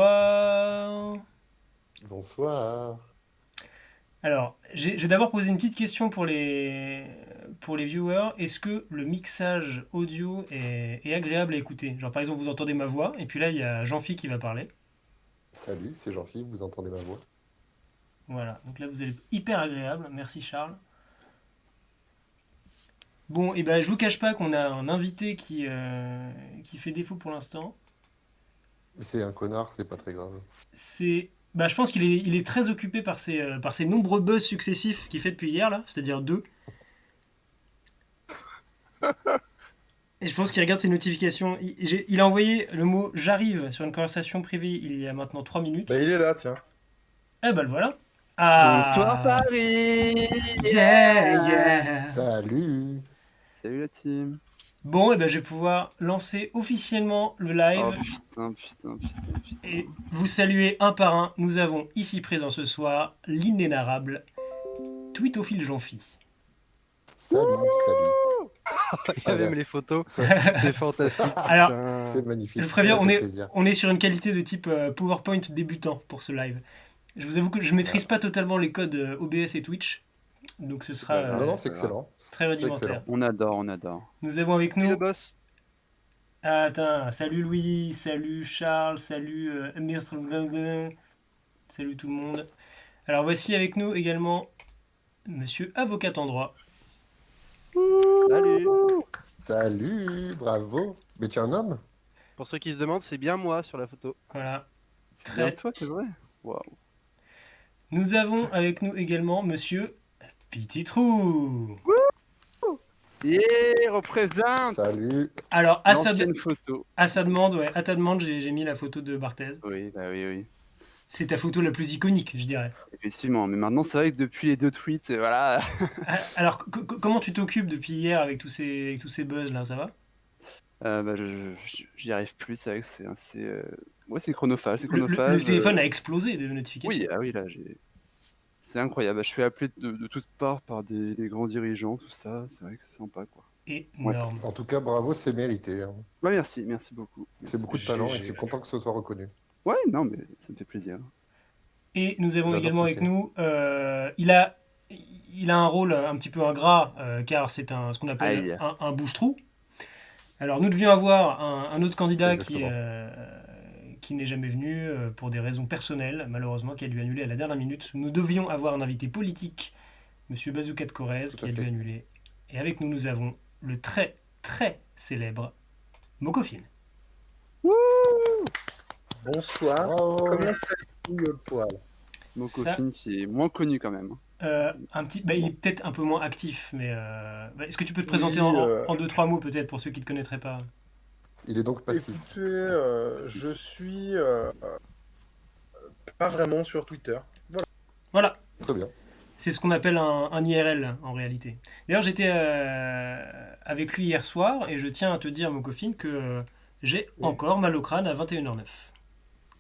Bonsoir. Bonsoir. Alors, je vais d'abord poser une petite question pour les viewers. Est-ce que le mixage audio est agréable à écouter? Genre, par exemple, vous entendez ma voix, et puis là, il y a Jean-Phi qui va parler. Salut, c'est Jean-Philippe, vous entendez ma voix? Voilà, donc là, vous allez hyper agréable. Merci, Charles. Bon, et ben, je vous cache pas qu'on a un invité qui fait défaut pour l'instant. C'est un connard, c'est pas très grave. Bah, je pense il est très occupé par ses nombreux buzz successifs qu'il fait depuis hier, là, c'est-à-dire deux. Et je pense qu'il regarde ses notifications. Il a envoyé le mot j'arrive sur une conversation privée il y a maintenant 3 Bah, minutes. il est là, tiens. Eh ben le voilà. Bonsoir Ah, Paris! yeah, Yeah. yeah. Salut! Salut la team. Bon, et ben je vais pouvoir lancer officiellement le Oh live putain. et vous saluer un par un. Nous avons ici présent ce soir l'inénarrable Tweetophile Jean-Phi. Salut. Il y a Ah même là, les photos. ça, C'est fantastique, Alors, c'est putain. je magnifique, préviens, ça fait plaisir. on est sur une qualité de type PowerPoint débutant pour ce live. Je vous avoue que je Ça- maîtrise pas totalement les codes OBS et Twitch, donc ce C'est sera pas grave, Non, non, c'est c'est pas grave. excellent. très C'est rudimentaire. excellent. On adore. Nous avons avec Et le nous. boss? Ah, attends, salut Louis, salut Charles, salut Maître Gringuin, salut tout le monde. Alors voici avec nous également Monsieur Avocat en droit. Salut. Salut, bravo. Mais tu es un homme? Pour ceux qui se demandent, c'est bien moi sur la photo. Voilà. C'est bien Très. toi, c'est vrai? Waouh. Nous avons avec nous également Monsieur Petitrou. Yeah, représente Salut. Alors l'ancienne photo. à sa demande, ouais, à ta demande, j'ai mis la photo de Barthez. Oui, bah oui. C'est ta photo la plus iconique, je dirais. Effectivement, mais maintenant c'est vrai que depuis les deux tweets, voilà. Ah, alors, comment tu t'occupes depuis hier avec tous ces buzz là, ça va? Bah, j'y arrive plus, c'est vrai que c'est assez. Ouais, c'est chronophage, Le téléphone a explosé de notifications. Oui, ah oui, là, c'est incroyable. Je suis appelé de toutes parts par des grands dirigeants, tout ça. C'est vrai que c'est sympa, quoi. Ouais. Énorme. En tout cas, bravo, c'est mérité, hein. Bah, merci beaucoup. C'est beaucoup de talent et GG. c'est content que ce soit reconnu. Ouais, non, mais ça me fait plaisir. Et nous avons J'adore également ce avec signe. nous, il a un rôle un petit peu ingrat, car c'est ce qu'on appelle Aïe. un bouche-trou. Alors nous devions avoir un autre candidat Exactement. qui n'est jamais venu pour des raisons personnelles, malheureusement, qui a dû annuler à la dernière minute. Nous devions avoir un invité politique, Monsieur Bazooka de Corrèze, Tout qui à a dû fait. annuler. Et avec nous, nous avons le très célèbre Mokofine. Bonsoir. Bravo. Comment allez-vous, le poil? Mon Ça, copine qui est moins connu quand même. il est peut-être un peu moins actif, mais est-ce que tu peux te présenter Oui, en deux, trois mots peut-être pour ceux qui ne te connaîtraient pas? Il est donc passif. écoutez, je suis pas vraiment sur Twitter. Voilà. Voilà, Très bien. c'est ce qu'on appelle un IRL en réalité. D'ailleurs, j'étais avec lui hier soir et je tiens à te dire, Mokofine, que j'ai Oui. encore mal au crâne à 21h09.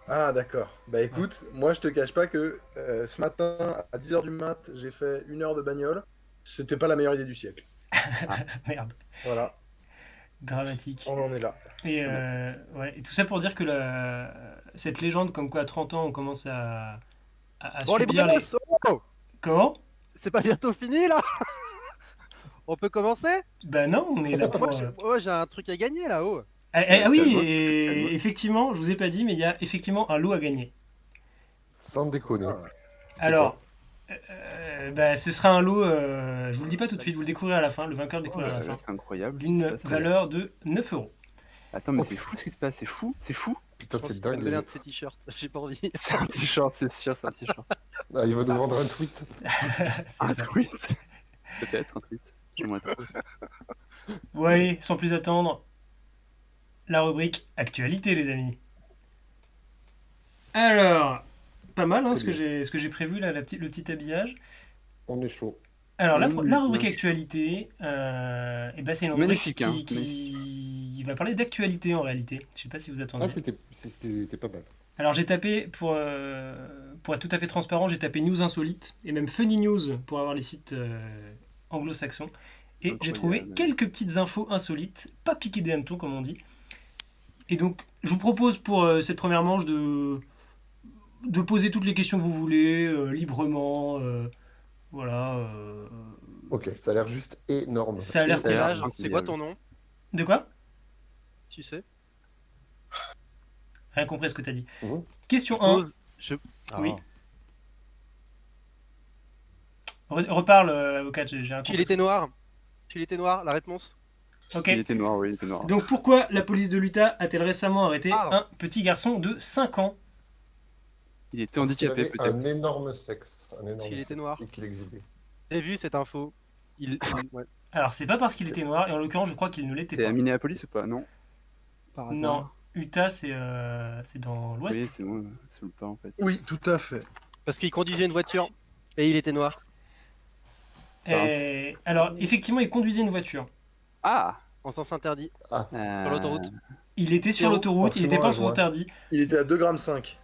Ah, d'accord. Bah écoute, moi je te cache pas que ce matin à 10h du mat, j'ai fait 1 heure de bagnole. C'était pas la meilleure idée du siècle. Merde, Voilà, dramatique. on en est là. Ouais, et tout ça pour dire que cette légende comme quoi à 30 ans on commence à Bon les subir les... boss, oh, Comment? c'est pas bientôt fini là? On peut commencer? Ben non, on est là Moi pour... j'ai un truc à gagner là-haut. Ah oui, Calme-toi, et calme-toi. effectivement, je vous ai pas dit, mais il y a effectivement un lot à gagner. Sans déconner. Ah, C'est Alors, quoi? ce sera un lot, je vous le dis pas tout de suite, vous le découvrirez à la fin, le vainqueur le découvrira à la fin, C'est incroyable. ce qui se d'une passe. valeur de 9 euros. Attends, mais c'est fou ce qui se passe, c'est fou. Putain, Je pense c'est qu'il va me dingue. donner un de ses t-shirts, j'ai pas envie. C'est un t-shirt, c'est sûr, c'est un t-shirt. Ah, il va nous vendre un tweet. C'est Un ça. tweet. Peut-être un tweet. J'aimerais trop. Bon allez, sans plus attendre, la rubrique actualité les amis. Alors, pas mal hein, Très bien. ce que j'ai prévu là, le petit habillage. On est chaud. Alors la rubrique Mince. actualité, c'est une C'est rubrique magnifique, hein. qui va parler d'actualité en réalité. Je sais pas si vous Ah, attendiez. c'était pas mal. Alors j'ai tapé, pour être tout à fait transparent, j'ai tapé news insolite et même funny news pour avoir les sites anglo-saxons. Et j'ai trouvé Incroyable. quelques petites infos insolites, pas piquées des hannetons comme on dit. Et donc, je vous propose pour cette première manche de poser toutes les questions que vous voulez, librement. Voilà. Ok, ça a l'air juste énorme. Ça a l'air Quel cool. âge? C'est quoi incroyable. ton nom? De quoi? Tu sais? Rien compris à ce que t'as dit. Mhm. Question 1. Je... Oui. Ah. Reparle, avocat, j'ai rien Qu'il compris. était noir. Qu'il était noir, la réponse? Ok. Il était noir, oui, il était noir. Donc pourquoi la police de l'Utah a-t-elle récemment arrêté Ah. un petit garçon de 5 ans? Il était Parce qu'il handicapé avait peut-être. un énorme sexe. Un énorme S'il était sexe noir. et qu'il exhibait. J'ai vu cette info. Ouais. Alors c'est pas parce qu'il était noir, et en l'occurrence je crois qu'il ne l'était C'est à pas. Minneapolis ou pas? Non. Par hasard. Non, Utah c'est dans l'ouest. Oui, c'est moi, c'est le pas en fait. Oui, tout à fait. Parce qu'il conduisait une voiture et il était noir. Alors effectivement il conduisait une voiture. Ah En sens interdit. euh, Sur l'autoroute. Il était sur Héros. l'autoroute, il n'était pas en sens interdit. Il était à 2,5 g.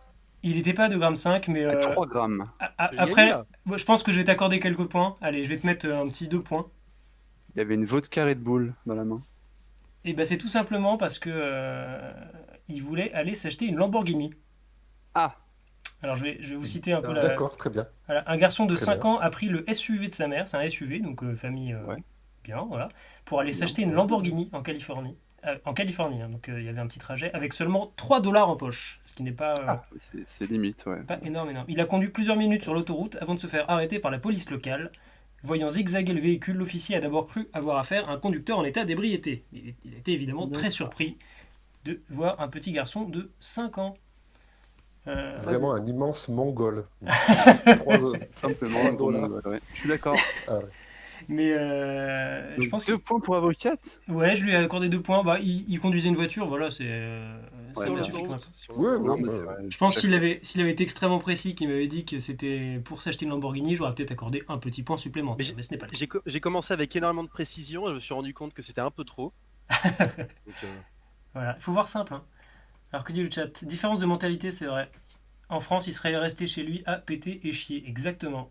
Il n'était pas à 2,5 g, mais à 3 grammes. J'ai après, gagné, là. je pense que je vais t'accorder quelques points. Allez, je vais te mettre un petit 2 points. Il y avait une vodka Red Bull dans la main. Et ben c'est tout simplement parce que il voulait aller s'acheter une Lamborghini. Ah Alors je vais vous citer un peu la. D'accord, très bien. Voilà, un garçon de Très 5 bien. ans a pris le SUV de sa mère, c'est un SUV, donc famille Ouais. bien, voilà, pour aller Bien. s'acheter une Lamborghini en Californie. Hein, donc il y avait un petit trajet avec seulement 3 dollars en poche, ce qui n'est pas, c'est limite, ouais. pas énorme. Il a conduit plusieurs minutes sur l'autoroute avant de se faire arrêter par la police locale. Voyant zigzaguer le véhicule, l'officier a d'abord cru avoir affaire à un conducteur en état d'ébriété. Il a été évidemment très surpris de voir un petit garçon de 5 ans. Vraiment un immense mongol. 3 Simplement, $3. un gros mongol, ouais. Je suis d'accord. Ah ouais. Mais je Donc, pense 2 points pour avocate. Ouais, je lui ai accordé 2 points. Bah, il conduisait une voiture, voilà, c'est. Ouais, Sur c'est ça suffit quand même. l'autoroute. Ouais, Non, ouais, mais ouais, c'est ouais. vrai. Je pense que s'il avait été extrêmement précis, qu'il m'avait dit que c'était pour s'acheter une Lamborghini, j'aurais peut-être accordé un petit point supplémentaire. Mais Mais ce n'est pas le cas. J'ai commencé avec énormément de précision et je me suis rendu compte que c'était un peu trop. Donc, Voilà, il faut voir simple. Hein. Alors que dit le chat? Différence de mentalité, c'est vrai. En France, il serait resté chez lui à péter et chier. Exactement.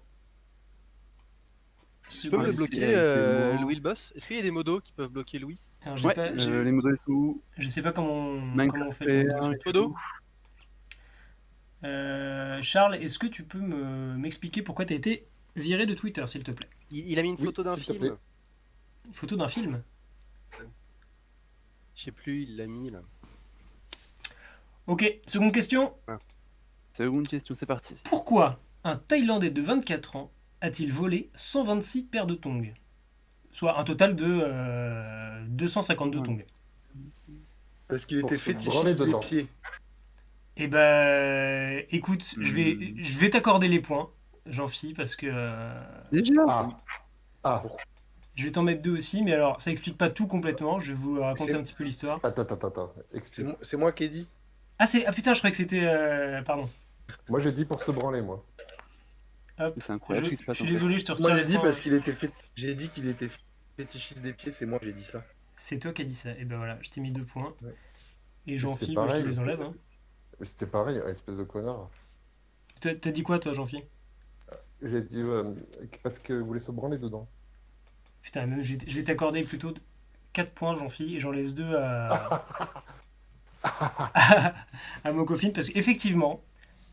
tu peux me Ouais, le c'est- bloquer, c'est Louis le boss? Est-ce qu'il y a des modos qui peuvent bloquer Louis? Alors, j'ai Ouais, pas, j'ai- les modèles sont où? je sais pas comment Minecraft on fait les Player modos et sur- Modo? Charles, est-ce que tu peux m'expliquer pourquoi tu as été viré de Twitter, s'il te plaît? Il a mis une Oui, photo d'un s'il te film. plaît. Une photo d'un film? Je sais plus, il l'a mis là. Ok, seconde question. Seconde question, c'est parti. Pourquoi un Thaïlandais de 24 ans a-t-il volé 126 paires de tongs? Soit un total de 252 Ouais. tongs. Parce qu'il Pour était se branler fétichiste des dedans. pieds. Eh ben, écoute, je vais t'accorder les points, Jean-Phi, parce que Déjà? Ah, je vais t'en mettre 2 aussi, mais alors ça explique pas tout complètement. Je vais vous raconter C'est- un petit peu l'histoire. attends. C'est Explique. c'est moi qui ai dit. Ah putain, je croyais que c'était pardon. Moi j'ai dit pour se branler, moi. Hop, C'est incroyable ce qui se je passe. suis en fait. désolé, je te retire Moi les j'ai dit points. parce qu'il était j'ai dit qu'il était fétichiste des pieds, c'est moi j'ai dit ça. C'est toi qui as dit ça. Et ben voilà, je t'ai mis 2 points. Ouais. Et Jean-Phi, C'était bah, je te pareil. les enlève. Hein. Mais c'était pareil, espèce de connard. T'as dit quoi toi, Jean-Phi? J'ai dit parce que vous voulez se branler dedans. Putain, même, je vais t'accorder plutôt 4 points, Jean-Phi, et j'en laisse 2 à. à Mokofin, parce qu'effectivement,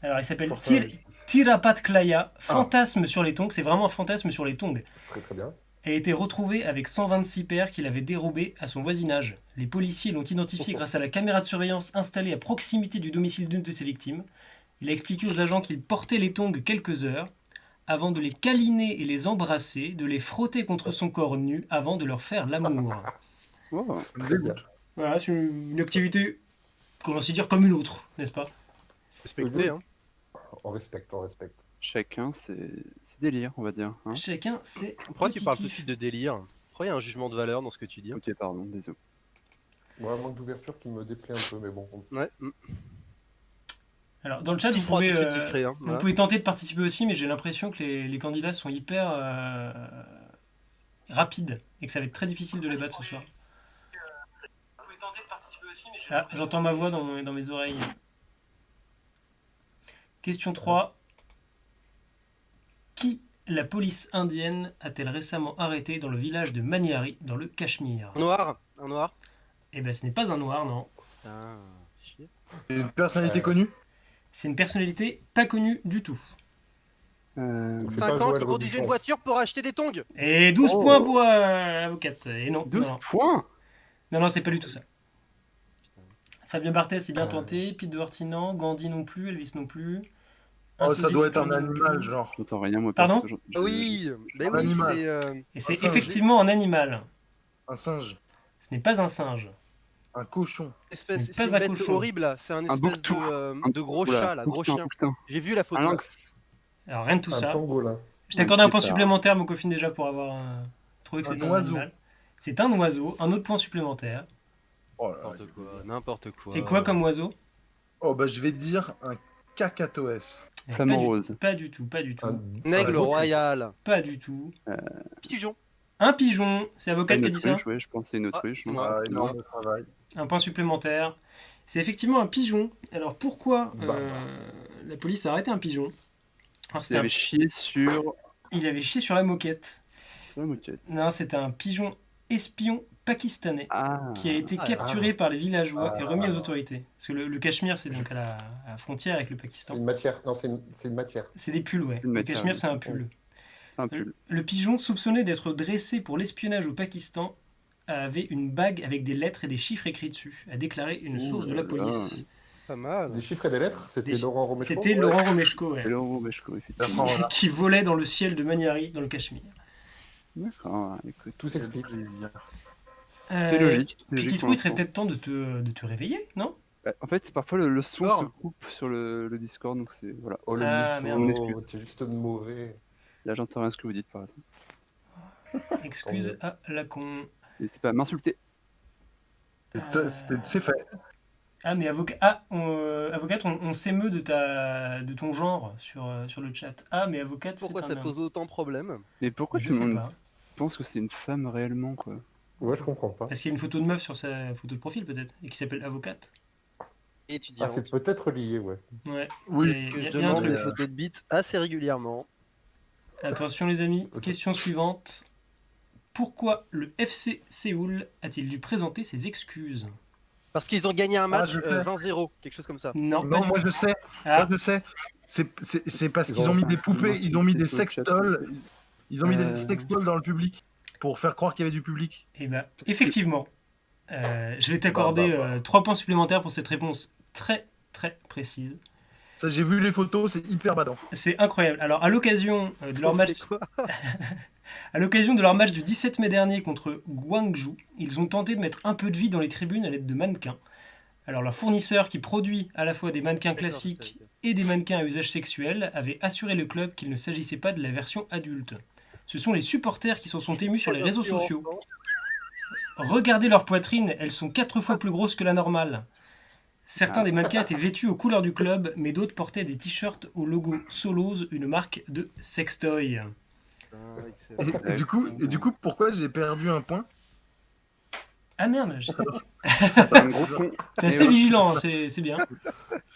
alors il s'appelle Force à la justice. Tirapat Klaya, fantasme sur les tongs, c'est vraiment un fantasme sur les tongs, Ce serait très bien. a été retrouvé avec 126 paires qu'il avait dérobées à son voisinage. Les policiers l'ont identifié grâce à la caméra de surveillance installée à proximité du domicile d'une de ses victimes. Il a expliqué aux agents qu'il portait les tongs quelques heures, avant de les câliner et les embrasser, de les frotter contre son corps nu avant de leur faire l'amour. Oh, Très bien. Voilà, c'est une activité qu'on va se dire comme une autre, n'est-ce pas? Respecté, hein. On respecte. chacun ses délires, on va dire. Hein. Chacun c'est. Pourquoi tu parles tout de suite de délire? Pourquoi il y a un jugement de valeur dans ce que tu dis? Ok, pardon, désolé. Moi, un manque d'ouverture qui me déplaît un peu, mais bon. Ouais. Alors, dans le chat, Petit vous froid pouvez, tout de suite discret, hein. vous Voilà. pouvez tenter de participer aussi, mais j'ai l'impression que les candidats sont hyper rapides et que ça va être très difficile de les battre ce soir. Ah, j'entends ma voix dans mes oreilles. Question 3. Qui la police indienne a-t-elle récemment arrêté dans le village de Maniari, dans le Cachemire? Un noir? Eh ben, ce n'est pas un noir, non. Putain, chier. C'est une personnalité Euh, connue? C'est une personnalité pas connue du tout. Donc c'est 5 pas ans Joël qui conduisait une Robuchon. voiture pour acheter des tongs. Et 12 Oh. points pour avocate. Et non, 12 non, points. non, c'est pas du tout ça. Putain. Fabien Barthez, c'est bien Euh. tenté. Pete de Hortinan, Gandhi non plus, Elvis non plus. Oh, ça Sosie doit être un Puccini non animal, plus. genre. J'entends rien, moi. Pardon perso, Ah oui, bah Un oui, animal. c'est. Et c'est singe. effectivement un animal. Un singe. Ce n'est pas un singe. Un cochon. Ce n'est C'est pas une un bête cochon. horrible là, c'est un Un espèce bouquetou. de gros Oula, chat là, gros bouquetin, chien. bouquetin. J'ai vu la Un photo. lynx. Alors rien de tout Un ça. pangolin. Je t'accorde un point pétard. supplémentaire, mon coffin, déjà, pour avoir trouvé que Un c'était un oiseau. animal. C'est un oiseau. Un autre point supplémentaire. Oh, là là. N'importe quoi, n'importe quoi. Et quoi comme oiseau? Oh, bah je vais dire un cacatoès. Eh, Flamant pas du- rose. Pas du tout, pas du tout. Un Aigle un royal. Pas du tout. Pigeon. Un pigeon. C'est Avocat qui a Une dit ça? autruche, ouais, je pense que c'est une Ah, autruche. c'est non moi. Ah, énorme travail. Un point supplémentaire. C'est effectivement un pigeon. Alors pourquoi Bah. la police a arrêté un pigeon? Alors Il c'était avait chié sur il avait chié sur la moquette. la moquette. Non, c'était un pigeon espion pakistanais Ah. qui a été Ah, capturé par les villageois et remis aux Ah. autorités. Parce que le Cachemire, c'est donc à la frontière avec le C'est Pakistan. une matière. Non, c'est une matière. C'est des pulls, ouais. Une Le matière, Cachemire, oui. c'est un pull. Un pull. Le pigeon, soupçonné d'être dressé pour l'espionnage au Pakistan, avait une bague avec des lettres et des chiffres écrits dessus, a déclaré une Ouh source de là la police. Pas mal. Des chiffres et des lettres. C'était Des- Laurent Romeshko. C'était Laurent Romeshko, ouais, Et Laurent Bechko, Ça effectivement. sera là. qui volait dans le ciel de Maniari, dans le Cachemire. D'accord, écoute. Tout s'explique. Plaisir. C'est logique. c'est logique Petit pour trou, il serait l'instant. peut-être temps de te réveiller, non? En fait, parfois le son Discord. se coupe sur le Discord, donc c'est. Voilà. Oh le Ah, mytho, merde. oh, t'es juste mauvais. Là, j'entends rien ce que vous dites, par exemple. Excuse à la con. N'hésitez pas à m'insulter. C'est fait. Ah, mais avocate, on s'émeut de ton genre sur le chat. Ah, mais avocate, Pourquoi c'est ça un pose autant de problèmes? Mais pourquoi Je tout le sais monde pas. pense que c'est une femme réellement, quoi? Ouais, je comprends pas. Parce qu'il y a une photo de meuf sur sa photo de profil, peut-être, et qui s'appelle avocate. Ah, Étudiante. c'est peut-être lié, ouais. Ouais. Oui. Et Que y a- je y a un demande truc. des photos de bites assez régulièrement. Attention les amis, question suivante. Pourquoi le FC Séoul a-t-il dû présenter ses excuses? Parce qu'ils ont gagné un match je sais. 20-0, quelque chose comme ça. Non, pas Non, du moi tout. je sais. Ah, Moi je sais. C'est parce Ils qu'ils ont ont mis fait des poupées, ils ont mis des sur le chat. sextoles. Ils ont mis des Euh. sextoles dans le public pour faire croire qu'il y avait du public. et bah, effectivement. Je vais t'accorder Bah. 3 points supplémentaires pour cette réponse très très précise. Ça, j'ai vu les photos, c'est hyper badant. C'est incroyable. Alors, à l'occasion de leur On match, fait quoi? à l'occasion de leur match du 17 mai dernier contre Guangzhou, ils ont tenté de mettre un peu de vie dans les tribunes à l'aide de mannequins. Alors, leur fournisseur qui produit à la fois des mannequins D'accord, classiques d'accord. et des mannequins à usage sexuel avait assuré le club qu'il ne s'agissait pas de la version adulte. Ce sont les supporters qui s'en sont émus sur les réseaux sociaux. Regardez leur poitrine, elles sont 4 fois plus grosses que la normale. Certains des mannequins étaient vêtus aux couleurs du club, mais d'autres portaient des t-shirts au logo Solos, une marque de sextoy. Ah, excellent. Et du coup, pourquoi j'ai perdu un point? Ah merde, Un gros con. t'es assez vigilant, hein, c'est bien.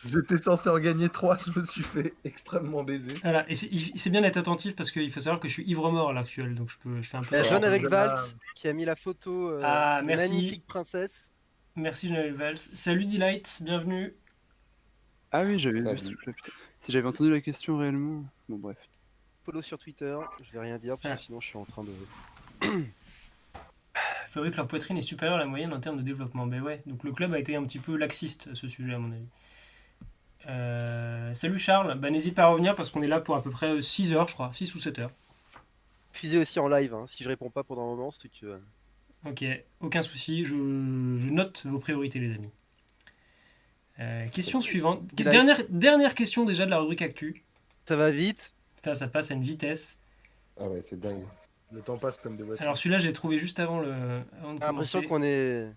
J'étais censé en gagner 3, je me suis fait extrêmement baiser. Voilà, et c'est bien d'être attentif parce qu'il faut savoir que je suis ivre-mort à l'heure actuelle, donc je fais un peu... La jeune avec Voilà. Valls qui a mis la photo Ah, de merci. magnifique princesse. Merci Jean-Noël Valls. Salut Delight, bienvenue. Ah oui, j'avais Salut. vu. Putain. Si j'avais entendu la question réellement. Bon, bref. Follow sur Twitter. Je vais rien dire parce que Ah. sinon je suis en train de. Il faudrait que leur poitrine est supérieure à la moyenne en termes de développement. Ben ouais, donc le club a été un petit peu laxiste à ce sujet à mon avis. Salut Charles, bah, n'hésite pas à revenir parce qu'on est là pour à peu près 6 heures je crois, 6 ou 7 heures. Diffusé aussi en live. Hein. Si je réponds pas pendant un moment, c'est que. Ok, aucun souci, je note vos priorités les amis. Question suivante. Dernière question déjà de la rubrique Actu. Ça va vite. Ça passe à une vitesse. Ah ouais, c'est dingue. Le temps passe comme des voitures. Alors celui-là, j'ai trouvé juste avant de J'ai l'impression commencer. qu'on est.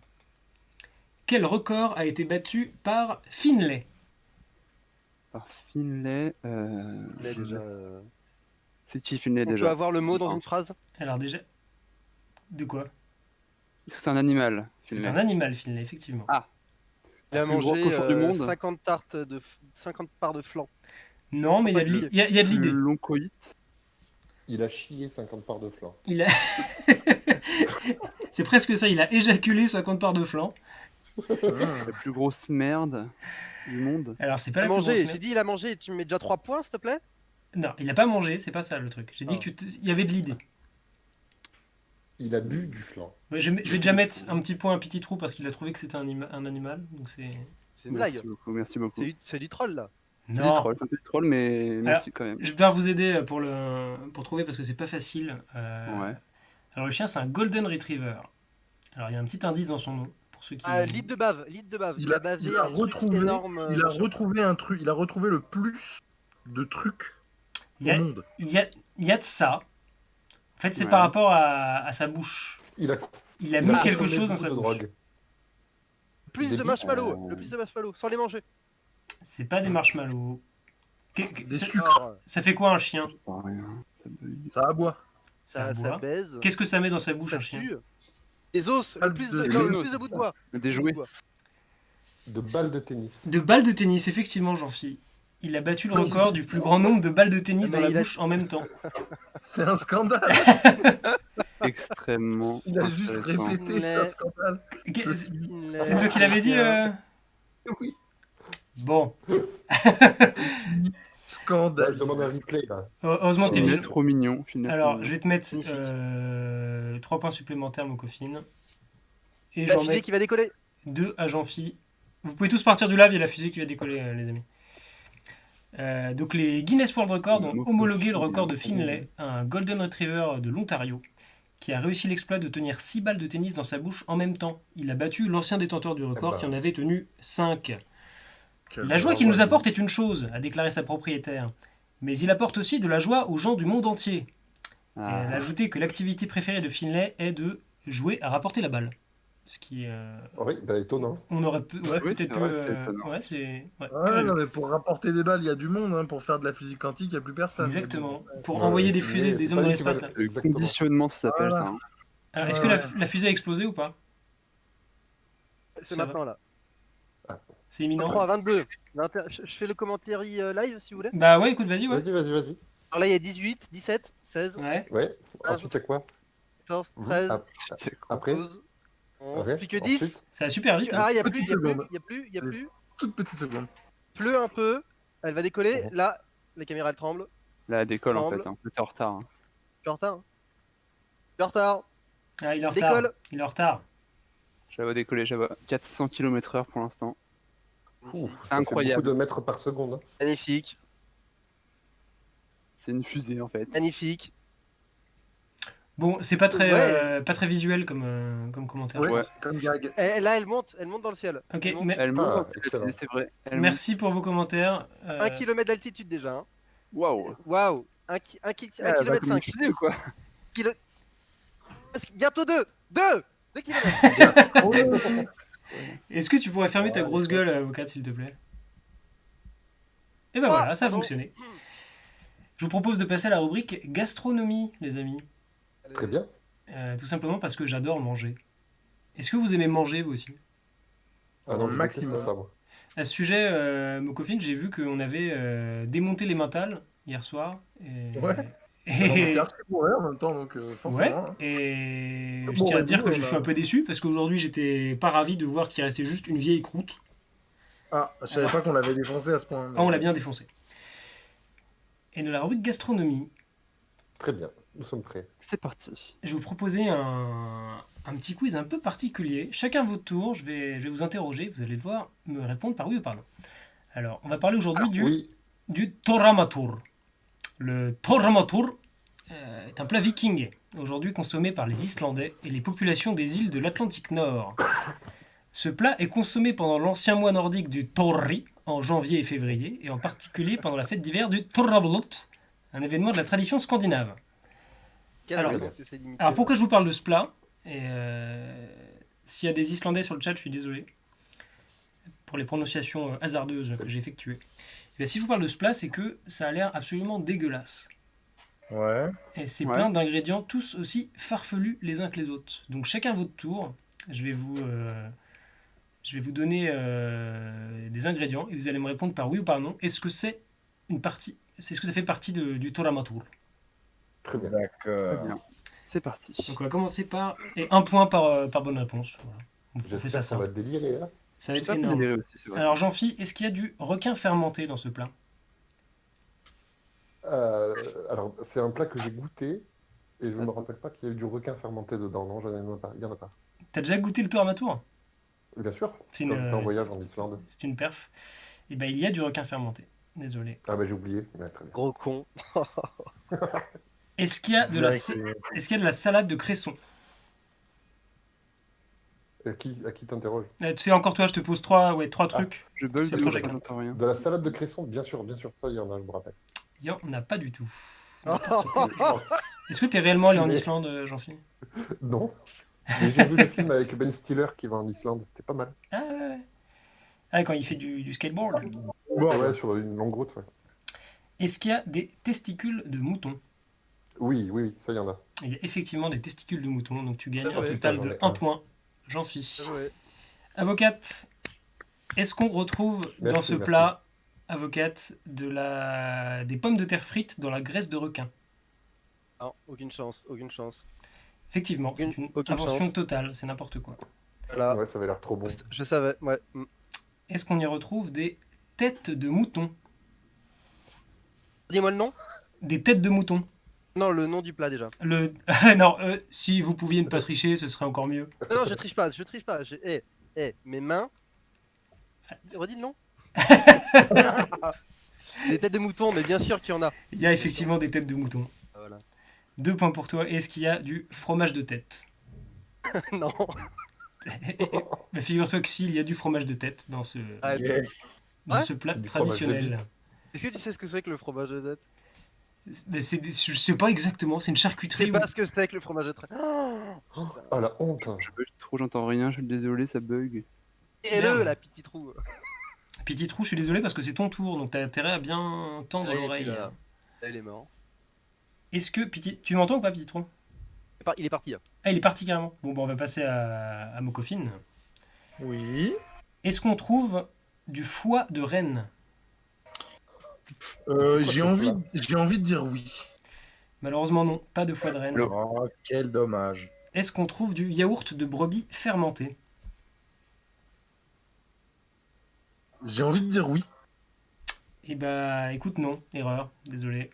Quel record a été battu par Finlay? Par Finlay. Là, déjà. C'est qui Finlay On peut déjà? avoir le mot dans une phrase. Alors déjà... De quoi? Est-ce que c'est un animal C'est Finlay un animal Finlay, effectivement. Ah. Il a Le plus gros mangé cochon du monde. 50 tartes de 50 parts de flan. Non, mais il y a de l'idée. L'oncoïte. Il a chié 50 parts de flan. Il a... C'est presque ça, il a éjaculé 50 parts de flan. La plus grosse merde du monde. Alors, c'est pas Il a la plus grosse mangé, merde. j'ai dit il a mangé, tu me mets déjà 3 points s'il te plaît? Non, il a pas mangé, c'est pas ça le truc. J'ai dit Ah. il y avait de l'idée. Il a bu du flan. Ouais, je vais déjà mettre un petit point à Petit Trou parce qu'il a trouvé que c'était un animal. Donc c'est. C'est une blague. Merci beaucoup, merci beaucoup. C'est du troll là. C'est du Non, troll, c'est un peu du troll, mais merci quand même. je vais devoir vous aider pour trouver parce que c'est pas facile. Ouais. Alors le chien c'est un Golden Retriever. Alors il y a un petit indice dans son nom pour ceux qui. Ah, litre de bave, litre de bave. Il a bavé il a un truc retrouvé, énorme. il a machin. retrouvé un truc. Il a retrouvé le plus de trucs Il y au a, monde. il y a de ça. En fait c'est Ouais. par rapport à sa bouche. Il a, Il a il mis a quelque consommé chose dans beaucoup sa de bouche. drogue. Plus Des de bites, marshmallows, le plus de marshmallows, sans les manger. C'est pas des marshmallows. Des Ça, sucres. Alors, ça fait quoi un chien? Pas rien, ça bug. Ça aboie. Ça ça aboie. baise. Qu'est-ce que ça met dans sa bouche Ça un chien? pue. Des os, Ah, le plus de, de- non, le des plus de os, bout de c'est bois. Des jouets. De balles de tennis. De balles de tennis, effectivement, Jean-Phi. Il a battu le record du plus grand nombre de balles de tennis Mais dans la il a- bouche en même temps. C'est un scandale. Extrêmement. Il a juste intéressant. répété. C'est un scandale. C'est toi qui l'avais dit Oui. Bon, Là, Scandale. je demande un replay là. heureusement que t'es Finlet vigilant. trop mignon. Finlet trop Alors, mignon. je vais te mettre Magnifique. 3 points supplémentaires, Mokofine. Et La j'en fusée mets qui va décoller. 2 à Jean-Phi. Vous pouvez tous partir du live, il y a la fusée qui va décoller, les amis. Donc les Guinness World Records ont homologué le record de Finlay, un Golden Retriever de l'Ontario, qui a réussi l'exploit de tenir 6 balles de tennis dans sa bouche en même temps. Il a battu l'ancien détenteur du record qui en avait tenu 5. La joie qu'il nous apporte est une chose, a déclaré sa propriétaire. Mais il apporte aussi de la joie aux gens du monde entier. Et Ah. elle a ajouté que l'activité préférée de Finlay est de jouer à rapporter la balle. Ce qui, Oui, bah étonnant. on aurait pu, ouais, Oui, peut-être c'est vrai, c'est pu, étonnant. ouais, c'est, ouais, Ouais, curieux. non, mais pour rapporter des balles, il y a du monde. Hein. Pour faire de la physique quantique, il n'y a plus personne. Exactement. Pour Ouais, envoyer des mais fusées, des c'est hommes pas dans lui qui va l'espace. Là. le- Le Exactement. conditionnement, ça s'appelle Voilà. ça. Hein. Alors, est-ce Ouais, que ouais. la fusée a explosé ou pas? C'est Ça maintenant là. C'est imminent? 3, 22. Je fais le commentaire live si vous voulez. Bah ouais, écoute, vas-y, ouais. Vas-y. Alors là, il y a 18, 17, 16, Ouais. Ouais. Ensuite, il y a quoi 14, Mhm. 13, Ah, C'est quoi Après 12, 11, Ouais. plus que 10. Ensuite, Ça va super vite. Hein. Ah, il y a plus, Petite il y a plus, seconde. il y a plus, il y a plus. toute petite seconde. Pleut un peu. Elle va décoller. Mhm. Là, la caméra elle tremble. Là, elle décolle en Tremble. fait. Hein. T'es en retard. Hein. Je suis en retard. Je suis en retard. Ah, il est en retard. Décolle. Il est en retard. Je la vois décoller, je la vois 400 km/h pour l'instant. ouf, C'est ça fait incroyable. beaucoup de mètres par seconde. Hein. Magnifique. C'est une fusée en fait. Magnifique. Bon, c'est pas très, Ouais. pas très visuel comme commentaire. Ouais, Ouais. comme gag. Là, elle monte dans le ciel. Ok, Elle monte. mais- Elle monte, Ah, excellent. c'est vrai. Elle Merci pour vos commentaires. 1 km d'altitude déjà. Hein. monte. Waouh. Waouh. 1 Elle km va comme une 5. fusée ou quoi? Bientôt 2. 2 km. Est-ce que tu pourrais fermer ta grosse gueule, avocate, s'il te plaît? Et ben Ah, voilà, ça a pardon. fonctionné. Je vous propose de passer à la rubrique gastronomie, les amis. Très bien. Tout simplement parce que j'adore manger. Est-ce que vous aimez manger, vous aussi? Ah non, Au je maximum. déteste ça, moi. À ce sujet, Mokofine, j'ai vu qu'on avait démonté les mentales hier soir. Et... Ouais. Et... En même temps, donc Ouais, forcément. hein. et je Bon, tiens à bah, dire nous, que je on a- suis un peu déçu parce qu'aujourd'hui j'étais pas ravi de voir qu'il restait juste une vieille croûte. Ah, je savais pas qu'on l'avait défoncé à ce point. mais- Ah, on l'a bien défoncé. Et de la rubrique gastronomie, Très bien. Nous sommes prêts. C'est parti. je vais vous proposer un petit quiz un peu particulier. Chacun votre tour, je vais vous interroger, vous allez devoir me répondre par oui ou par non. Alors, on va parler aujourd'hui Oui. du toramatur. Le toramatur est un plat viking, aujourd'hui consommé par les Islandais et les populations des îles de l'Atlantique Nord. Ce plat est consommé pendant l'ancien mois nordique du Torri, en janvier et février, et en particulier pendant la fête d'hiver du Torrablot, un événement de la tradition scandinave. Quelle Alors, raison que c'est limité. Alors pourquoi je vous parle de ce plat? Et s'il y a des Islandais sur le chat, je suis désolé pour les prononciations hasardeuses que j'ai effectuées. Et bien, si je vous parle de ce plat, c'est que ça a l'air absolument dégueulasse. Ouais. Et c'est Ouais. plein d'ingrédients tous aussi farfelus les uns que les autres. Donc chacun votre tour, je vais vous donner des ingrédients et vous allez me répondre par oui ou par non. Est-ce que c'est une partie? Est-ce que ça fait partie du toramatur? Très bien. Très D'accord. bien. C'est parti. Donc on va commencer par... Et un point par bonne réponse. Voilà. On fait ça J'espère qu'on va simple. délirer, là. Ça va J'ai être pas énorme. déliré aussi, c'est vrai. Alors Jean-Phi, est-ce qu'il y a du requin fermenté dans ce plat? Alors, c'est un plat que j'ai goûté et je me rappelle pas qu'il y a eu du requin fermenté dedans. Non, il y en a pas. T'as déjà goûté le tour à ma tour? Bien sûr, C'est quand j'étais en une, voyage en Islande. c'est une perf. Et ben il y a du requin fermenté. Désolé. Ah bah j'ai oublié, mais très bien. Gros con. Est-ce qu'il y a de Direct, est-ce qu'il y a de la salade de cresson? À qui t'interroge? Tu sais, encore toi, je te pose trois trucs. Je bug C'est de trop ouf, chacun. j'entends rien. De la salade de cresson, bien sûr, ça il y en a, je me rappelle. Il y en a pas du tout. Non, Est-ce que t'es réellement allé en Mais- Islande, Jean-Philippe? non. Mais j'ai vu le film avec Ben Stiller qui va en Islande, c'était pas mal. Ah ouais, ouais. Ah, quand il fait du skateboard. Ouais, sur une longue route, ouais. Est-ce qu'il y a des testicules de mouton? Oui, ça il y en a. Il y a effectivement des testicules de mouton, donc tu gagnes Ah un ouais. total Putain, de j'en ai 1 un. point. Jean-Philippe. Ouais. Avocate, est-ce qu'on retrouve dans Merci, ce merci. plat, avocate, des pommes de terre frites dans la graisse de requin? Non, aucune chance, aucune chance. Effectivement, c'est une Aucune invention chance. totale, c'est n'importe quoi. Voilà. Ouais, ça avait l'air trop bon. Je savais, ouais. Est-ce qu'on y retrouve des têtes de mouton? Dis-moi le nom. Des têtes de mouton. Non, le nom du plat déjà. Le... non, si vous pouviez ne pas tricher, ce serait encore mieux. Non, je triche pas, je triche pas. Mes mains. Redis le nom. Des têtes de mouton, mais bien sûr qu'il y en a. Il y a effectivement des têtes de mouton. Voilà. 2 points pour toi. Est-ce qu'il y a du fromage de tête? Non. Mais figure-toi que s'il y a du fromage de tête dans ce, Arrête. Yes. dans Ouais. ce plat Du fromage de traditionnel. bite. Est-ce que tu sais ce que c'est que le fromage de tête? Mais je sais pas exactement, c'est une C'est charcuterie. pas ce que c'est que le fromage de tête. Ah la honte. Je bug trop, j'entends rien, je suis désolé, ça bug. Et Merde. la petite roue. Petit trou, je suis désolé parce que c'est ton tour, donc t'as intérêt à bien tendre Allez, l'oreille. puis là. Là, il est mort. Est-ce que tu m'entends ou pas, petit trou? Il est parti. Hein. Ah, il est parti carrément. Bon, on va passer à Mokofine. Oui. Est-ce qu'on trouve du foie de renne? J'ai envie de dire oui. Malheureusement non, pas de foie de renne. Oh, quel dommage. Est-ce qu'on trouve du yaourt de brebis fermenté? J'ai envie de dire oui. Eh bah écoute non, erreur, désolé.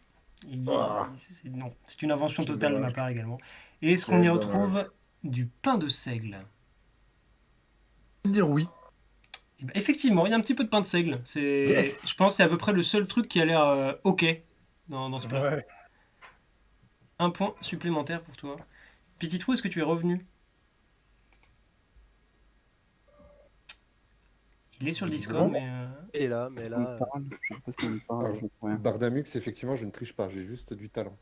Ah. Non, c'est une invention Quel totale de ma dommage. part également. Et est-ce qu'on Quel y retrouve dommage. du pain de seigle? J'ai envie de dire oui. Eh ben, effectivement, il y a un petit peu de pain de seigle. Yes. Je pense que c'est à peu près le seul truc qui a l'air ok dans ce plat. Ouais. Un point supplémentaire pour toi. Petit trou, est-ce que tu es revenu? Il est sur le Discord, mais... Il est là, mais On me là. parle, je sais pas ce qu'on me parle, Alors, je comprends rien. Bardamux, effectivement, je ne triche pas, j'ai juste du talent.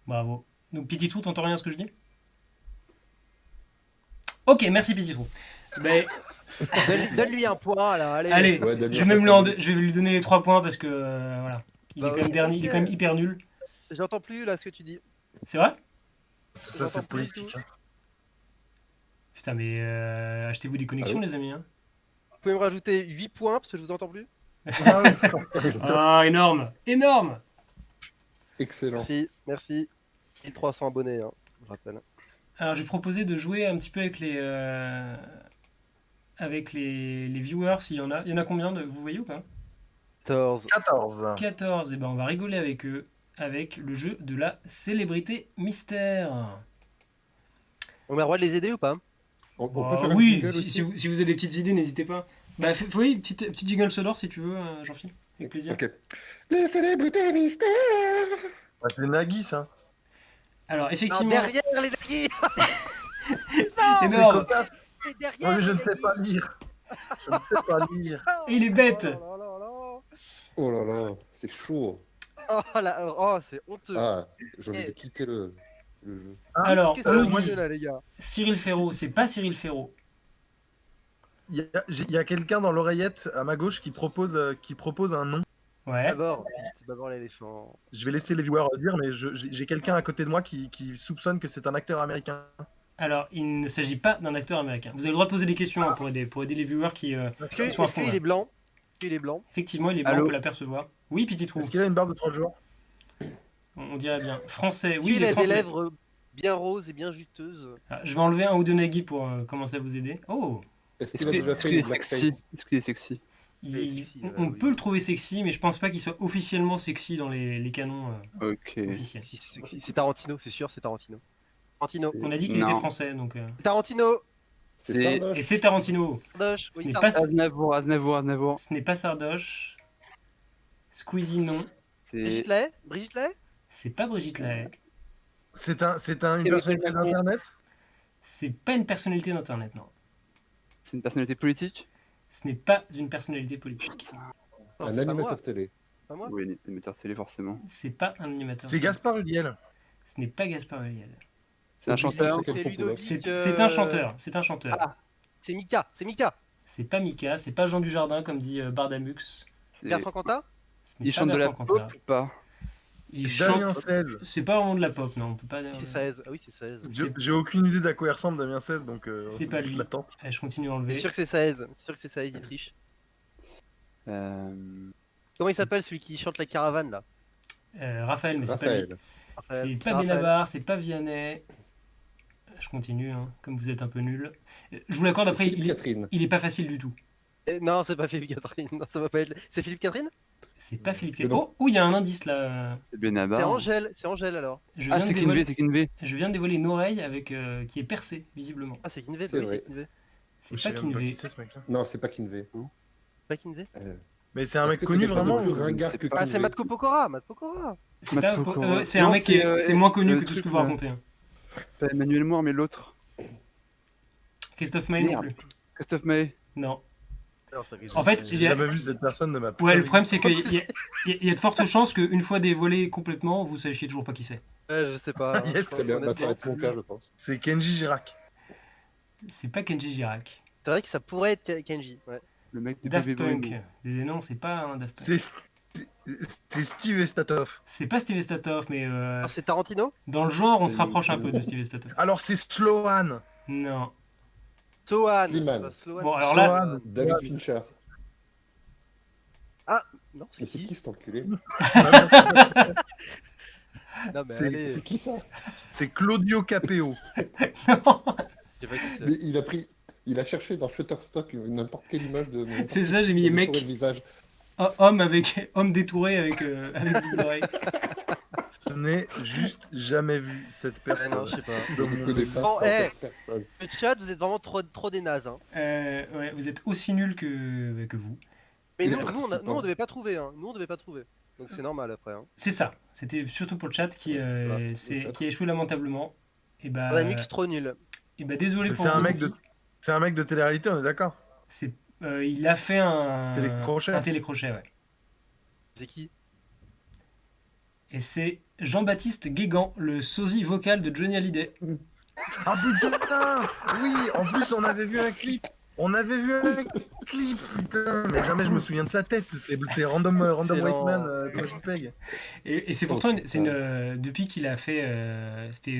Bravo. Donc Petit trou, t'entends rien à ce que je dis? Ok, merci Petit trou. Ben, Donne-lui un point là, allez. allez, Ouais, Damien, je vais, ça, je vais lui donner les 3 points parce que voilà. Il Bah est quand même oui, dernier, il est ok. quand même hyper nul. J'entends plus là ce que tu dis. C'est vrai? Tout ça, c'est J'entends plus du politique. tout. Hein. Putain, mais achetez-vous des connexions, Allô les amis. Hein. Vous pouvez me rajouter 8 points parce que je vous entends plus. Ah oui. Ah, énorme, énorme. Excellent. Merci. 1300 abonnés, hein, je rappelle. Alors, j'ai proposé de jouer un petit peu avec les viewers, s'il y en a. Il y en a combien vous voyez ou pas? 14. 14. 14. Et ben, on va rigoler avec eux, avec le jeu de la célébrité mystère. On a le droit de les aider ou pas? On Bah, peut faire un oui, jingle si, aussi si vous avez des petites idées, n'hésitez pas. Bah, oui, petite jingle sonore si tu veux, Jean-Philippe. Avec plaisir. Ok. Les célébrités mystères. Ah, c'est Nagui, ça. Alors, Non, effectivement, derrière les Nagui. C'est énorme. cocasse. C'est derrière Moi, mais je les ne sais Nagui. pas lire. Je ne sais pas lire. Et il est bête. Oh là là là. Oh là là, c'est chaud. Oh, c'est honteux. Ah, j'ai envie de quitter le jeu. Alors, Qu'est-ce on nous que c'est dit là, les gars? Cyril Ferraud, c'est pas Cyril Ferraud. Il y a quelqu'un dans l'oreillette à ma gauche qui propose un nom. Ouais. C'est Babor l'éléphant. Je vais laisser les viewers dire, mais j'ai quelqu'un à côté de moi qui soupçonne que c'est un acteur américain. Alors, il ne s'agit pas d'un acteur américain. Vous avez le droit de poser des questions hein, pour aider les viewers qui Est-ce sont à fond. qu'il là. est blanc? Il est blanc. Effectivement, il est blanc, Allô on peut l'apercevoir. Oui, petit trou. Est-ce qu'il a une barbe de 3 jours? On dirait bien. Français, oui, il il est a des français. lèvres bien roses et bien juteuses. Ah, je vais enlever un ou deux nagis pour commencer à vous aider. Oh, Est-ce Est-ce qu'il a qu'il déjà fait une est sexy? blackface? Est-ce qu'il est sexy? sexy, On oui. peut le trouver sexy, mais je pense pas qu'il soit officiellement sexy dans les canons Ok. officiels. C'est Tarantino, c'est sûr, c'est Tarantino. Tarantino. On a dit qu'il était Non. français, donc. C'est Tarantino. C'est C'est- Sardoche. Et c'est Tarantino. Sardoche. Ce Oui, n'est Sardoche. pas, Aznavour. ce n'est pas Sardoche. Squeezie, non. C'est Brigitte Lahaye. Brigitte Lahaye. C'est pas Brigitte Lahaye. C'est une Et personnalité Macron. d'internet? C'est pas une personnalité d'internet, non. c'est une personnalité politique? Ce n'est pas une personnalité politique. Putain. Non, Un c'est pas animateur moi, télé. pas moi. Oui, un animateur télé forcément. C'est pas un animateur. C'est Gaspard Ulliel. Ce n'est pas Gaspard Ulliel. C'est un Auguste chanteur? Michel C'est Popoulos. Ludovic. C'est un chanteur. C'est un chanteur. Ah. C'est Mika. C'est Mika. C'est pas Mika. C'est pas Jean Dujardin comme dit Bardamux. C'est- Bertrand Cantat. Ce n'est Il pas chante de la Bertrand pop Cantat. ou pas? Il Damien chante. 16. C'est pas vraiment de la pop, non. On peut pas. C'est 16. Ah oui, c'est 16. J'ai aucune idée d'à quoi il ressemble Damien 16, donc C'est pas lui. je l'attends. Allez, je continue à C'est enlever. sûr que c'est 16. C'est sûr que c'est 16. Il triche. Euh, Comment il s'appelle celui qui chante la caravane là? Raphaël, mais c'est pas lui. Raphaël. Raphaël. C'est pas Raphaël. Benabar, c'est pas Vianney. Je continue, hein, comme vous êtes un peu nul. Je vous l'accorde, après, Philippe Catherine. il est pas facile du tout. Non, c'est pas Philippe Catherine. Non, ça va pas être. C'est Philippe Catherine? C'est pas Philippe Mais Catherine. non. Oh, il y a un indice là. C'est Benabar. C'est Angèle. C'est Angèle alors. Je Ah, viens, c'est de dévoiler... Kinvey, c'est Kinvey. je viens de dévoiler une oreille avec, qui est percée, visiblement. Ah, c'est Kinvey. C'est Oui, vrai. c'est Kinvey. C'est Je pas sais même pas Kinvey. qui c'est ce mec-là. Non, c'est pas Kinvey. Pas Kinvey. Mais c'est un Est-ce mec que connu c'est quelqu'un de vraiment plus ou- ringard c'est que pas- Ah, Kinvey c'est Matko Pokora. Matko Pokora. C'est Matt pas- Pokora. c'est un Non, mec qui est, c'est moins connu le que tout ce truc, que vous là. racontez. hein. Pas Emmanuel Moore, mais l'autre. Christophe Maé non Merde. plus. Christophe Maé. Non. Non, c'est pas Kinvey. En fait, J'ai il y a- jamais vu cette personne de ma putain Ouais, de le vie. problème c'est qu'il y a de fortes chances qu'une fois dévoilé complètement, vous sachiez toujours pas qui c'est. Je sais pas. Yes, je pense C'est bien, bah, ça va honnêtement. être mon cas, je pense. C'est Kenji Girac. C'est pas Kenji Girac. C'est vrai que ça pourrait être Kenji. Ouais. Le mec de Daft Bébé Punk. Bruno. Non, c'est pas un Daft Punk. C'est Steve Estatov. C'est pas Steve Estatov, mais Alors, c'est Tarantino. dans le genre, on se C'est- rapproche un peu de Steve Estatov. Alors c'est Sloan. Non. Sloan. Slimane. c'est pas Sloan, Bon, c'est alors là- Sloan. David Fincher. Non, c'est Mais c'est qui? qui cet enculé? Non, mais C'est- allez. C'est qui ça? C'est Claudio Capeo. Je sais pas qui c'est. Mais il a cherché dans Shutterstock n'importe quelle image de. C'est ça, j'ai mis de mec, le visage. homme détouré avec double oreille. Je n'ai juste jamais vu cette Ah, non, personne. je sais pas. Je ne connais pas Bon, 100 personnes. Le chat, vous êtes vraiment trop des nazes. Hein. Ouais, vous êtes aussi nul que vous. Mais Et nous, les participants. on devait pas trouver. Hein. Nous, on devait pas trouver. Donc c'est normal après. Hein. C'est ça. C'était surtout pour le chat qui, Voilà, c'est le chat. qui a échoué lamentablement. Et bah, On a mix trop nul. désolé Mais pour c'est un vous. mec de. C'est un mec de télé-réalité, on est d'accord? C'est, il a fait un Télécrochet. Un télécrochet, ouais. C'est qui? Et c'est Jean-Baptiste Guégan, le sosie vocal de Johnny Hallyday. Ah putain! Oui, en plus on avait vu un clip. On avait vu un clip, putain. Mais jamais je me souviens de sa tête. C'est Random C'est White lent. Man, JPEG. Et c'est pourtant, depuis qu'il a fait, c'était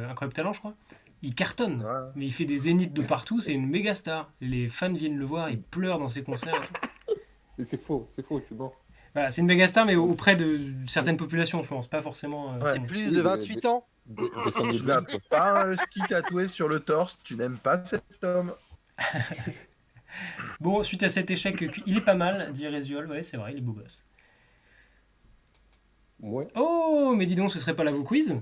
Incroyable Talent, je crois. Il cartonne, Ouais. mais il fait des zéniths de partout. C'est une méga star. Les fans viennent le voir, ils pleurent dans ses concerts. Et c'est faux, tu mens. Voilà, c'est une méga star, mais auprès de certaines populations, je pense, pas forcément. Ouais. C'est plus Oui, de mais- 28 ans. Des fans de Tu n'as Blink, quoi. pas un ski tatoué sur le torse, tu n'aimes pas cet homme. Bon, suite à cet échec, il est pas mal, dit Rézuol. Ouais, c'est vrai, il est beau gosse. Ouais. Oh, mais dis donc, ce serait pas la Vos Quiz?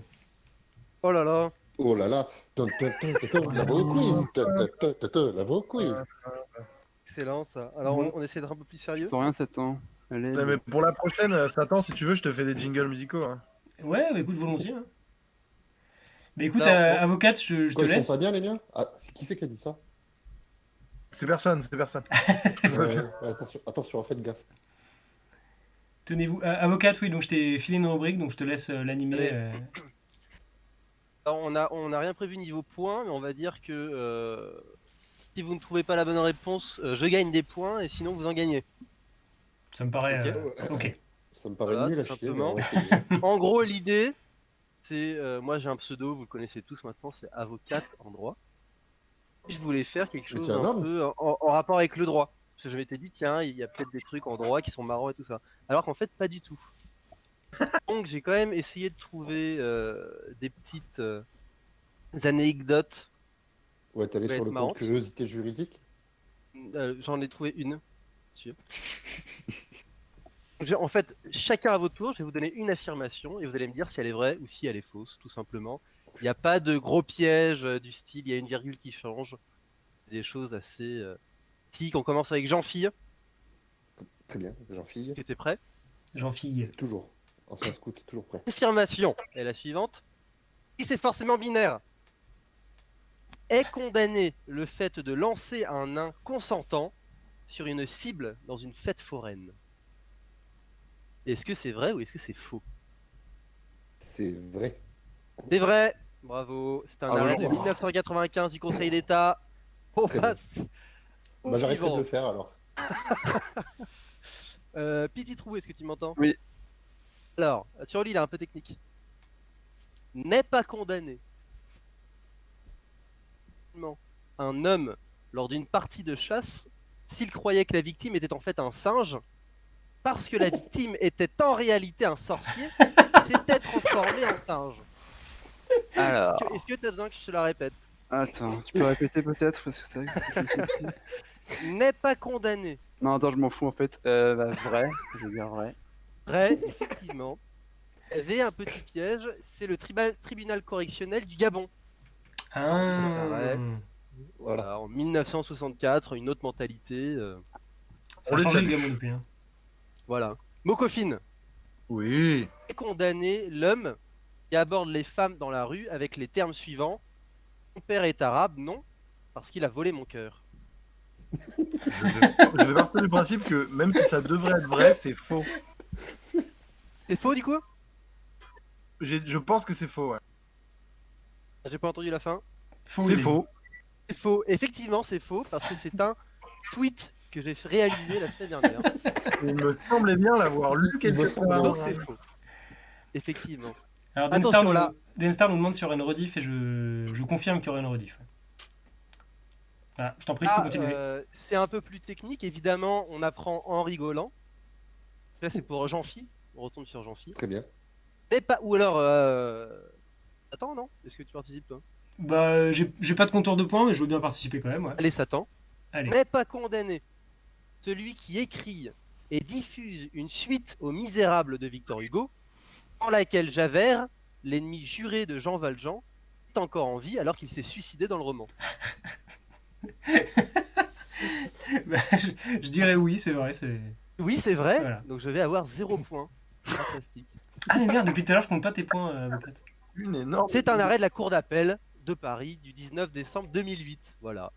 Oh là là. Oh là là. La voix quiz. La voix quiz. Excellent ça. Alors Bon. on essaie d'être un peu plus sérieux. Sans rien, Satan. Allez. Ouais, mais pour la prochaine, Satan, si tu veux, je te fais des jingles musicaux. Hein. Ouais, bah écoute, volontiers. Hein. Bah écoute, Alors, avocate, je te Quoi, ils laisse. sont pas bien les miens? Ah, qui c'est qui a dit ça? C'est personne, c'est personne. Ouais, attention, faites gaffe. Tenez-vous. Avocate, oui, donc je t'ai filé une rubrique, donc je te laisse l'animer. Allez. Alors, on a rien prévu niveau points, mais on va dire que si vous ne trouvez pas la bonne réponse, je gagne des points et sinon vous en gagnez. Ça me paraît. Ok. Ok. Ça me paraît Voilà, nul à tout chier. simplement. mais on va essayer. En gros, l'idée, c'est moi j'ai un pseudo, vous le connaissez tous maintenant, c'est avocate en droit. Je voulais faire quelque Mais chose t'es un un homme. peu en rapport avec le droit. Parce que je m'étais dit, tiens, il y a peut-être des trucs en droit qui sont marrants et tout ça. Alors qu'en fait, pas du tout. Donc j'ai quand même essayé de trouver des petites anecdotes. Ouais, t'es allé Va sur être le marrante. compte curiosité juridique. J'en ai trouvé une. Sûr. En fait, chacun à votre tour, je vais vous donner une affirmation et vous allez me dire si elle est vraie ou si elle est fausse, tout simplement. Il n'y a pas de gros piège du style, il y a une virgule qui change. Des choses assez... Si, on commence avec Jean-Fille, Très bien, Jean-Fille. qui était prêt. Jean-Fille. Toujours. Ancien scout, toujours prêt. Affirmation est la suivante. Si c'est forcément binaire. Est condamné le fait de lancer un nain consentant sur une cible dans une fête foraine. Est-ce que c'est vrai ou est-ce que c'est faux? C'est vrai. C'est vrai. Bravo. C'est un Ah, arrêt oui. de 1995 du Conseil d'État. On Très bien. passe au Bah, j'arrêterai de suivant. le faire alors. Petit trou, est-ce que tu m'entends? Oui. Alors, sur lui, il est un peu technique. N'est pas condamné un homme lors d'une partie de chasse s'il croyait que la victime était en fait un singe parce que la victime était en réalité un sorcier qui s'était transformé en singe. Alors, Est-ce que tu as besoin que je te la répète? attends, tu peux répéter peut-être parce que c'est vrai que c'est difficile. N'est pas condamné. Non, attends, je m'en fous en fait. Vrai, je vais dire vrai. Vrai, effectivement. Il y avait un petit piège, c'est le tribunal correctionnel du Gabon. Ah. Voilà. En 1964, une autre mentalité. Ça a changé le Gabon depuis. Hein. Voilà. Mokofine. Oui. Est condamné l'homme qui aborde les femmes dans la rue avec les termes suivants. Mon père est arabe, non, parce qu'il a volé mon cœur. Je vais partir du principe que même si ça devrait être vrai, c'est faux. C'est faux du coup? Je pense que c'est faux, ouais. J'ai pas entendu la fin. C'est faux. C'est faux. Effectivement, c'est faux parce que c'est un tweet que j'ai réalisé la semaine dernière. Il me semblait bien l'avoir lu quelque part. Donc c'est faux. Effectivement. Alors Attention, là. Denstar nous demande s'il y aura une rediff et je confirme qu'il y aura une rediff. Voilà, je t'en prie, Ah, continue. c'est un peu plus technique. Évidemment, on apprend en rigolant. Là, c'est pour Jean-Phi. On retombe sur Jean-Phi. Très bien. Et pas... Ou alors... Attends, non? Est-ce que tu participes, toi? Bah, j'ai pas de compteur de points, mais je veux bien participer quand même. Ouais. Allez, Satan. Allez. N'est pas condamné celui qui écrit et diffuse une suite aux Misérables de Victor Hugo, dans laquelle Javert, l'ennemi juré de Jean Valjean, est encore en vie alors qu'il s'est suicidé dans le roman. Bah, je dirais oui, c'est vrai. Oui, c'est vrai. Voilà. Donc je vais avoir 0 point. Fantastique. Ah mais merde, depuis tout à l'heure je compte pas tes points, avocate. Une énorme. C'est un arrêt de la Cour d'appel de Paris du 19 décembre 2008. Voilà.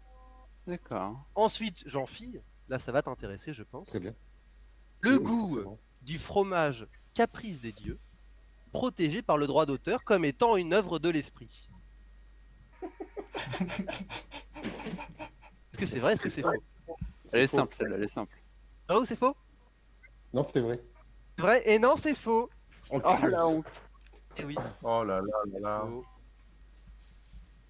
D'accord. Ensuite, Jean-Phi, là ça va t'intéresser, je pense. Très bien. Le Oui, goût forcément. du fromage Caprice des dieux, protégé par le droit d'auteur comme étant une œuvre de l'esprit. Est-ce que c'est vrai, est-ce que c'est faux? Elle est faux. simple celle-là, elle est simple. Vrai ou c'est faux? Non, c'est vrai. C'est vrai, et non, c'est faux. Oh la honte. Et oui. Oh là là là là. Faux.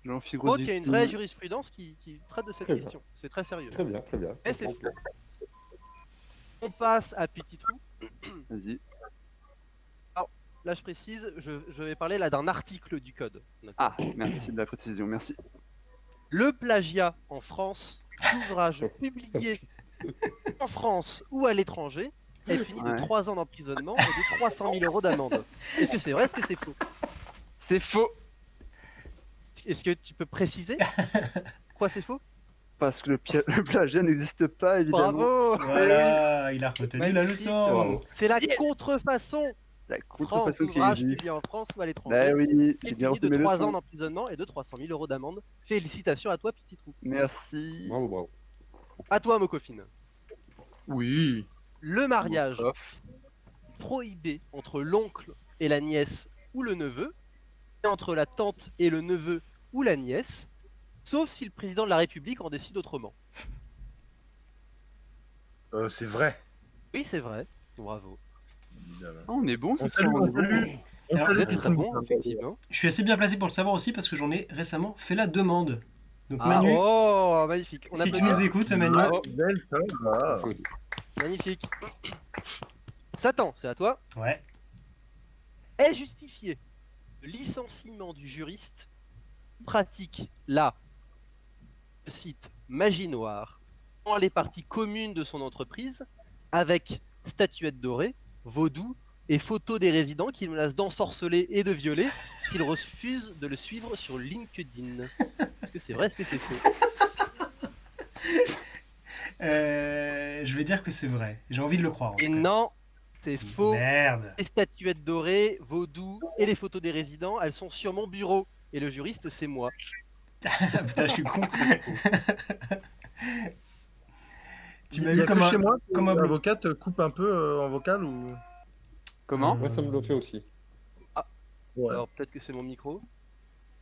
Jean-Philippe Par contre, il y a une vraie Grosjean. jurisprudence qui traite de cette Très bien. question. C'est très sérieux. Très bien, très bien. Et c'est faux. On passe à Petit Trou. Vas-y. Là, je précise, je vais parler là d'un article du code. D'accord. Ah, merci de la précision, merci. Le plagiat en France, ouvrage publié en France ou à l'étranger, est puni de Ouais. 3 ans d'emprisonnement et de 300 000 euros d'amende. Est-ce que c'est vrai, est-ce que c'est faux? C'est faux. Est-ce que tu peux préciser quoi c'est faux? Parce que le plagiat n'existe pas, évidemment. Bravo. Voilà, il a retenu la Magnifique. leçon. Bravo. C'est la Yes. contrefaçon. La France, contrefaçon qui ouvrage existe. publié en France ou à l'étranger. Bah oui, Est j'ai bien puni de retenu mes 3 ans leçons. d'emprisonnement et de 300 000 euros d'amende. Félicitations à toi, Petit Trou. Merci. Bravo, bravo. À toi, Mokofine. Oui. Le mariage Off. prohibé entre l'oncle et la nièce ou le neveu, et entre la tante et le neveu ou la nièce, sauf si le président de la République en décide autrement. C'est vrai. Oui, c'est vrai. Bravo. Évidemment. Ah, on est bon ce On soir, salue, on on est bon. salue. On Alors, salue Vous êtes tout très le bon, monde. effectivement. Je suis assez bien placé pour le savoir aussi parce que j'en ai récemment fait la demande. Donc Ah, Manu, oh, magnifique. On si tu applaudit. nous écoutes, Manu, Bravo, belle femme, là. Applaudis. Magnifique. Satan, c'est à toi. ouais. Est justifié le licenciement du juriste qui pratique la, je cite, magie noire dans les parties communes de son entreprise avec statuettes dorées, vaudou et photos des résidents qu'il menace d'ensorceler et de violer s'ils refusent de le suivre sur LinkedIn. Est-ce que c'est vrai, est-ce que c'est faux? Je vais dire que c'est vrai. J'ai envie de le croire. En Et tout cas. non, c'est faux. Merde. Les statuettes dorées, vaudou et les photos des résidents, elles sont sur mon bureau. Et le juriste, c'est moi. Putain, je suis con. Tu m'as Il y eu a comme que un, chez moi comme un bleu. l'avocat te coupe un peu en vocal ou... Comment Moi, ça me le fait aussi. Ouais. Alors peut-être que c'est mon micro.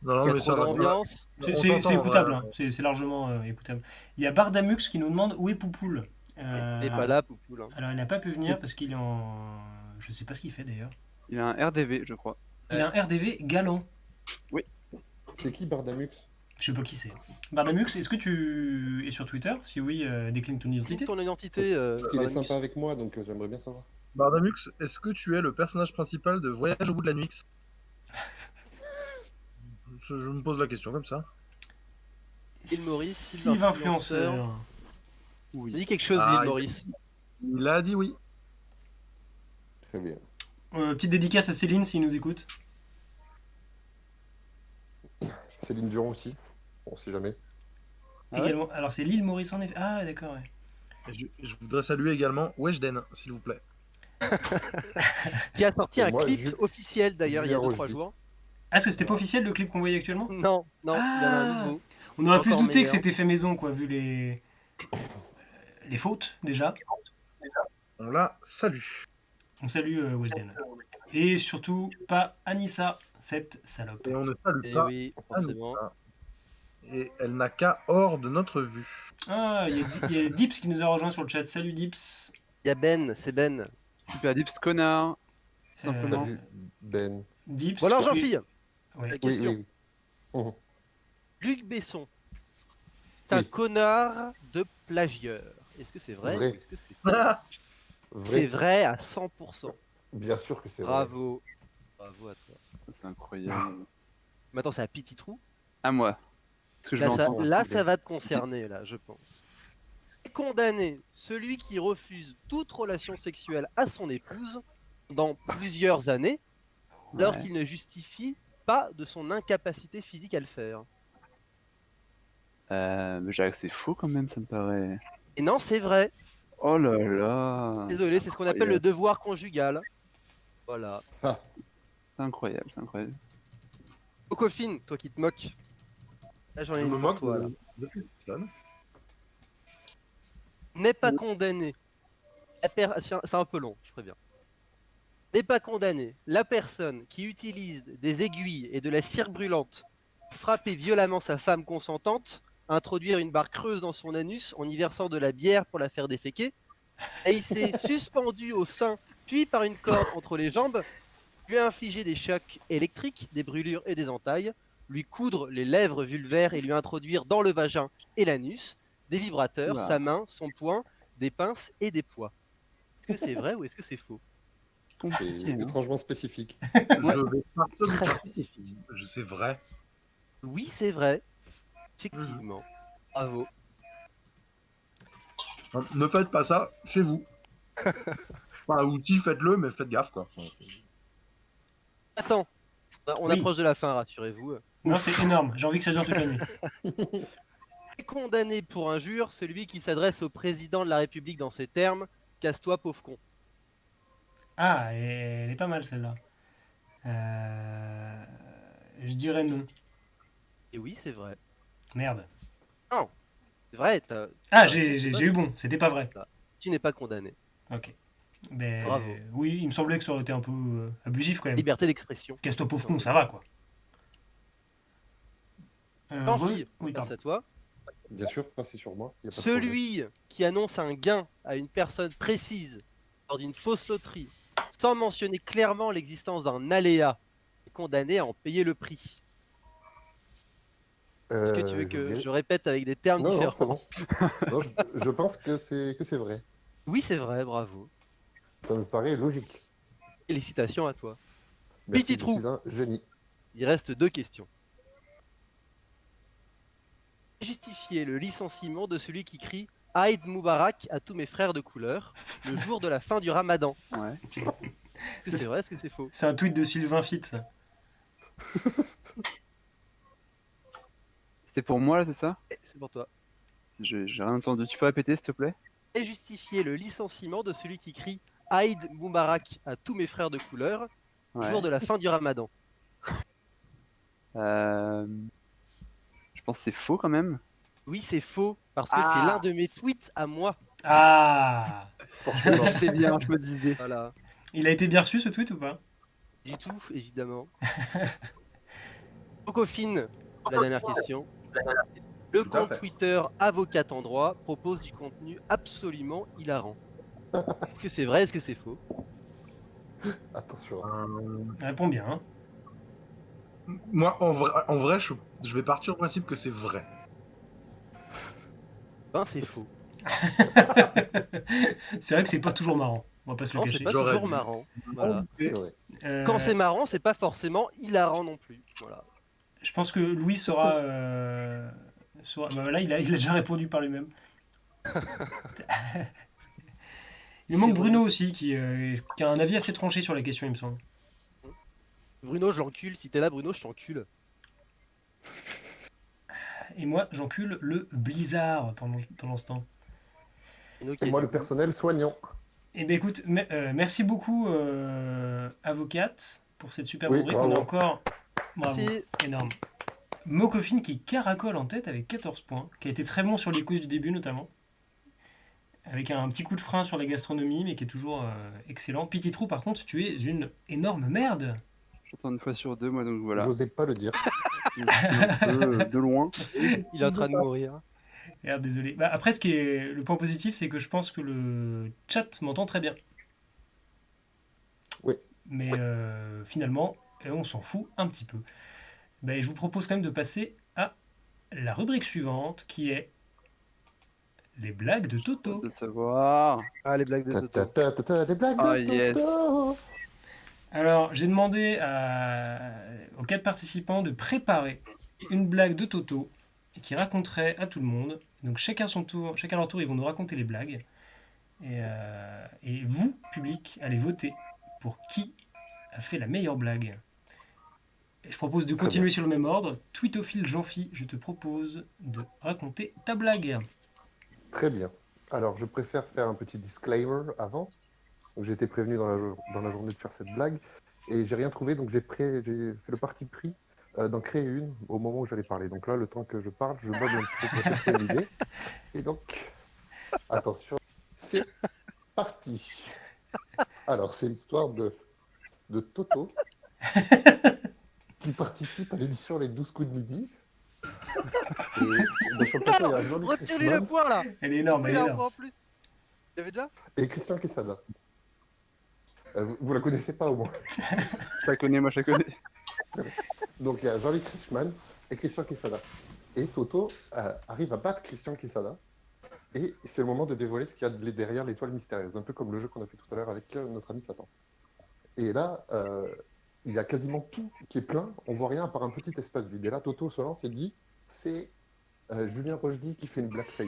Non, Il y a mais trop ça va. d'ambiance. C'est On c'est- t'entend, c'est en écoutable, vrai. hein. C'est largement écoutable. Il y a Bardamux qui nous demande où est Poupoule. Il n'est pas là, Poupoule. Hein. Alors il n'a pas pu venir parce qu'il est en... Je sais pas ce qu'il fait d'ailleurs. Il a un RDV, je crois. Il a un RDV galant. C'est qui Bardamux? Je sais pas qui c'est. Bardamux, est-ce que tu es sur Twitter? Si oui, décline ton Clique identité. ton identité. Parce qu'il est Bardamux. sympa avec moi, donc j'aimerais bien savoir. Bardamux, est-ce que tu es le personnage principal de Voyage au bout de la nuit? Je me pose la question comme ça. Île Maurice, Sylve influenceur. Il dit quelque chose, Ah, l'île Maurice. Il a dit oui. Très bien. Petite dédicace à Céline s'il nous écoute. Céline Dion aussi. On sait jamais. Ah ouais Également. Alors c'est l'île Maurice en effet. Ah d'accord. Ouais. Et je voudrais saluer également Weshden, s'il vous plaît. Qui a sorti Et un moi, clip officiel d'ailleurs il y a Julien 2-3 Rochdy. jours. Ah, est-ce que c'était pas officiel le clip qu'on voyait actuellement? Non, il y en a un Ah. nouveau. On aurait pu se Encore douter que meilleur. c'était fait maison quoi, vu les fautes déjà. On la salue. On salue Weshden. Et surtout pas Anissa, cette salope. Et on ne salue Et pas oui, forcément. Anissa. Et elle n'a qu'à hors de notre vue. Ah, il y a Dips qui nous a rejoint sur le chat. Salut Dips. Il y a Ben, c'est Ben. Super Dips, connard. Tout simplement. Salut Ben. Dips. Bon alors et- Jean-Philippe, Ouais. la Oui, question. oui, oui. Mhm. Luc Besson, c'est un Oui. connard de plagieur. Est-ce que c'est vrai, Vrai. ou est-ce que c'est faux? C'est Vrai. vrai à 100%. Bien sûr que c'est vrai. Bravo. Bravo à toi. C'est incroyable. Maintenant c'est à petit trou. À moi. Est-ce que je Là, l'entends ça va te concerner, là, je pense. Condamner celui qui refuse toute relation sexuelle à son épouse dans plusieurs années, alors Ouais. qu'il ne justifie pas de son incapacité physique à le faire. Mais je dirais que c'est faux quand même, ça me paraît. Et non, c'est vrai. Oh là là. Désolé, c'est ce qu'on appelle le devoir conjugal. Voilà. C'est incroyable, c'est incroyable. Okofine, toi qui te moques. Là, j'en ai Je une me pour moque toi, là. de personne. N'est pas condamné. C'est un peu long, je préviens. N'est pas condamné la personne qui utilise des aiguilles et de la cire brûlante pour frapper violemment sa femme consentante, introduire une barre creuse dans son anus en y versant de la bière pour la faire déféquer, et il s'est suspendu au sein, puis par une corde entre les jambes, lui infliger des chocs électriques, des brûlures et des entailles, lui coudre les lèvres vulvaires et lui introduire dans le vagin et l'anus des vibrateurs, Oula. sa main, son poing, des pinces et des poids. Est-ce que c'est vrai ou est-ce que c'est faux? C'est Compliqué, hein. étrangement spécifique. Je vais partir du Très principe. spécifique. C'est vrai. Oui, c'est vrai. Effectivement. Bravo. Ne faites pas ça chez vous. Enfin, ou si, faites-le, mais faites gaffe, quoi. Attends, on Oui. approche de la fin, rassurez-vous. Non, c'est énorme. J'ai envie que ça dure toute la nuit. Condamné pour injure celui qui s'adresse au président de la République dans ces termes: casse-toi, pauvre con. Ah, elle est pas mal celle-là. Je dirais non. Et oui, c'est vrai. Merde. C'est vrai, Ah, j'ai eu bon. C'était pas vrai. tu n'es pas condamné. Ok. Ben, Bravo. oui, il me semblait que ça aurait été un peu abusif quand même. Liberté d'expression. Casse-toi pauvre con, ça va quoi. Jean-Philippe, oui, grâce pardon. à toi. Bien sûr, passez sur moi. Y a pas de problème. Celui qui annonce un gain à une personne précise lors d'une fausse loterie, sans mentionner clairement l'existence d'un aléa, est condamné à en payer le prix. Est-ce que tu veux que je répète avec des termes Non, non, c'est différents? bon. Non, je pense que c'est vrai. Oui, c'est vrai, bravo. Ça me paraît logique. Félicitations à toi. Merci, Petit je trou. suis un génie. Il reste 2 questions. Justifier le licenciement de celui qui crie Aïd Moubarak à tous mes frères de couleur, le jour de la fin du ramadan. Ouais. Est-ce que c'est vrai, est-ce que c'est faux? C'est un tweet de Sylvain Fitt, ça. C'était pour moi, là, c'est ça? C'est pour toi. J'ai rien entendu. Tu peux répéter, s'il te plaît? Et justifier le licenciement de celui qui crie Aïd Moubarak à tous mes frères de couleur, Ouais. jour de la fin du ramadan. Je pense que c'est faux quand même. Oui, c'est faux, parce que Ah. c'est l'un de mes tweets à moi. Ah Forcément. C'est bien, je me disais. Voilà. Il a été bien reçu, ce tweet, ou pas? Du tout, évidemment. Cocofine, la dernière question. Le Tout à compte fait. Twitter Avocat en droit propose du contenu absolument hilarant. Est-ce que c'est vrai, est-ce que c'est faux? Attention. Réponds bien, hein. Moi, en vrai je vais partir du principe que c'est vrai. Ben, c'est faux. C'est vrai que c'est pas toujours marrant, on va pas se le Non, c'est cacher. pas J'aurais toujours dû. marrant. Voilà. C'est vrai. Quand c'est marrant, c'est pas forcément hilarant non plus. Voilà. Je pense que Louis saura... bah là, il a déjà répondu par lui-même. Il nous manque Bruno aussi, qui a un avis assez tranché sur la question, il me semble. Bruno, je l'encule. Si t'es là, Bruno, je t'encule. Et moi, j'encule le blizzard pendant ce temps. Bruno qui Et est moi, du le coup- personnel soignant. Eh bien écoute, merci beaucoup Avocate pour cette super Oui, rubrique. bravo. On est encore... Bravo, Merci. énorme. Mokofine qui caracole en tête avec 14 points, qui a été très bon sur les quiz du début notamment. Avec un petit coup de frein sur la gastronomie, mais qui est toujours excellent. Petit Trou, par contre, tu es une énorme merde. J'entends une fois sur deux, moi, donc voilà. J'osais pas le dire. Un peu de loin. Il est en train de mourir. Merde, désolé. Bah, après, le point positif, c'est que je pense que le chat m'entend très bien. Oui. Mais finalement, on s'en fout un petit peu. Bah, je vous propose quand même de passer à la rubrique suivante, qui est les blagues de Toto. De savoir. Ah, les blagues de Ta, Toto. ta, ta, ta, ta, les blagues de Ah, Toto. yes. Alors, j'ai demandé aux 4 participants de préparer une blague de Toto qui raconterait à tout le monde. Donc chacun à leur tour, ils vont nous raconter les blagues. Et vous, public, allez voter pour qui a fait la meilleure blague. Et je propose de Très continuer bien. sur le même ordre. Tweetophile Jean-Phi, je te propose de raconter ta blague. Très bien. Alors, je préfère faire un petit disclaimer avant. Donc, j'ai été prévenu dans la journée de faire cette blague. Et j'ai rien trouvé, donc j'ai fait le parti pris d'en créer une au moment où j'allais parler. Donc là, le temps que je parle, je meuble un petit peu pour chercher une idée. Et donc, attention, c'est parti. Alors, c'est l'histoire de Toto qui participe à l'émission Les 12 coups de midi. Et sur le plateau, il y a Jean-Luc Retire-lui le Reichmann point là. Elle est énorme, Il elle y est a un énorme. point en plus. Il y avait déjà? et Christian Quesada. Vous la connaissez pas au moins. Je la connais, moi je la connais. Donc il y a Jean-Luc Reichmann et Christian Quesada. Et Toto arrive à battre Christian Quesada. Et c'est le moment de dévoiler ce qu'il y a derrière l'étoile mystérieuse, un peu comme le jeu qu'on a fait tout à l'heure avec notre ami Satan. Et là, il y a quasiment tout qui est plein, on voit rien à part un petit espace vide. Et là, Toto se lance et dit, c'est Julien Rochdy qui fait une blackface.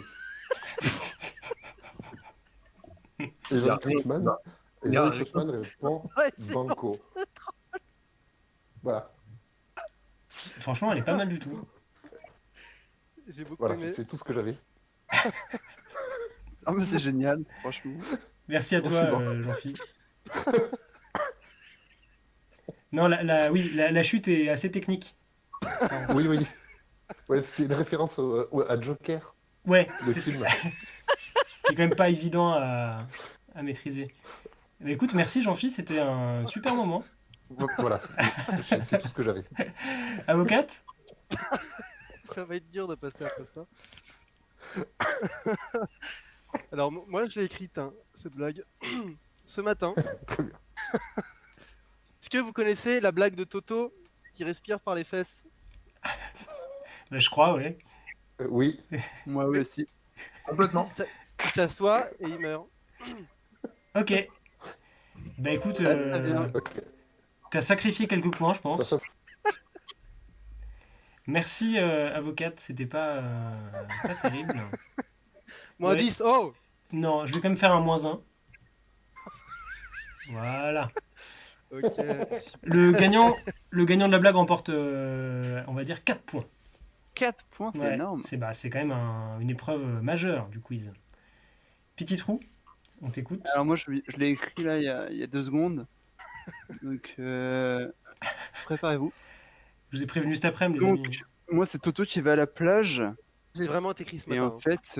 Et Jean-Luc Reichmann répond Ouais, c'est Banco. Voilà, Franchement, elle est pas mal du tout. J'ai beaucoup voilà, aimé. c'est tout ce que j'avais. Ah, mais c'est génial, franchement. Merci à Bon, toi, je suis bon. Jean-Phi. Non, la chute est assez technique. Oui, oui. Ouais, c'est une référence à Joker, Ouais, le c'est film. qui est quand même pas évident à maîtriser. Mais écoute, merci Jean-Phi, c'était un super moment. Voilà, c'est tout ce que j'avais. Avocate? Ça va être dur de passer après ça. Alors, moi, je l'ai écrite, hein, cette blague, ce matin. Très bien. Est-ce que vous connaissez la blague de Toto qui respire par les fesses? Bah, je crois, ouais. Oui, Moi aussi. Complètement. Il s'assoit et il meurt. Ok. Bah écoute, très bien. ok. t'as sacrifié quelques points, je Ça, pense. ça, Merci, avocate, c'était pas terrible. Moins Ouais. 10, oh Non, je vais quand même faire un -1. Voilà. Ok. Le gagnant, le gagnant de la blague remporte, on va dire, 4 points. 4 points, c'est Ouais, énorme. c'est quand même une épreuve majeure du quiz. Petit trou, on t'écoute. Alors moi, je l'ai écrit là il y a 2 secondes. Donc, préparez-vous. Je vous ai prévenu cet après-midi, les Donc, amis. moi, c'est Toto qui va à la plage. J'ai vraiment été écrit ce Et matin. en fait,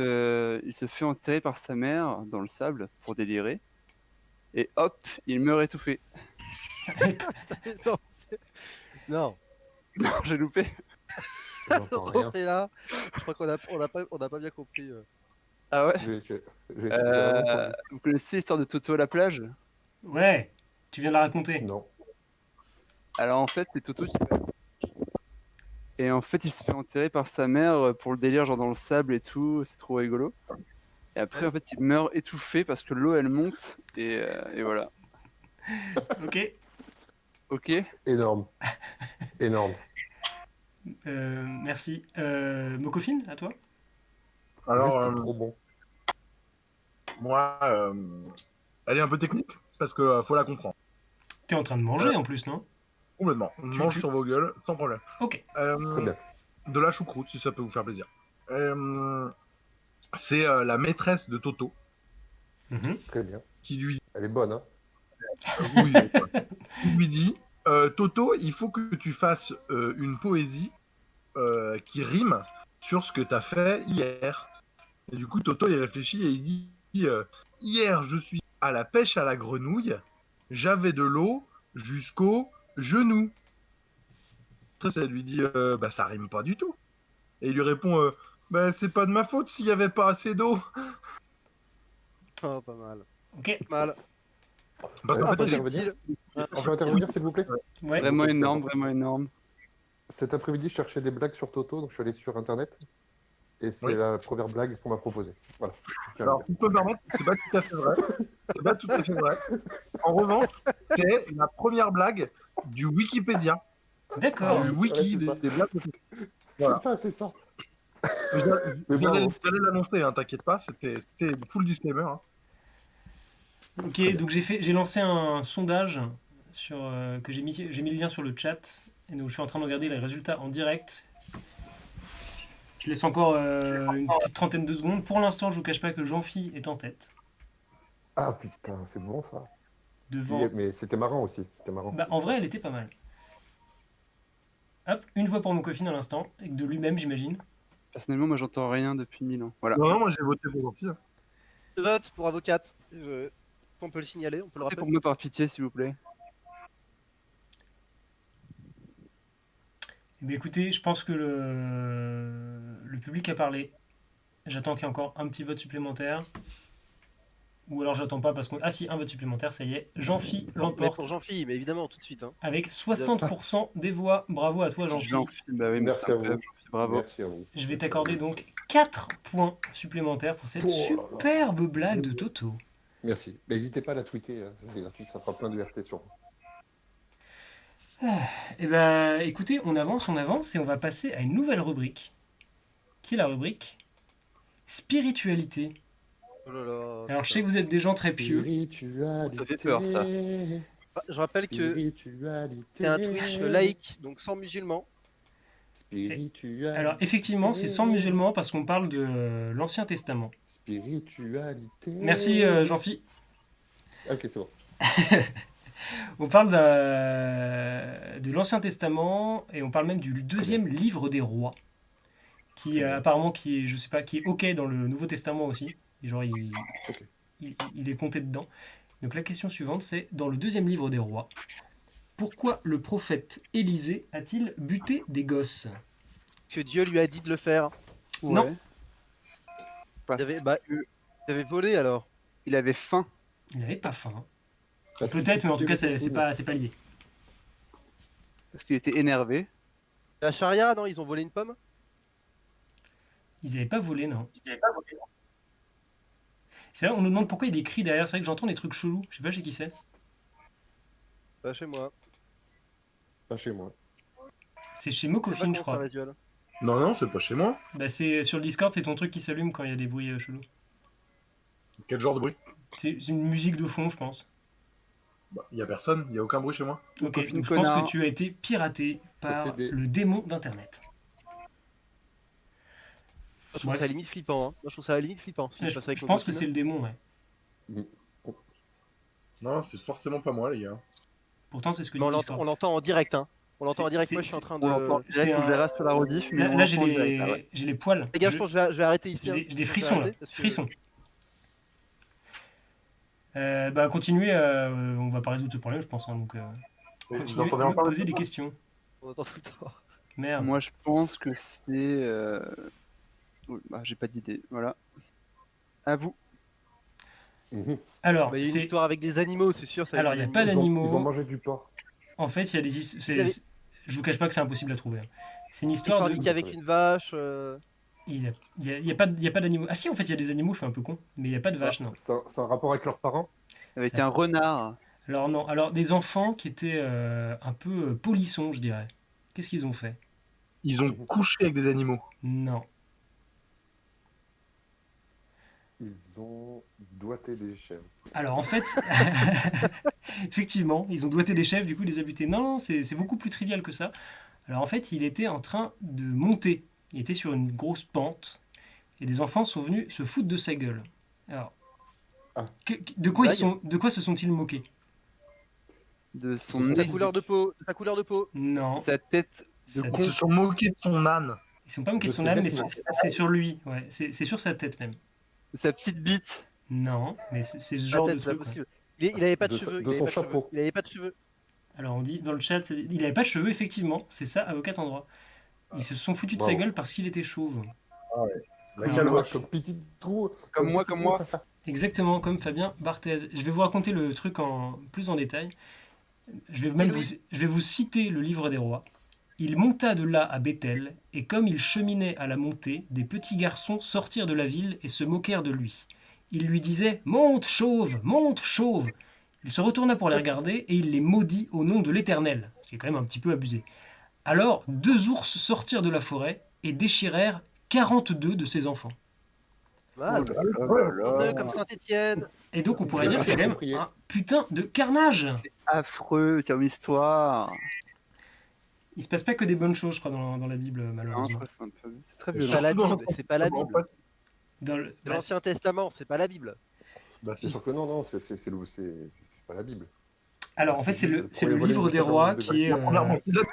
il se fait enterrer par sa mère dans le sable pour délirer. Et hop, il meurt étouffé. Non, non. Non, j'ai loupé. J'entends rien. Refais-la. Je crois qu'on n'a pas bien compris. Ah ouais J'ai rien entendu. Vous connaissez l'histoire de Toto à la plage? Ouais, tu viens de la raconter. Non. Alors en fait, c'est Toto qui va. Et en fait, il se fait enterrer par sa mère pour le délire, genre dans le sable et tout. C'est trop rigolo. Et après, en fait, il meurt étouffé parce que l'eau, elle monte. Et voilà. Ok. Ok. Énorme. Énorme. Merci. Mokofine, à toi. Alors, Juste trop bon. moi, elle est un peu technique parce que faut la comprendre. T'es en train de manger en plus, non? Complètement. Mange sur vos gueules, sans problème. Ok. Très bien. De la choucroute, si ça peut vous faire plaisir. C'est la maîtresse de Toto Mhm. Très bien. qui lui, Elle est bonne, hein. oui, qui lui dit Toto, il faut que tu fasses une poésie qui rime sur ce que tu as fait hier. Et du coup, Toto, il réfléchit et il dit hier, je suis à la pêche à la grenouille, j'avais de l'eau jusqu'au genou. Ça lui dit bah, ça rime pas du tout. Et il lui répond bah, c'est pas de ma faute s'il y avait pas assez d'eau. Oh, pas mal. Ok. Mal. Parce Ouais, qu'en on peut fait, intervenir. Ah, On peut intervenir, s'il vous plaît. Ouais. Vraiment Ok, c'est énorme, bon. vraiment énorme. Cet après-midi, je cherchais des blagues sur Toto, donc je suis allé sur Internet. Et c'est Oui. la première blague qu'on m'a proposée. Voilà. Je tiens à le alors, dire. tu peux me permettre, c'est pas tout à fait vrai. C'est pas tout à fait vrai. En revanche, c'est la première blague du Wikipédia, D'accord. du wiki Ouais, c'est ça. des blagues. Voilà. C'est ça. J'allais Mais bravo. l'annoncer, hein, t'inquiète pas, c'était full disclaimer. Hein. Ok, donc j'ai lancé un sondage sur, que j'ai mis le lien sur le chat. Et donc je suis en train de regarder les résultats en direct. Je laisse encore une petite trentaine de secondes. Pour l'instant, je vous cache pas que Jean-Phi est en tête. Ah putain, c'est bon ça. Devant. Mais c'était marrant aussi. C'était marrant. Bah, en vrai, elle était pas mal. Hop, une voix pour Mokofine à l'instant. Et de lui-même, j'imagine. Personnellement, moi, j'entends rien depuis 1000 ans. Voilà. Non, non, moi j'ai voté pour Jean-Phil. Je vote pour avocate. On peut le signaler, on peut le C'est rappeler. pour moi par pitié, s'il vous plaît. Eh bien, écoutez, je pense que le public a parlé. J'attends qu'il y ait encore un petit vote supplémentaire. Ou alors j'attends pas parce qu'on... Ah si, un vote supplémentaire, ça y est. Jean-Phi Mais l'emporte pour Jean-Philippe, mais évidemment, tout de suite. Hein. avec 60% des voix. Bravo à toi, Jean-Phi. Jean-Phil, bah oui, mais Merci c'est à incroyable, vous. Jean-Phil, bravo. Merci à vous. Je vais t'accorder donc 4 points supplémentaires pour cette Oh là là. superbe blague de Toto. Merci. Mais n'hésitez pas à la tweeter, hein, c'est gratuit, ça fera plein de RT sur vous. Eh ben, écoutez, on avance et on va passer à une nouvelle rubrique, qui est la rubrique spiritualité. Oh là là. Alors, je sais que vous êtes des gens très pieux. Spiritualité. Ça fait peur, ça. Je rappelle que Spiritualité. c'est un Twitch laïque, donc sans musulmans. Spiritualité. Alors, effectivement, c'est sans musulmans parce qu'on parle de l'Ancien Testament. Spiritualité. Merci, Jean-Phi. Ok, c'est bon. On parle de l'Ancien Testament et on parle même du deuxième livre des rois, qui apparemment qui est, je sais pas, qui est ok dans le Nouveau Testament aussi. Et genre Ok. il est compté dedans. Donc la question suivante, c'est dans le deuxième livre des rois, pourquoi le prophète Élisée a-t-il buté des gosses? Que Dieu lui a dit de le faire. Non. Ouais. Parce Il avait volé alors. qu'il avait faim. Il n'avait pas faim. Parce Peut-être, qu'il mais en tout cas, foutait c'est le pas lié. Parce qu'il était énervé. La charia, non, ils ont volé une pomme. Ils n'avaient pas volé, non. C'est vrai, on nous demande pourquoi il y a des cris derrière. C'est vrai que j'entends des trucs chelous. Je sais pas chez qui c'est. Pas chez moi. Pas chez moi. C'est chez C'est pas Mokofine, je con, ça, crois. rituel. Non, non, c'est pas chez moi. Bah, c'est sur le Discord, c'est ton truc qui s'allume quand il y a des bruits chelous. Quel genre de bruit? C'est une musique de fond, je pense. Bah, y a personne, y a aucun bruit chez moi. Ok, Coffin donc je pense connard. que tu as été piraté par Possédé. le démon d'Internet. Je trouve Bref. ça à la limite flippant. Hein. Moi, je trouve ça à la limite flippant. Si Je, je passe avec je mon pense que coquine. c'est le démon, ouais. Non, c'est forcément pas moi, les gars. Pourtant, c'est ce que Mais dit l'histoire. on l'entend en direct. Hein. On l'entend en C'est- direct. c'est- Moi, je suis en train On l'entend de. C'est direct, on un- le verra sur la rediff, mais Là, on là, j'ai l'entend en direct, là, ouais. j'ai les poils. Les gars, je pense que je vais arrêter ici. J'ai hein. des Je pense que je vais frissons là. arrêter parce que- Frissons. Bah, continuez, on va pas résoudre ce problème, je pense. Hein, donc, Vous continuez entendez à me encore poser des questions. On entend tout le temps. Merde. Moi, je pense que c'est... oui, bah, j'ai pas d'idée, voilà. À vous. Mhm. Alors, Bah, il y a une c'est- histoire avec des animaux, c'est sûr. Ça Alors, avec il n'y des a pas animaux. d'animaux. Ils ont mangé du porc. En fait, il y a des avez- je vous cache pas que c'est impossible à trouver. Hein. C'est une Ils histoire de. forniquent avec une vache. Il y a pas d'animaux. Ah si, en fait, il y a des animaux, je suis un peu con. Mais il n'y a pas de vache, non. C'est un rapport avec leurs parents. Avec Ça- un renard. Alors, non. Alors, des enfants qui étaient un peu polissons, je dirais. Qu'est-ce qu'ils ont fait? Ils ont couché avec des animaux. Non. Ils ont doigté des chèvres. Alors, en fait, effectivement, ils ont doigté des chèvres, du coup, ils les a butés. Non, c'est beaucoup plus trivial que ça. Alors, en fait, il était en train de monter. Il était sur une grosse pente. Et des enfants sont venus se foutre de sa gueule. Alors, Ah. de quoi Blague. de quoi se sont-ils moqués? De son De De nez, sa couleur de peau. De sa couleur de peau. Non. sa tête de Ça- Ils con. se sont moqués de son âne. Ils sont pas moqués de De son ses âme, mais vêtements. c'est sur lui. Ouais, c'est sur sa tête même. de sa petite bite. Non, mais c'est ce Sa genre de tête, c'est pas truc. Ouais. possible. Il avait pas de De cheveux. de il avait son pas de cheveux, chapeau. Il avait pas de cheveux. Alors on dit dans le chat, il avait pas de cheveux, effectivement. C'est ça, à aucun endroit. Ils se sont foutus de sa Bravo. gueule parce qu'il était chauve. La Ah, caloche. Comme petit trou. Comme moi, petit comme trou. moi. Exactement, comme Fabien Barthez. Je vais vous raconter le truc plus en détail. Je vais même Dis-lui. je vais vous citer le livre des rois. Il monta de là à Bethel, et comme il cheminait à la montée, des petits garçons sortirent de la ville et se moquèrent de lui. Ils lui disaient « Monte, chauve! Monte, chauve !» Il se retourna pour les regarder, et il les maudit au nom de l'Éternel, ce qui est quand même un petit peu abusé. Alors 2 ours sortirent de la forêt et déchirèrent 42 de ses enfants. Mal. Comme Saint-Étienne. Et donc on pourrait dire que c'est quand même Approprié. un putain de carnage. Affreux comme histoire. Il se passe pas que des bonnes choses, je crois, dans la Bible, Hein, je malheureusement. crois que c'est un peu... C'est très Mais C'est violent. pas la Surtout dans Bible. C'est pas la En Bible. fait, Dans le, C'est l'Ancien Testament. C'est pas la Bible. bah C'est si. sûr que non, c'est pas la Bible. alors en fait, c'est le Pour les livre voler des du rois cerveau de qui est. La première moitié de la-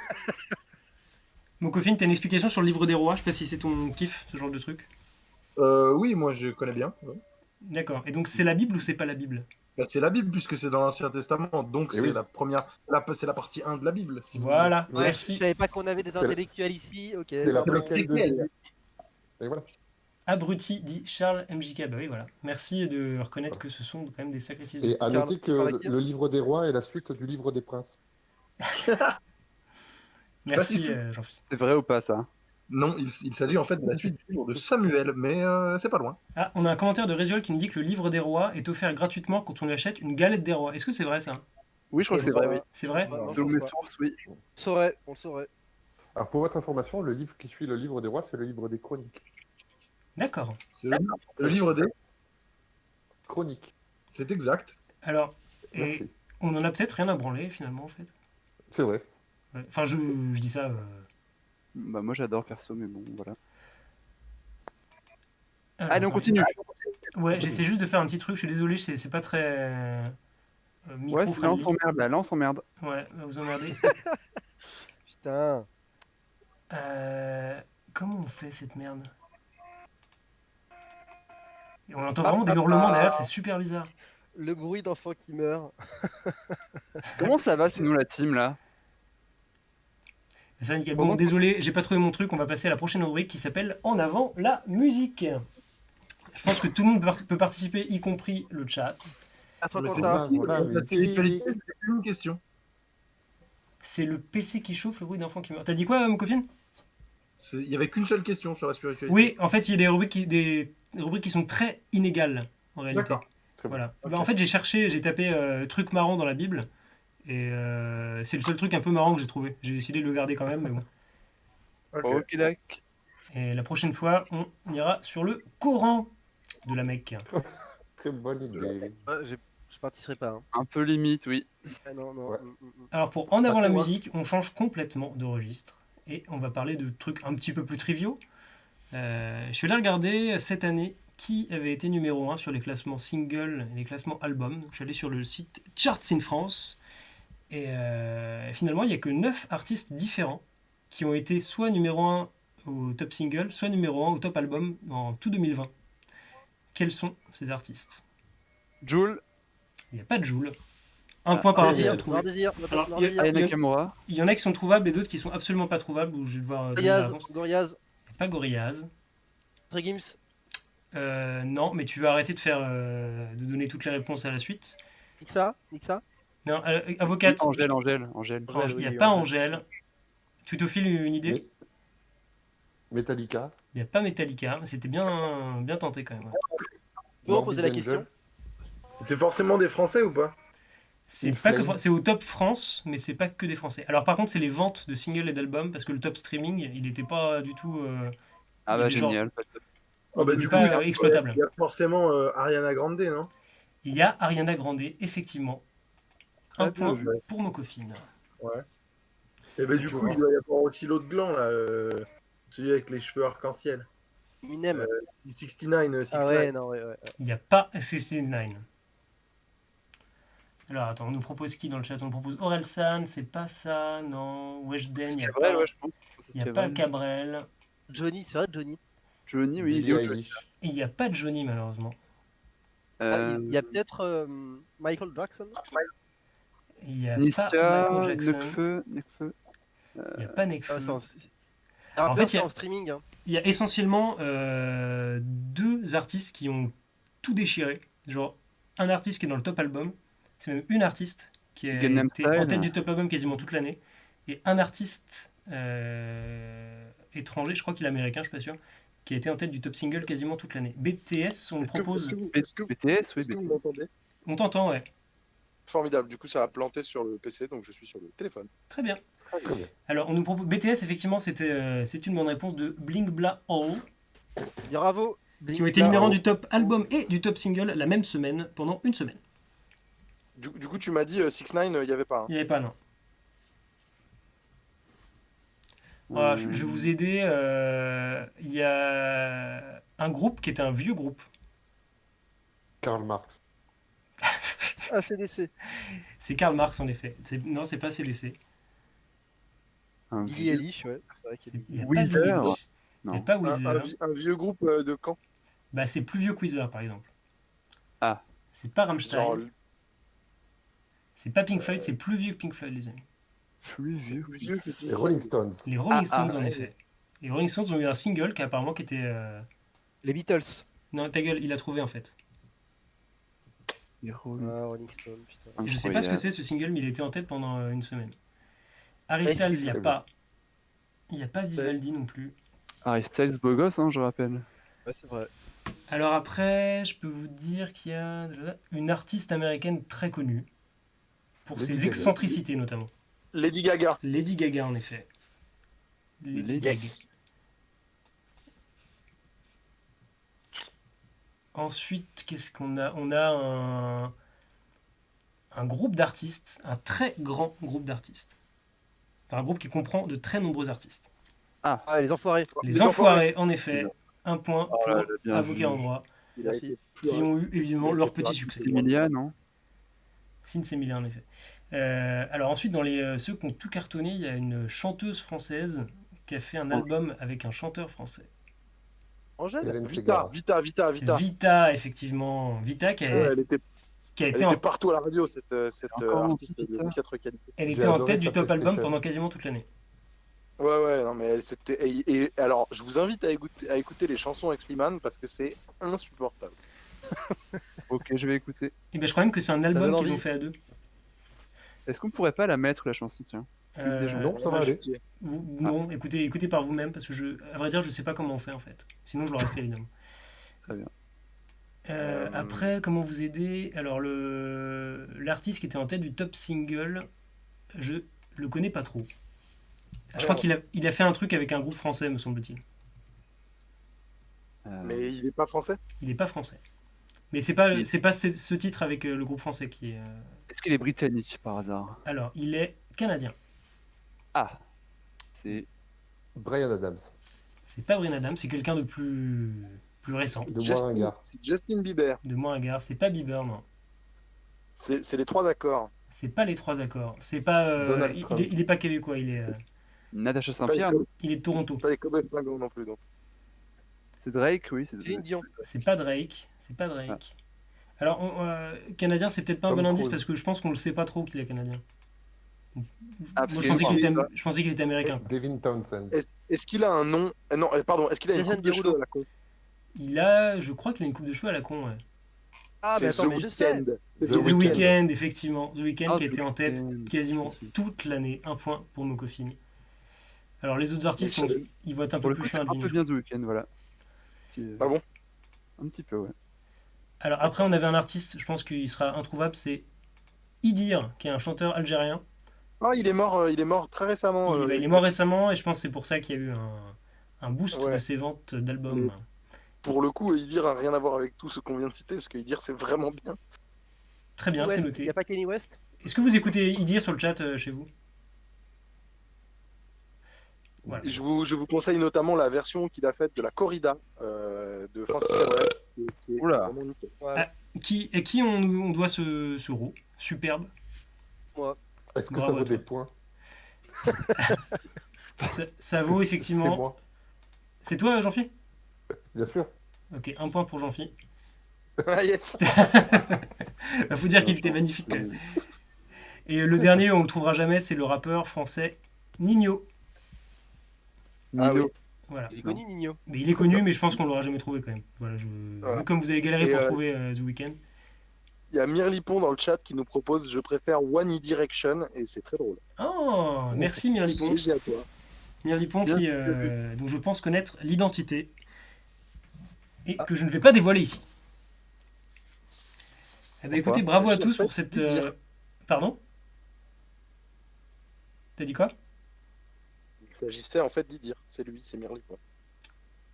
Mokofin, t'as une explication sur le livre des rois? Je sais pas si c'est ton kiff, ce genre de truc. Oui, moi je connais bien. Ouais. D'accord. Et donc c'est la Bible ou c'est pas la Bible? Bah, c'est la Bible puisque c'est dans l'Ancien Testament, donc Eh c'est oui. la première, c'est la partie 1 de la Bible. Si vous Voilà, Ouais, Je merci. savais pas qu'on avait des C'est la- intellectuels ici. Ok. C'est la C'est le préquelle de préquel. Jésus. Et voilà. Abruti, dit Charles MJK. Bah oui, voilà. Merci de reconnaître que ce sont quand même des sacrifices. Et à Karl- noter que Karl Lagerfeld. le livre des rois est la suite du livre des princes. Merci, Vas-y. Jean-Philippe. C'est vrai ou pas ça? Non, il s'agit en fait de la suite du livre de Samuel, mais c'est pas loin. Ah, on a un commentaire de Résuel qui nous dit que le livre des rois est offert gratuitement quand on achète une galette des rois. Est-ce que c'est vrai ça? Oui, je crois que c'est vrai, oui. C'est vrai? Ouais, non, Selon je mes pense pas. sources, oui. On le saurait. On le saurait. Alors pour votre information, le livre qui suit le livre des rois, c'est le livre des chroniques. D'accord. C'est le livre des. Chroniques. C'est exact. Alors, et Merci. on en a peut-être rien à branler finalement en fait. C'est vrai. Ouais. Enfin, je dis ça. Bah moi j'adore perso, mais bon, voilà. Alors, Allez, on attends, continue. Ouais, j'essaie juste de faire un petit truc. Je suis désolé, c'est pas très Ouais, c'est là on micro-friendly. s'emmerde, là on s'emmerde. Ouais, vous emmerdez. Putain. Comment on fait cette merde? Et on entend vraiment des hurlements derrière, c'est super bizarre. Le bruit d'enfant qui meurt. Comment ça va sinon la team là? Ça va nickel. Bon, désolé, j'ai pas trouvé mon truc. On va passer à la prochaine rubrique qui s'appelle En avant la musique. Je pense que tout le monde peut participer, y compris le chat. À toi, Mais c'est Quentin. Voilà, La spiritualité, c'est une question. C'est le PC qui chauffe, le bruit d'enfant qui meurt. T'as dit quoi, Mokofin? Il y avait qu'une seule question sur la spiritualité. Oui, en fait, il y a des rubriques qui sont très inégales, en réalité. D'accord. Très bien. Voilà. Ok. Bah, en fait, j'ai tapé truc marrant dans la Bible. Et c'est le seul truc un peu marrant que j'ai trouvé. J'ai décidé de le garder quand même, mais bon. Ok. Ok, d'accord. Et la prochaine fois, on ira sur le Coran de la Mecque. Très bonne idée. Je participerai pas. Hein. Un peu limite, oui. Ah, non, non. Ouais. Alors pour En avant la Moi. musique, on change complètement de registre et on va parler de trucs un petit peu plus triviaux. Je suis allé regarder cette année qui avait été numéro 1 sur les classements single et les classements albums. Donc, je suis allé sur le site Charts in France et finalement il n'y a que 9 artistes différents qui ont été soit numéro 1 au top single, soit numéro 1 au top album en tout 2020. Quels sont ces artistes? Jul, Il n'y a pas de Jul. Un point par artiste trouvé. Désir. Alors, Noir il y a- Désir. il Aya Nakamura. Il y en a qui sont trouvables et d'autres qui sont absolument pas trouvables, où je vais devoir donner la Gorillaz. réponse. Gorillaz. Pas Gorillaz. Gims. Non, mais tu vas arrêter de donner toutes les réponses à la suite. Nixa. Non, avocate. Angèle. Il n'y a oui, pas Angèle. Angèle. Tutophile, une idée? Mais- Metallica. Il n'y a pas Metallica, mais c'était bien tenté quand même. Ouais. Peux Morbid reposer la Angel. question? C'est forcément des Français ou pas? C'est In pas que Flames. c'est au top France, mais c'est pas que des Français. Alors par contre, c'est les ventes de singles et d'albums, parce que le top streaming, il n'était pas du tout. Ah Il bah est genre- génial. Oh, bah, il est du pas, coup, exploitable. il y a forcément Ariana Grande, non? Il y a Ariana Grande, effectivement. Un Très bien point vu. pour Mokofine. Et bah, du coup, il doit y avoir aussi l'autre gland, là. Celui avec les cheveux arc-en-ciel. Eminem. 69. Ah ouais, non, ouais. Il n'y a pas 69. Alors attends, on nous propose qui dans le chat? On nous propose Orelsan, c'est pas ça, non. Weshden, il n'y a Cabrel, pas, ouais, je pense. il y a pas Cabrel. Johnny, c'est vrai, Johnny. Johnny, oui, il Billie est où, Eilish. Et il n'y a pas de Johnny, malheureusement. Il y a peut-être Michael Jackson. Il n'y a Niska, pas Michael Jackson. Nekfeu. Il n'y a pas Nekfeu. Ah, En en fait, fait, il y a- en streaming. Hein. Il y a essentiellement deux artistes qui ont tout déchiré. Genre, un artiste qui est dans le top album, c'est même une artiste qui a Gangnam été Style. en tête du top album quasiment toute l'année, et un artiste étranger, je crois qu'il est américain, je suis pas sûr, qui a été en tête du top single quasiment toute l'année. BTS, on propose... BTS, oui, Est-ce que vous m'entendez? On t'entend, ouais. Formidable, du coup ça a planté sur le PC, donc je suis sur le téléphone. Très bien. Très bien. Alors, on nous propose... BTS, effectivement, c'est une bonne réponse de Bling Bla All, Bravo. qui ont été numéro 1 du top album et du top single la même semaine, pendant une semaine. Du coup tu m'as dit 6ix9ine, il n'y avait pas. Hein. Il n'y avait pas, non. Voilà, je vais vous aider. Il y a un groupe qui était un vieux groupe. Karl Marx. Ah, CDC. C'est Karl Marx, en effet. Non, c'est pas CDC. Un Billy vieux- Eilish, ouais. C'est vrai qu'il Il n'y a Weezer. pas Billie Eilish. Il n'y a Non. pas Un, Weezer. un vieux groupe de quand? Bah, c'est plus vieux que Weezer, par exemple. Ah. C'est pas Rammstein. Genre C'est pas Pink Floyd, c'est plus vieux que Pink Floyd, les amis. Plus vieux. plus vieux que Les Rolling Stones. Les Rolling Stones, en ouais. effet. Les Rolling Stones ont eu un single qui apparemment qui était... Les Beatles. Non, ta gueule, il a trouvé, en fait. Les Rolling Ah, Rolling Stone, putain. Et je sais pas ce que c'est, ce single, mais il était en tête pendant une semaine. Harry Ouais, Styles, c'est il n'y a très pas. Il n'y a pas Vivaldi non plus. Harry Styles, beau gosse, hein, je rappelle. Ouais, c'est vrai. Alors après, je peux vous dire qu'il y a une artiste américaine très connue, pour Lady ses Gaga. excentricités notamment. Lady Gaga. Lady Gaga, en effet. Lady Gaga. Yes. Ensuite, qu'est-ce qu'on a? On a un groupe d'artistes, un très grand groupe d'artistes. Enfin, un groupe qui comprend de très nombreux artistes. Ah, les Enfoirés. Les Enfoirés, en effet, un point pour là là, bien Avocat vu. en droit, Il a Merci. été qui ont eu évidemment leur petit succès. Emilia, non? Sin Emilia, en effet. Alors ensuite, dans ceux qui ont tout cartonné, il y a une chanteuse française qui a fait un album avec un chanteur français. Angèle. Hélène Vita, Ségara. Vita. Vita, effectivement. Vita qui Ouais, a, elle était, qui a elle été était en, partout à la radio, cette Encore un artiste petit de peu. piètre qualité. elle J'ai était en adoré tête du sa top album PlayStation. pendant quasiment toute l'année. Ouais, non, mais elle c'était. Et alors, je vous invite à écouter les chansons avec Slimane parce que c'est insupportable. Ok, je vais écouter. Et ben, je crois même que c'est un donne album qu'ils envie. ont fait à deux. Est-ce qu'on pourrait pas la mettre, la chanson, tiens? Déjà. Non, ça va aller. Non, écoutez par vous-même, parce que à vrai dire, je sais pas comment on fait en fait. Sinon, je l'aurais fait évidemment. Très bien. Après, comment vous aider? Alors, l'artiste qui était en tête du top single, je le connais pas trop. Je crois qu'il a fait un truc avec un groupe français, me semble-t-il. Mais il est pas français. Il n'est pas français. Mais c'est pas ce titre avec le groupe français qui est. Est-ce qu'il est britannique par hasard? Alors, il est canadien. Ah, c'est Brian Adams. C'est pas Bryan Adams, c'est quelqu'un de plus récent, De moins ringard. C'est Justin Bieber. de moins ringard. C'est pas Bieber, non. C'est les 3 accords. C'est pas les 3 accords. C'est pas. Donald Il, Trump. il est pas québécois, Natacha Pas les Saint-Pierre. co- il est de Toronto. Pas les cowboys fringants non plus. Donc. C'est Drake, oui. C'est Céline Dion. C'est pas Drake. C'est pas Drake. Alors, canadien, c'est peut-être pas un Tom bon indice Cruise. parce que je pense qu'on le sait pas trop qu'il est canadien. Ah, Moi, parce je pensais que- qu'il était américain. Devin Townsend. Est-ce qu'il a un nom non, pardon. Est-ce qu'il a une Jason coupe de Derulo. cheveux à la con? Je crois qu'il a une coupe de cheveux à la con. Ouais. Ah, mais C'est attends, The mais je sais. Weeknd. C'est The The Weeknd. Weeknd, effectivement. The Weeknd Ah, qui a The été en tête Weeknd. quasiment toute l'année. 1 point pour Mokofin. Alors, les autres artistes, Mais ils vont être un Pour peu le coup, plus c'est un fins peu bien The Weeknd, voilà. Ah bon? Un petit peu, ouais. Alors, après, on avait un artiste, je pense qu'il sera introuvable, c'est Idir, qui est un chanteur algérien. Ah, il est mort très récemment. Il est mort récemment et je pense que c'est pour ça qu'il y a eu un boost Ouais. de ses ventes d'albums. Pour le coup, Idir a rien à voir avec tout ce qu'on vient de citer, parce que Idir c'est vraiment bien. Très bien, c'est West. noté. Y a pas Kenny West? Est-ce que vous écoutez Idir sur le chat chez vous? Voilà. Et je vous conseille notamment la version qu'il a faite de la corrida de Francis Cabrel. Qui est Oula. vraiment nickel. Voilà. Qui on doit ce row? Superbe. Est-ce que Bravo ça à vaut toi. des points? Ça vaut C'est effectivement. moi, C'est toi, Jean-Phi? bien sûr. Ok, 1 point pour Jean-Phi. Ah yes. Il faut dire qu'il était magnifique quand même. Et le dernier, on le trouvera jamais, c'est le rappeur français Nino. Ah Nino. oui. Voilà. Il est connu, Nino. Mais il est connu, mais je pense qu'on l'aura jamais trouvé quand même. Voilà, Voilà. Vu comme vous avez galéré Et, pour trouver The Weeknd. Il y a Mirlipon dans le chat qui nous propose je préfère One Direction et c'est très drôle. Oh, merci Mirlipon. GG à toi. Mirlipon Bien, qui, dont je pense connaître l'identité et que je ne vais pas dévoiler ici. Eh ben, écoutez, bravo à C'est tous en fait pour cette. Didier. Pardon? T'as dit quoi? Il s'agissait en fait d'Idir. C'est lui, c'est Mirlipon.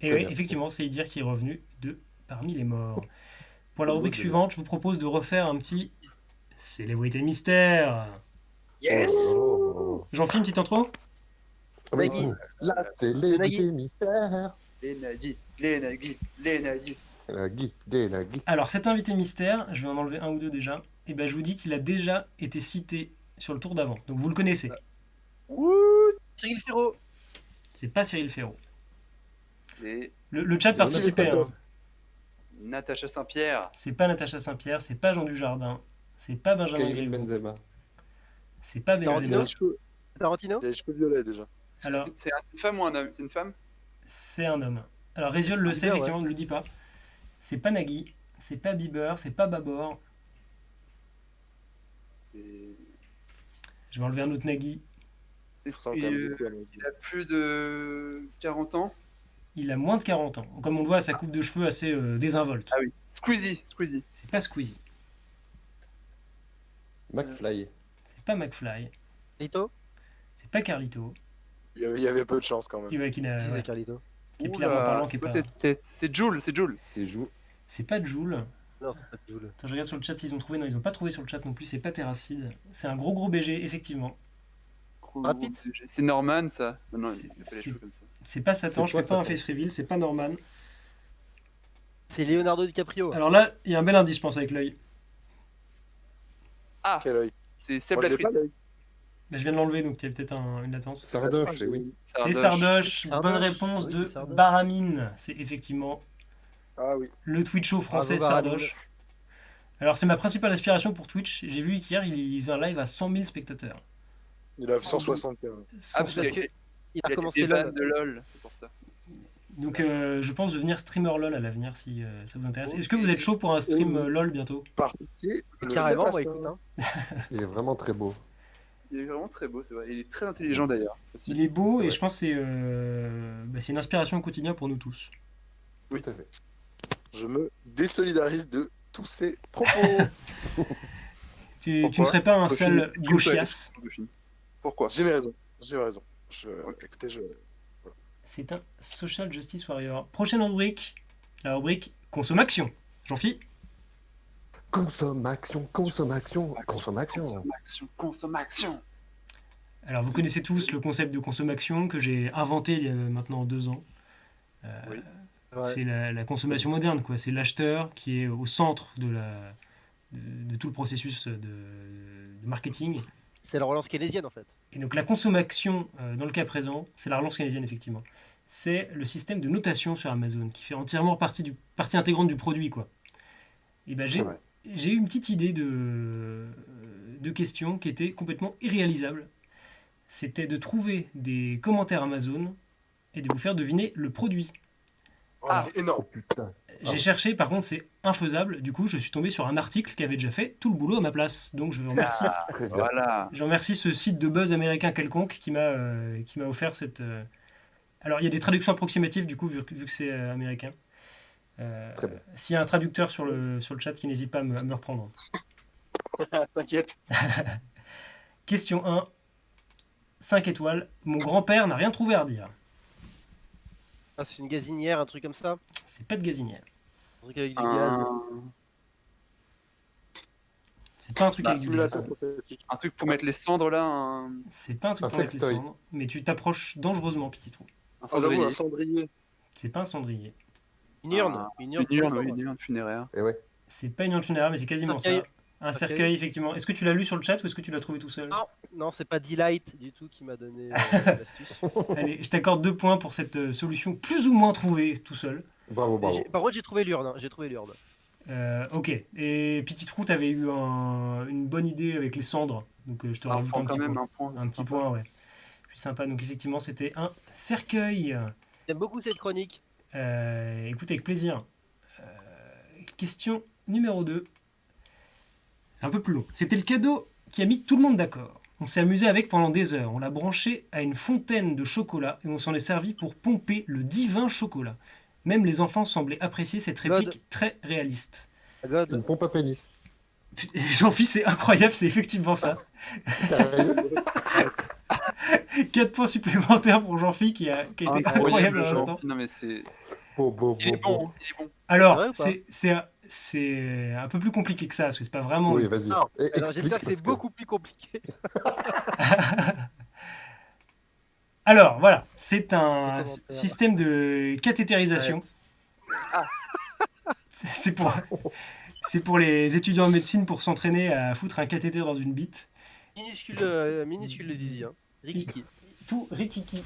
Et Très oui, bien. effectivement, c'est Idir qui est revenu de parmi les morts. Pour la Au rubrique bout de- suivante, je vous propose de refaire un petit Célébrité mystère. Yes. Oh. J'en fais une petite intro? Oui. Nagui. Là, c'est Nagui. les mystères. Les Nagui, les Nagui, les Nagui. La Nagui. Alors, cet invité mystère, je vais en enlever un ou deux déjà, et ben je vous dis qu'il a déjà été cité sur le tour d'avant. Donc vous le connaissez. Cyril Ferraud. C'est pas Cyril Ferraud. C'est Le chat participait. Hein. Natacha Saint-Pierre. C'est pas Natacha Saint-Pierre, c'est pas Jean Dujardin, c'est pas Benjamin Skyrim Griveaux, Benzema. c'est pas Tarantino. Benzema. Tarantino. Il a les cheveux violets déjà. Alors- C'est une femme ou un homme? C'est une femme? C'est un homme. Alors Réziol le sait, Bieber, effectivement, ne le dit pas. C'est pas Nagui, c'est pas Bieber, c'est pas Babor. C'est- Je vais enlever un autre Nagui. Ça, Il, quand même, beaucoup à mon avis. il a plus de 40 ans. Il a moins de 40 ans. Comme on le voit à sa coupe de cheveux assez désinvolte. Ah oui. Squeezie. C'est pas Squeezie, McFly. c'est pas McFly, Carlito. c'est pas Carlito, Il y avait peu de chance quand même. qui n'a- Si, ouais, c'est Carlito. qui est Oula, clairement parlant, qui c'est est quoi pas. cette tête? C'est Jules. C'est Jou. C'est pas Joule. Non, c'est pas Jules. Attends, je regarde sur le chat s'ils ont trouvé. Non, ils ont pas trouvé sur le chat non plus. C'est pas Terracide. C'est un gros BG, effectivement. Brad Pitt. C'est Norman, ça. Non, C'est- il a pas les c'est- cheveux comme ça. C'est pas Satan, C'est je toi, fais pas un Satan. face reveal. C'est pas Norman. C'est Leonardo DiCaprio. Alors là, il y a un bel indice, je pense, avec l'œil. Ah, Quel œil. c'est Seb Moi, je l'ai Lafrite. pas, l'œil. Bah, je viens de l'enlever, donc il y a peut-être une latence. Sardoche, oui. C'est Sardoche. Sardoche. Bonne réponse Oui, de c'est Sardoche. Baramine. C'est effectivement Ah oui. le Twitcho français Bravo, Baramine. Sardoche. Alors, c'est ma principale inspiration pour Twitch. J'ai vu qu'hier, il faisait un live à 100 000 spectateurs. Il a 175. Ah, parce Parce que que il a il a recommencé été ban LOL. de LOL, c'est pour ça. Donc, je pense devenir streamer LOL à l'avenir si ça vous intéresse. Est-ce que vous êtes chaud pour un stream LOL bientôt? Par pitié. ne Carrément, fais bah pas écoute. ça. Hein. Il est vraiment très beau. Il est vraiment très beau, c'est vrai. Il est très intelligent d'ailleurs. aussi. Il est beau et Ouais. je pense que c'est une inspiration au quotidien pour nous tous. Tout à fait. Je me désolidarise de tous ces propos. Tu ne Pourquoi serais pas un Dauphine, sale est-ce que vous gauchias. savez Dauphine Pourquoi? J'ai mes raisons. J'ai raison. Ok. Écoutez, C'est un social justice warrior. Prochaine rubrique, la rubrique consommation. Jean-Phi, Consommation, consommation, consommation. Consommation. Alors, vous connaissez tous le concept de consommation que j'ai inventé il y a maintenant 2 ans. Oui. Ouais. C'est la consommation moderne, quoi. C'est l'acheteur qui est au centre de tout le processus de marketing. C'est la relance keynésienne en fait. Et donc, la consommation, dans le cas présent, c'est la relance keynésienne, effectivement. C'est le système de notation sur Amazon qui fait entièrement partie intégrante du produit, quoi. Et ben, C'est vrai. j'ai eu une petite idée de question qui était complètement irréalisable. C'était de trouver des commentaires Amazon et de vous faire deviner le produit. Oh, Ah. c'est Oh énorme. putain. J'ai cherché, par contre, c'est infaisable. Du coup, je suis tombé sur un article qui avait déjà fait tout le boulot à ma place. Donc, je veux remercier. Très bien. Voilà. Je remercie ce site de buzz américain quelconque qui m'a offert cette. Alors, il y a des traductions approximatives, du coup, vu que c'est américain. Très bien. S'il y a un traducteur sur le chat qui n'hésite pas à me reprendre. T'inquiète. Question 1. 5 étoiles. Mon grand-père n'a rien trouvé à redire. Ah, c'est une gazinière, un truc comme ça. C'est pas de gazinière. Un truc avec du gaz. C'est pas un truc Un avec du simulateur gaz. synthétique. Un truc pour mettre les cendres là, C'est pas un truc Un pour mettre les sextoy. cendres. Mais tu t'approches dangereusement, petit trou. un Ah, j'avoue, cendrier. un cendrier. C'est pas un cendrier. Une urne. Ah, Une urne. Une urne, pour oui, les une urne funéraire. Et ouais. C'est pas une urne funéraire, mais c'est quasiment ça. Cercueil. Un Cercueil. cercueil, effectivement. Est-ce que tu l'as lu sur le chat ou est-ce que tu l'as trouvé tout seul? Non, non, c'est pas Delight du tout qui m'a donné l'astuce. Allez, je t'accorde 2 points pour cette solution plus ou moins trouvée tout seul. Bravo, bravo. Par contre, j'ai trouvé l'urne. J'ai trouvé l'urne. Ok. Et Petit Trou, t'avais eu une bonne idée avec les cendres. Donc je te Un rajoute point un quand petit même, point. un point. Un c'est petit sympa. point, ouais. Je suis sympa. Donc effectivement, c'était un cercueil. J'aime beaucoup cette chronique. Écoute, avec plaisir. Question numéro 2. Un peu plus long. C'était le cadeau qui a mis tout le monde d'accord. On s'est amusé avec pendant des heures. On l'a branché à une fontaine de chocolat et on s'en est servi pour pomper le divin chocolat. Même les enfants semblaient apprécier cette réplique très réaliste. God. Une pompe à pénis. Jean-Philippe, c'est incroyable, c'est effectivement ça. Sérieux? 4 points supplémentaires pour Jean-Philippe qui a été incroyable à l'instant. Non mais c'est. Beau. Il est bon, il est bon. Alors, C'est vrai ou pas c'est un peu plus compliqué que ça, parce que c'est pas vraiment... Oui, vas-y. Non, Et alors explique, j'espère que parce c'est beaucoup plus compliqué. Alors, voilà, c'est un commentaires. système de cathétérisation. C'est pour les étudiants en médecine pour s'entraîner à foutre un cathéter dans une bite. Minuscule le zizi. Hein. Rikiki. Tout rikiki.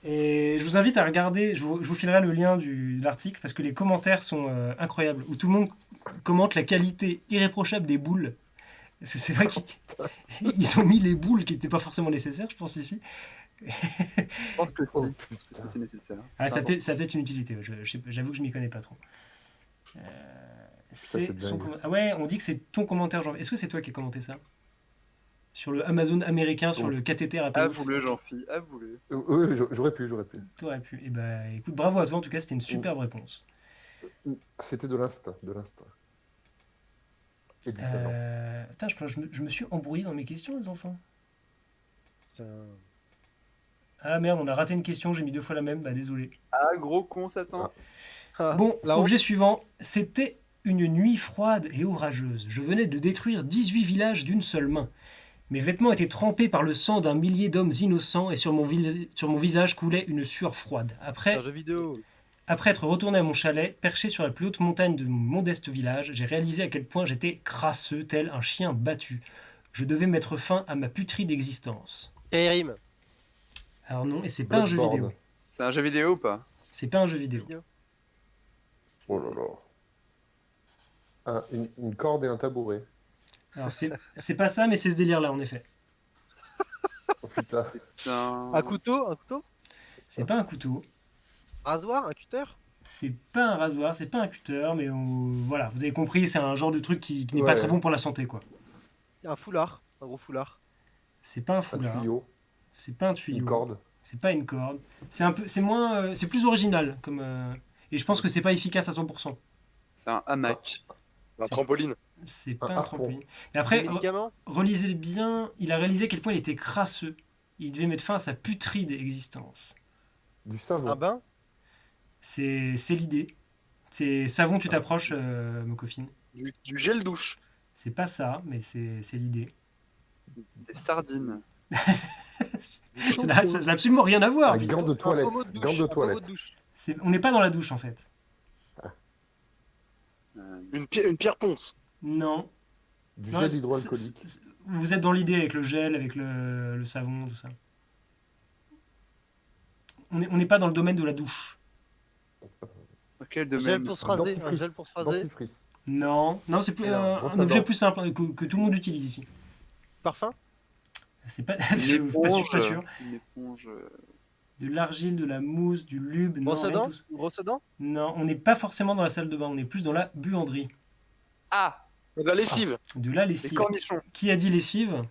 Et je vous invite à regarder, je vous filerai le lien de l'article parce que les commentaires sont incroyables, où tout le monde commente la qualité irréprochable des boules. Parce que c'est vrai qu'ils ont mis les boules qui n'étaient pas forcément nécessaires, je pense, ici. Je pense que Oh, si, putain. c'est nécessaire. Ah, C'est ça a peut-être une utilité, ouais. J'avoue que je m'y connais pas trop. c'est Son dingue. Ah ouais, on dit que c'est ton commentaire, Jean. Est-ce que c'est toi qui as commenté ça? Sur le Amazon américain, sur Oh. le cathéter à pénis. Avoue-le, Jean-Philippe, avoue-le. Oui, j'aurais pu. T'aurais pu. Et bah, écoute, bravo à toi, en tout cas, c'était une superbe réponse. C'était de l'instinct. Et du talent. Putain, je me suis embrouillé dans mes questions, les enfants. Putain. Ah merde, on a raté une question, j'ai mis 2 fois la même, bah désolé. Ah, gros con, Satan. Ah, Bon, la honte. objet suivant. C'était une nuit froide et orageuse. Je venais de détruire 18 villages d'une seule main. Mes vêtements étaient trempés par le sang d'un millier d'hommes innocents et sur mon visage coulait une sueur froide. C'est un jeu vidéo. Après être retourné à mon chalet, perché sur la plus haute montagne de mon modeste village, j'ai réalisé à quel point j'étais crasseux, tel un chien battu. Je devais mettre fin à ma putride existence. Skyrim. Alors non, et c'est pas un jeu Bloodborne. vidéo. C'est un jeu vidéo ou pas? C'est pas un jeu vidéo. Oh là là. Une corde et un tabouret. Alors c'est pas ça, mais c'est ce délire-là, en effet. Oh putain. Putain. Un couteau. C'est pas un couteau, Rasoir. Un cutter. c'est pas un rasoir, c'est pas un cutter, mais voilà, vous avez compris, c'est un genre de truc qui n'est pas Ouais. très bon pour la santé, quoi. Un foulard. Un gros foulard. C'est pas un Un foulard, tuyau. c'est pas un Une tuyau, corde. c'est pas une corde. C'est moins, c'est plus original, comme. Et je pense que c'est pas efficace à 100%. C'est un hamac. Un trampoline. C'est pas Un un harpon. trampoline. Mais après, Des médicaments. relisez bien, il a réalisé à quel point il était crasseux. Il devait mettre fin à sa putride existence. Du savon. Un bain. C'est l'idée. C'est savon, tu t'approches, Mokofine. Du gel douche. C'est pas ça, mais c'est l'idée. Des sardines. Ça n'a absolument rien à voir. Un putain. gant de Un pommeau toilette. de douche. Gant de un pommeau toilette. de douche. On n'est pas dans la douche en fait. Une pierre ponce. Non. Du Non, gel hydroalcoolique. Vous êtes dans l'idée avec le gel, avec le savon, tout ça. On n'est pas dans le domaine de la douche. Dans quel Un gel domaine? pour se raser. Un gel pour se raser. Dentifrice. Non, c'est plus Alors, un brosse à objet dents. plus simple que tout le monde utilise ici. Parfum. C'est pas, Une je suis pas sûr. Une éponge. De l'argile, de la mousse, du lube, non, Brosse à rien de dents. tout ça. Une brosse à dents. Non, on n'est pas forcément dans la salle de bain, on est plus dans la buanderie. Ah! De la lessive. De la Des lessive. cornichons. Qui a dit lessive?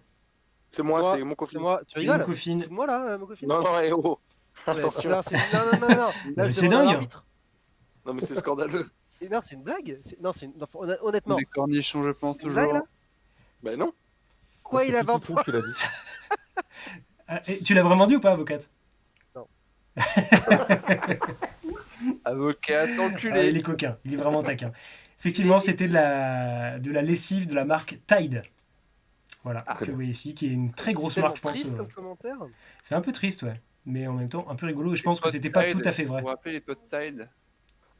C'est moi, Moi, c'est mon C'est coffin. moi. Tu C'est rigoles? Mocofine. Moi là, Mocofine. Non, non, eh, oh. Ouais, Attention. non, non. Là, Mais je c'est demande à dingue. l'arbitre. Non, mais c'est scandaleux. Non, c'est une blague. Non, honnêtement. Des cornichons, je pense, C'est une blague, toujours. là Ben non. Quoi, il a 20 Tout, points? tu l'as dit. Ah, et tu l'as vraiment dit ou pas, avocate? Avocat, Ah, enculé. il est coquin, il est vraiment taquin. Effectivement, c'était de la lessive de la marque Tide. Voilà, très que vous bien. voyez ici, qui est une très grosse C'est marque, je tellement pense. triste comme commentaire. C'est un peu triste, ouais. Mais en même temps, un peu rigolo. Et je pense que potes c'était pas Tide. tout à fait vrai. Vous vous rappelez les potes Tide?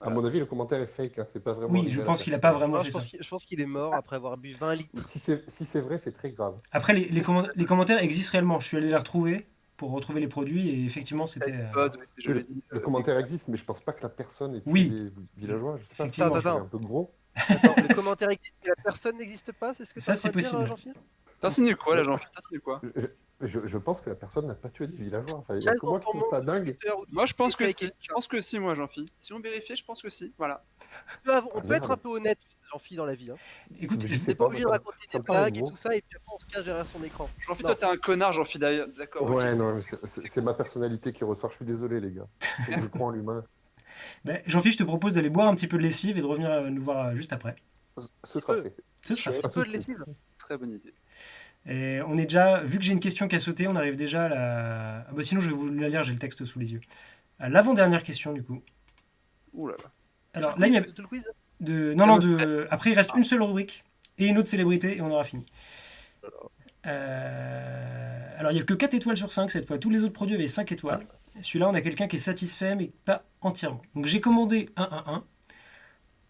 À mon avis, le commentaire est fake. Hein. C'est pas vraiment. Oui, je original pense à qu'il a faire. pas vraiment Non, fait ça. je pense qu'il est mort après avoir bu 20 litres. Si c'est vrai, c'est très grave. Après, les commentaires existent réellement. Je suis allé les retrouver pour retrouver les produits et effectivement, c'était. Potes, oui, c'est- je l'ai Le, dit. le commentaire existe, mais je pense pas que la personne est Oui. des villageois. Je sais pas. Effectivement. Je serais Attends. un peu gros. Attends, le commentaire existe et la personne n'existe pas, c'est ce que Ça, tu c'est possible. Jean-Philippe? T'insinues quoi, là, Jean-Philippe? T'insinues quoi? Je pense que la personne n'a pas tué des villageois. Enfin, il y a Quel que moi qui trouve ça dingue. Moi, je pense que fake si. it. Je pense que si, moi, Jean-Philippe. Si on vérifiait, je pense que si. Voilà. On peut être un peu honnête, Jean-Philippe, dans la vie. Hein. Écoute, Mais je- je On sais n'est pas pas, obligé de ça- raconter ça des me paraît blagues et gros. tout ça, et puis après on se cache derrière son écran. Jean-Philippe, Non. toi, t'es un connard, Jean-Philippe, d'ailleurs. D'accord. ok. Ouais, non, mais c'est ma personnalité qui ressort. Je suis désolé, les gars. Faut que je crois en l'humain. ben, Jean-Philippe, je te propose d'aller boire un petit peu de lessive et de revenir nous voir juste après. Ce sera peu. fait. Ce sera fait. Un peu de lessive. Très bonne idée. Et on est déjà, vu que j'ai une question qui a sauté, on arrive déjà à la. Ah bah sinon, je vais vous la lire, j'ai le texte sous les yeux. À l'avant-dernière question, du coup. Ouh là là. Alors là, il y a. Tout le quiz. Après, il reste une seule rubrique et une autre célébrité et on aura fini. Alors, il n'y a que 4 étoiles sur 5 cette fois. Tous les autres produits avaient 5 étoiles. Celui-là, on a quelqu'un qui est satisfait, mais pas entièrement. Donc, j'ai commandé un,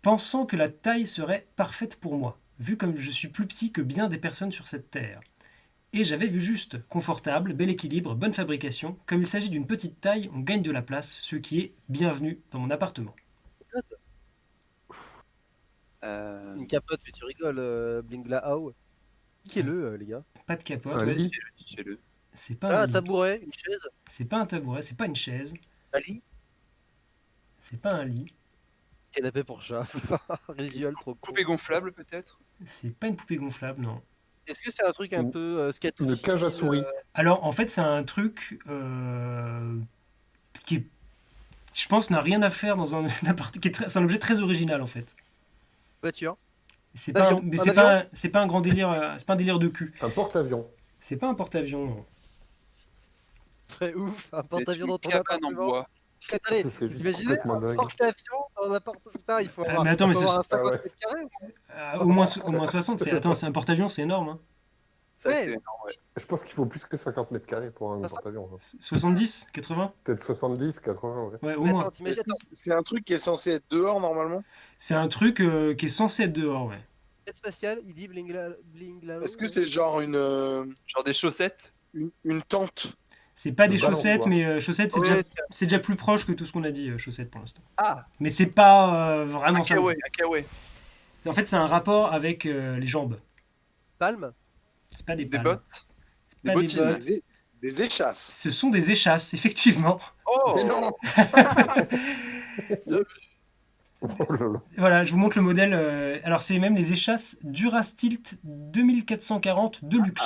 pensant que la taille serait parfaite pour moi, vu comme je suis plus petit que bien des personnes sur cette terre. Et j'avais vu juste, confortable, bel équilibre, bonne fabrication. Comme il s'agit d'une petite taille, on gagne de la place, ce qui est bienvenu dans mon appartement. Une capote, mais tu rigoles, Blingla-How. Piquez-le, les gars. Pas de capote, Un ouais. lit. Fais-le. C'est pas Ah, un un lit. tabouret, une chaise, C'est pas un tabouret, c'est pas une chaise, un lit, c'est pas un lit, canapé pour chat. Visual, trop cool. Poupée gonflable, peut-être? c'est pas une poupée gonflable, non. Est-ce que c'est un truc un Une- peu scatou? Une cage à souris. Alors, en fait, c'est un truc qui, je pense, n'a rien à faire dans un appart- qui est très- c'est un objet très original, en fait. Voiture. C'est Un pas, avion. mais Un c'est pas un grand délire, c'est pas un délire de cul. Un porte-avions. C'est pas un porte-avions, non. Très ouf, un C'est porte-avions une dans ton cabane en appartement. bois. Allez, Ça serait vous juste imaginez complètement un dingue. porte-avions dans un appartement? Putain, il faut Ah, avoir, mais attends, mais faut avoir un c'est- 50 Ah ouais. mètres carrés. Au moins 60, attends, c'est un porte-avions, c'est énorme. Hein. Ça, Ouais. c'est énorme, ouais. Je pense qu'il faut plus que 50 mètres carrés pour un Ça, ça- porte-avions. hein. 70, 80? Peut-être 70, 80, ouais. Ouais, au Mais moins. attends, t'imagines, attends, C'est un truc qui est censé être dehors normalement. C'est un truc qui est censé être dehors, ouais. tête spatiale, il dit Blingla. Est-ce que c'est genre Genre des chaussettes? une tente? C'est pas Le des chaussettes, balançoire. mais chaussettes, c'est Ouais, déjà, c'est déjà plus proche que tout ce qu'on a dit, chaussettes pour l'instant. Ah! Mais c'est pas vraiment Un ça. kawaii, un kawaii. En fait, c'est un rapport avec les jambes. Palme. C'est pas des Des palmes. bottes? C'est des pas des bottines. bottes. Des échasses. Ce sont des échasses, effectivement. Oh! Mais non. Oh là là. Voilà, je vous montre le modèle. Alors, c'est même les échasses Durastilt 2440 Deluxe.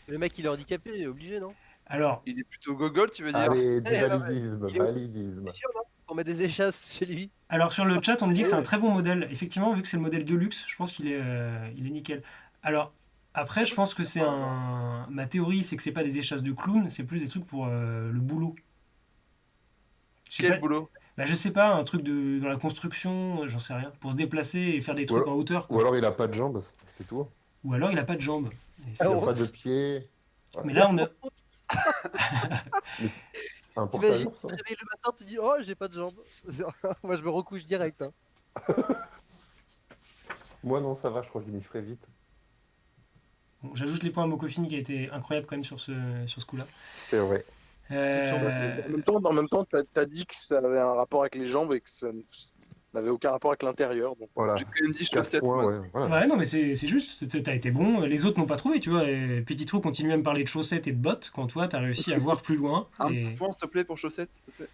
Le mec, il est handicapé, obligé, non? Alors, Il est plutôt gogol, tu veux dire? Allez, du Eh, non, validisme, il est- validisme. C'est sûr, non? On met des échasses chez lui. alors, sur le chat, on me dit que c'est un très bon modèle. Effectivement, vu que c'est le modèle Deluxe, je pense qu'il est nickel. Alors, après, je pense que c'est un. Ma théorie, c'est que c'est pas des échasses de clown, c'est plus des trucs pour le boulot. Je sais Quel pas- boulot? Bah, je sais pas, un truc dans la construction, j'en sais rien. Pour se déplacer et faire des trucs en hauteur, Ou quoi. alors il a pas de jambes, c'est tout. Ou alors il a pas de jambes. Et c'est- Il Oh. a pas de pieds. Mais là, on a. Mais c'est un T'imagines, porte-avions, tu te ça. réveilles le matin, tu dis oh j'ai pas de jambes. Moi je me recouche direct. Hein. Moi non, ça va, je crois que je m'y ferai vite. Bon, j'ajoute les points à Mokofine qui a été incroyable quand même sur ce coup-là. C'est vrai. Euh, En même temps, t'as dit que ça avait un rapport avec les jambes et que ça n'avait aucun rapport avec l'intérieur. Donc... Voilà. J'ai quand même dit 4 chaussettes. points, moi. ouais. Voilà. Ouais, non, mais c'est juste, t'as été bon. Les autres n'ont pas trouvé, tu vois. Et Petit Trou continue à me parler de chaussettes et de bottes quand toi, t'as réussi à voir plus loin. Un Et... petit point, s'il te plaît, pour chaussettes, s'il te plaît.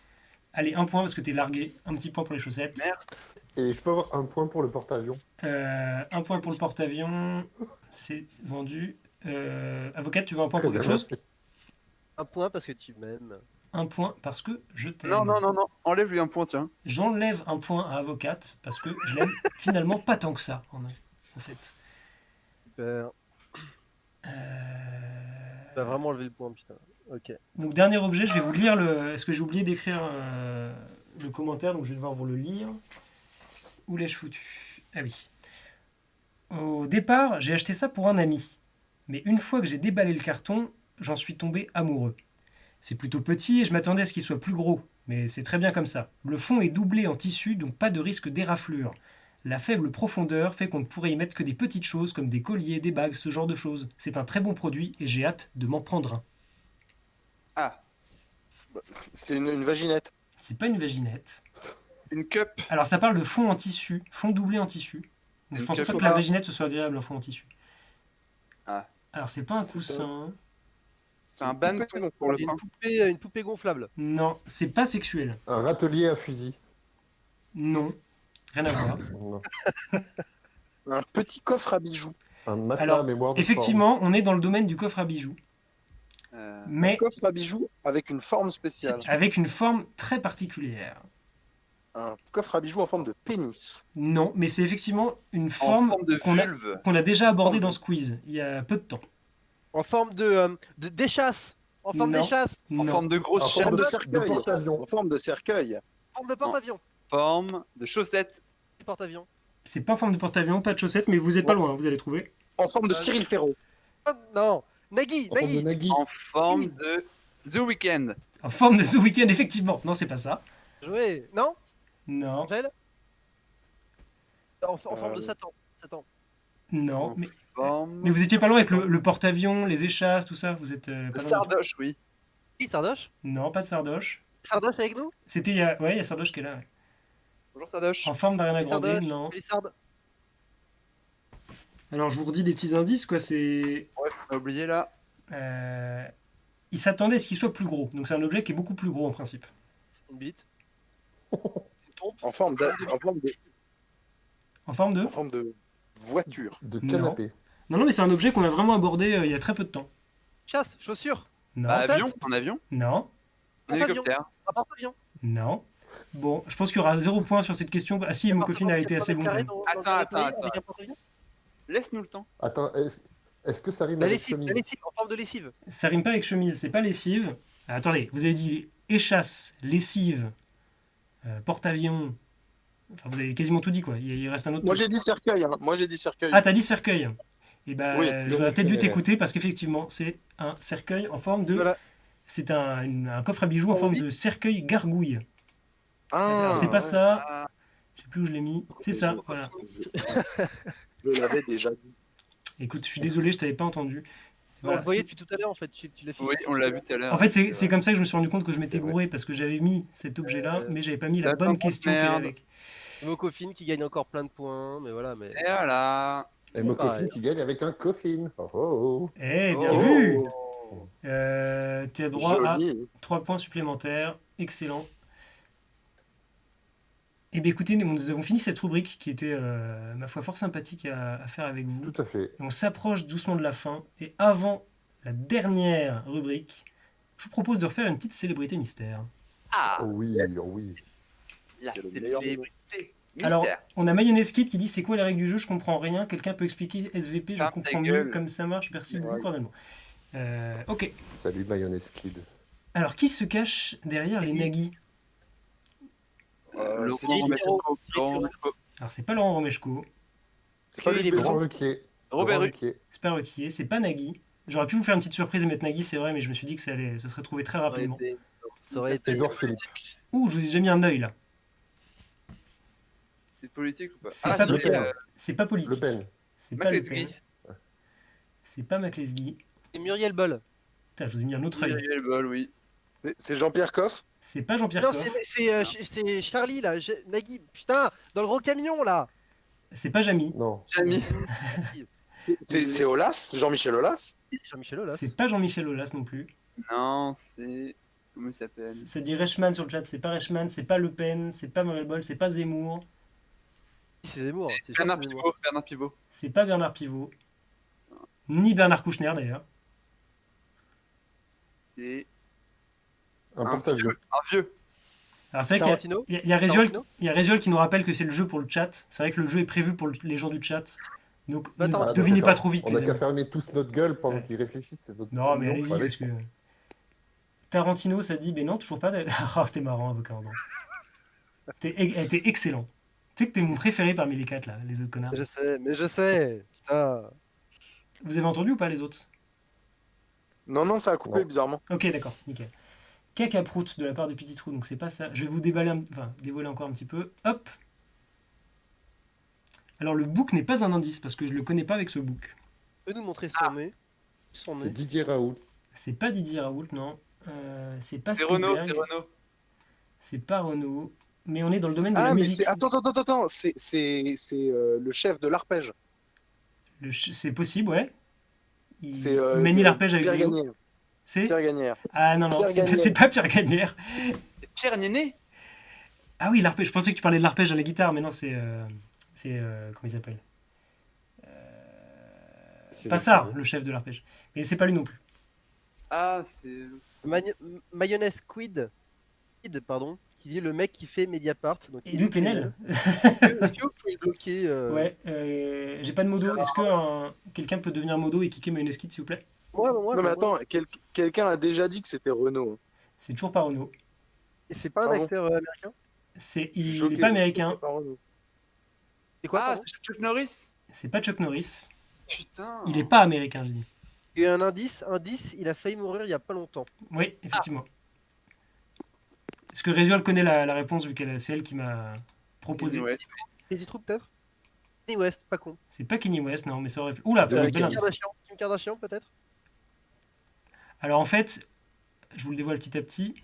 Allez, un point parce que t'es largué. Un petit point pour les chaussettes. Merci. Et je peux avoir un point pour le porte-avions. Un point pour le porte-avions. C'est vendu. Avocate, tu veux un point Très pour quelque bien, chose? merci. Un point parce que tu m'aimes. Un point parce que je t'aime. Non, enlève-lui un point, tiens. J'enlève un point à Avocate parce que je l'aime finalement pas tant que ça, en fait. Super. Euh, T'as vraiment enlevé le point, putain. Ok. Donc dernier objet, je vais vous lire le... Est-ce que j'ai oublié d'écrire le commentaire, donc je vais devoir vous le lire. Où l'ai-je foutu? Ah oui. Au départ, j'ai acheté ça pour un ami. Mais une fois que j'ai déballé le carton, j'en suis tombé amoureux. C'est plutôt petit et je m'attendais à ce qu'il soit plus gros. Mais c'est très bien comme ça. Le fond est doublé en tissu, donc pas de risque d'éraflure. La faible profondeur fait qu'on ne pourrait y mettre que des petites choses comme des colliers, des bagues, ce genre de choses. C'est un très bon produit et j'ai hâte de m'en prendre un. Ah, C'est une vaginette. C'est pas une vaginette. une cup. Alors ça parle de fond en tissu, fond doublé en tissu. Donc, je une pense pas cup que la là. vaginette ce soit agréable en fond en tissu. Ah. Alors c'est pas un C'est coussin. C'est un banneton pour le pain. Une poupée gonflable. Non, c'est pas sexuel. Un râtelier à fusil. Non, rien à voir. Non. Un petit coffre à bijoux. Un matelas Alors, à mémoire de Effectivement, on est dans le domaine du coffre à bijoux, Euh, mais Coffre à bijoux avec une forme spéciale. avec une forme très particulière. Un coffre à bijoux en forme de pénis. Non, mais c'est effectivement une en forme forme de qu'on a, vulve. qu'on a déjà abordée Forme de- dans ce quiz, il y a peu de temps. En forme d'échasse. En forme Non. d'échasse. En Non. forme de grosse En chaîne. forme de de cercueil. porte-avions. En forme de cercueil. Forme de porte-avions. Forme de chaussettes. Porte-avions. C'est pas en forme de porte-avions, pas de chaussettes, mais vous êtes pas loin, vous allez trouver. En forme de Cyril Ferraud. Oh, non. Nagui. En forme de Nagui. Nagui. En forme de The Weeknd. En forme de The Weeknd, effectivement. Non, c'est pas ça. Joué. Non. Non, Angèle. En forme de Satan. Satan. non. Forme Mais vous étiez pas loin avec le porte-avions, les échasses, tout ça. Vous êtes de pas loin. sardoche, oui. Qui Sardoche? Non, pas de sardoche. Sardoche avec nous? C'était il y a... Ouais, il y a sardoche qui est là. Ouais. Bonjour sardoche. En forme d'Ariana Grande, Sardoche. non. Sardoche. Alors, je vous redis des petits indices, quoi. C'est... Ouais, on a oublié là. Il s'attendait à ce qu'il soit plus gros. Donc, c'est un objet qui est beaucoup plus gros, en principe. Une bite. En forme de, en forme de, En forme de... en forme de voiture. De Non. canapé. Non, mais c'est un objet qu'on a vraiment abordé il y a très peu de temps. Chasse. Chaussure. Non, Bah, Enceinte. avion, un avion, non, un Porte-avions. hélicoptère. Un porte-avions. non. Bon, je pense qu'il y aura 0 point sur cette question. Ah si, mon copine a été assez bon. quand même. Attends. Laisse-nous le temps. Attends, est-ce que ça rime La avec lessive, chemise? la lessive, en forme de lessive. Ça rime pas avec chemise, c'est pas lessive. Ah, attendez, vous avez dit échasse, lessive, porte-avions. Enfin, vous avez quasiment tout dit, quoi. Il reste un autre Moi truc. j'ai dit cercueil. Hein. Moi j'ai dit cercueil. Ah, t'as dit cercueil. Et ben, Oui, j'aurais peut-être dû éphémère. t'écouter parce qu'effectivement, c'est un cercueil en forme de. Voilà. C'est un coffre à bijoux en Oh, forme oui. de cercueil gargouille. Ah, Alors, c'est pas ouais. ça. Ah, Je sais plus où je l'ai mis. C'est ça. Voilà. Je l'avais déjà dit. Écoute, je suis désolé, je t'avais pas entendu. On Voilà, le voyait c'est- depuis tout à l'heure en fait. Tu l'affiches. oui, on l'a vu tout à l'heure. En fait, c'est comme ça que je me suis rendu compte que je m'étais C'est vrai. gouré parce que j'avais mis cet objet-là, mais j'avais pas mis la Ça bonne prend question qu'il y merde. avait avec. Mokofine qui gagne encore plein de points, mais voilà. Mais Et voilà. Et Mokofine pareil. qui gagne avec un coffin. Oh, oh. Eh, bien Oh. vu Tu as droit à Joli. 3 points supplémentaires. Excellent. Eh bien, écoutez, nous avons fini cette rubrique qui était, ma foi, fort sympathique à faire avec vous. Tout à fait. On s'approche doucement de la fin. Et avant la dernière rubrique, je vous propose de refaire une petite célébrité mystère. Ah, Oh oui, Yes. oh oui. la C'est le meilleur célébrité. Alors, Mystère. on a Mayonnaise Kid qui dit c'est quoi les règles du jeu, je comprends rien. Quelqu'un peut expliquer SVP, je Ferme ta comprends mieux gueule. comme ça marche. Merci beaucoup, Ouais. cordialement. Ok. Salut Mayonnaise Kid. Alors, qui se cache derrière les Nagui? Laurent c'est Diderot. Romeshko. Alors, c'est pas Laurent Romeshko, C'est pas Il Luc est Besson. Laurent Ruquier. Robert Laurent Ruquier. Ruquier. c'est pas Ruquier, c'est pas Nagui. J'aurais pu vous faire une petite surprise et mettre Nagui, c'est vrai, mais je me suis dit que ça serait trouvé très rapidement. Ça aurait été. Édouard Philippe. Ouh, je vous ai déjà mis un œil là. C'est politique ou pas? C'est Ah, pas c'est Le Pen. C'est pas politique. Le Pen. C'est pas Le McLesguy. Pen. C'est pas McLesguy. C'est Muriel Boll. Putain, je vous ai mis un autre œil. Muriel Boll, oui. C'est Jean-Pierre Coff. C'est pas Jean-Pierre Non, Coff. c'est Charlie là. Nagui. Putain, dans le gros camion là. C'est pas Jamy. Non. Jamy. C'est Aulas, c'est Jean-Michel Aulas. C'est Jean-Michel Aulas. C'est pas Jean-Michel Aulas non plus. Non, c'est. Comment il s'appelle? Ça dit Reichmann sur le chat, c'est pas Reichmann, c'est pas Le Pen, c'est pas Muriel Boll, c'est pas Zemmour, C'est Zemmour. C'est sûr, Bernard c'est Zemmour. Pivot. Bernard Pivot. c'est pas Bernard Pivot, ni Bernard Kouchner d'ailleurs. C'est. Un porte-avions. Un vieux. Alors c'est vrai Tarantino. qu'il y a Réziol, Tarantino il y a Réziol qui nous rappelle que c'est le jeu pour le chat. C'est vrai que le jeu est prévu pour les gens du chat. Donc Bah, ne attends, devinez d'accord. pas trop vite. On les a qu'à amis. fermer tous notre gueule pendant Ouais. qu'ils réfléchissent. Ces autres Non mais millions, allez-y faut aller. parce que Tarantino ça dit mais non toujours pas. Oh t'es marrant avocat. T'es excellent. Tu sais que t'es mon préféré parmi les quatre là, les autres connards. Mais je sais. Putain. Vous avez entendu ou pas les autres? Non, ça a coupé Non. bizarrement. Ok, d'accord, nickel. Cacaproute de la part de Petit Trou, donc c'est pas ça. Je vais vous dévoiler encore un petit peu. Hop. Alors le book n'est pas un indice parce que je le connais pas avec ce book. Peut nous montrer son nez. Son C'est nez. Didier Raoult. C'est pas Didier Raoult, non. C'est pas C'est Renault. Spielberg. C'est Renault. C'est pas Renault. Mais on est dans le domaine de Ah, la mais musique. c'est. Attends. C'est le chef de l'arpège. C'est possible, ouais. Il C'est manie l'arpège avec Pierre Léo. Gagnère. C'est Pierre Gagnère. Ah non, Pierre c'est pas, Gagnère. c'est pas Pierre Gagnère. C'est Pierre Ninet. Ah oui, l'arpège. Je pensais que tu parlais de l'arpège à la guitare, mais non, c'est. Comment il s'appelle Passard, le chef de l'arpège. Mais c'est pas lui non plus. Ah, c'est. Mayonnaise Quid. Pardon. Qui est le mec qui fait Mediapart. Donc Edoui Plenel. Thio qui est bloqué. Ouais, j'ai pas de modo. Est-ce que quelqu'un peut devenir modo et kicker Mayonnaise Kid, s'il vous plaît? Moi, Non, mais attends, quelqu'un a déjà dit que c'était Renault. C'est toujours pas Renault. Et c'est pas un Ah bon acteur américain? Il Choqué, est pas c'est américain. pas Renault. C'est quoi? Ah, pardon c'est Chuck Norris. C'est pas Chuck Norris. Putain. Il est pas américain, j'ai dit. Et un indice, il a failli mourir il y a pas longtemps. Oui, effectivement. Est-ce que Rézual connaît la réponse vu que c'est elle qui m'a proposé? Ouais. Petit trou peut-être? Kanye West, pas con. C'est pas Kenny West, non, mais ça aurait pu. Oula, Zéro putain, Kim bel indice. Kim Kardashian peut-être? Alors en fait, je vous le dévoile petit à petit.